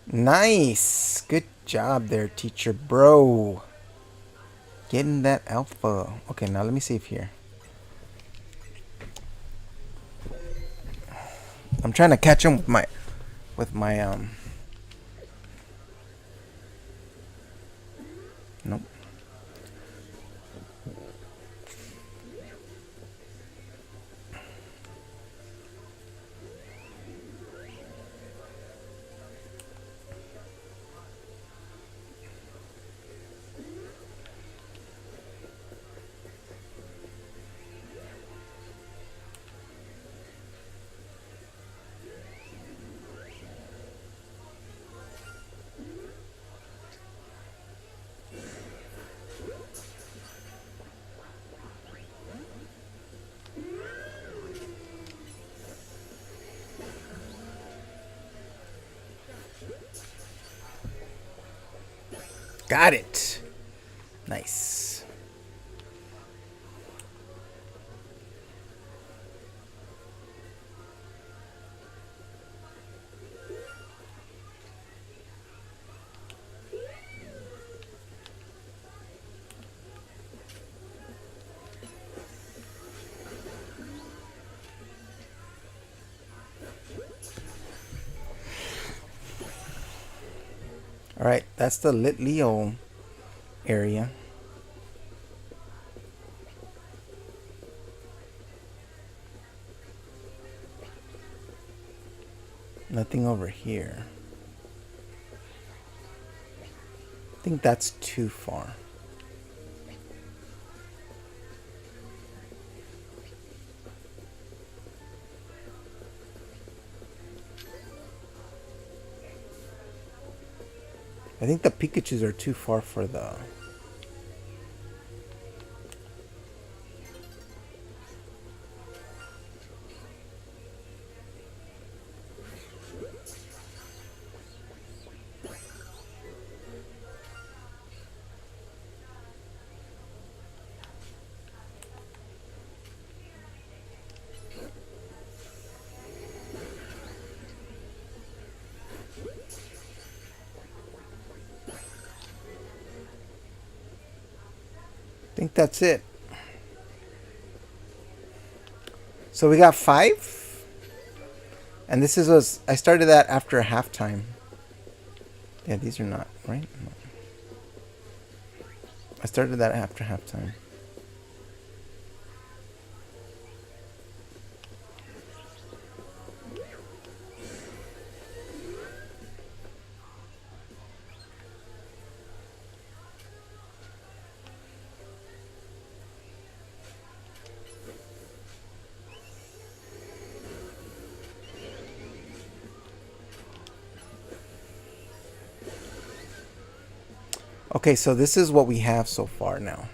Nice. Good job there, teacher bro. Getting that alpha. Okay, now let me see if here. I'm trying to catch him with my nope. Got it. Nice. All right, that's the Lit Leo area. Nothing over here. I think that's too far. I think the Pikachus are too far for the... I think that's it. So we got 5. And this was I started that after halftime. Yeah, these are not, right? No. I started that after halftime. Okay, so this is what we have so far now.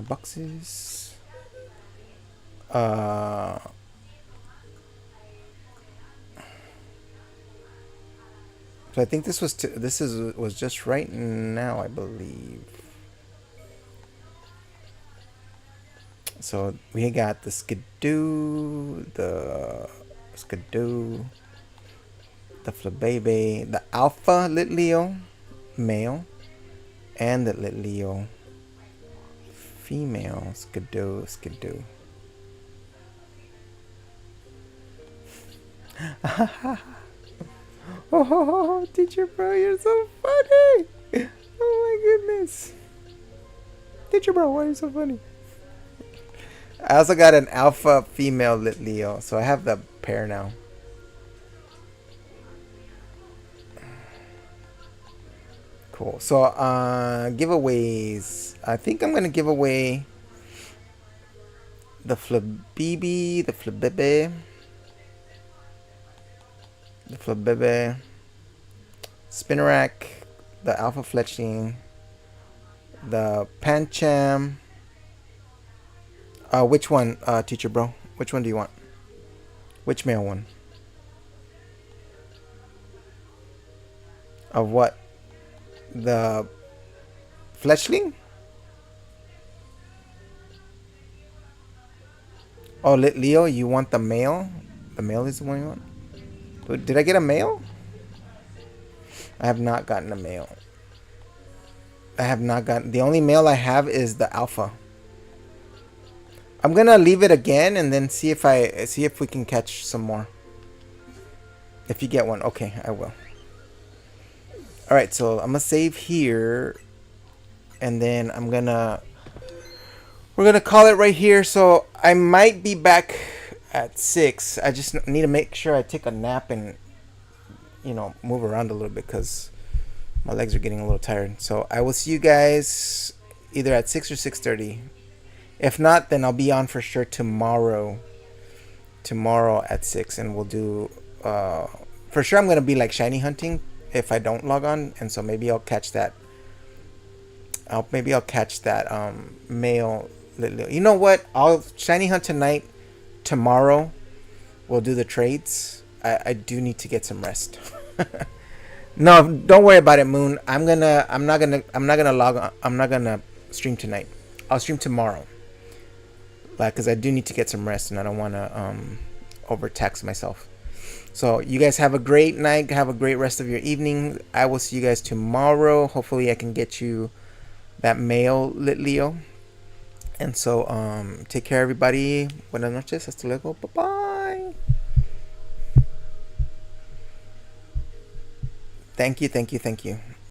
Boxes. So I think this was was just right now, I believe. So we got the Skidoo, the Flabebe, the Alpha Lit Leo male, and the Lit Leo female. Skidoo. Oh, teacher bro, you're so funny. Oh my goodness. Teacher bro, why are you so funny? I also got an alpha female Lit Leo, so I have the pair now. Cool. So giveaways. I think I'm gonna give away the Flabebe, Spinnerack, the Alpha Fletchling, The Pancham. Which one, teacher bro? Which one do you want? Which male one? Of what? The Fletchling? Oh, Leo, you want the male? The male is the one you want? Did I get a male? I have not gotten a male. I have not gotten... The only male I have is the alpha. I'm gonna leave it again and then see if we can catch some more. If you get one, okay, I will. All right, so I'm gonna save here, and then we're gonna call it right here. So I might be back at 6. I just need to make sure I take a nap and move around a little bit because my legs are getting a little tired. So I will see you guys either at 6 or 6:30. If not, then I'll be on for sure tomorrow. Tomorrow at 6, and we'll do. For sure, I'm gonna be like shiny hunting if I don't log on, and so maybe I'll catch that. Maybe I'll catch that male. You know what? I'll shiny hunt tonight. Tomorrow, we'll do the trades. I do need to get some rest. No, don't worry about it, Moon. I'm not gonna log on. I'm not gonna stream tonight. I'll stream tomorrow. Like, cause I do need to get some rest, and I don't want to overtax myself. So you guys have a great night. Have a great rest of your evening. I will see you guys tomorrow. Hopefully, I can get you that male Leo. And so, take care, everybody. Buenas noches. Hasta luego. Bye bye. Thank you.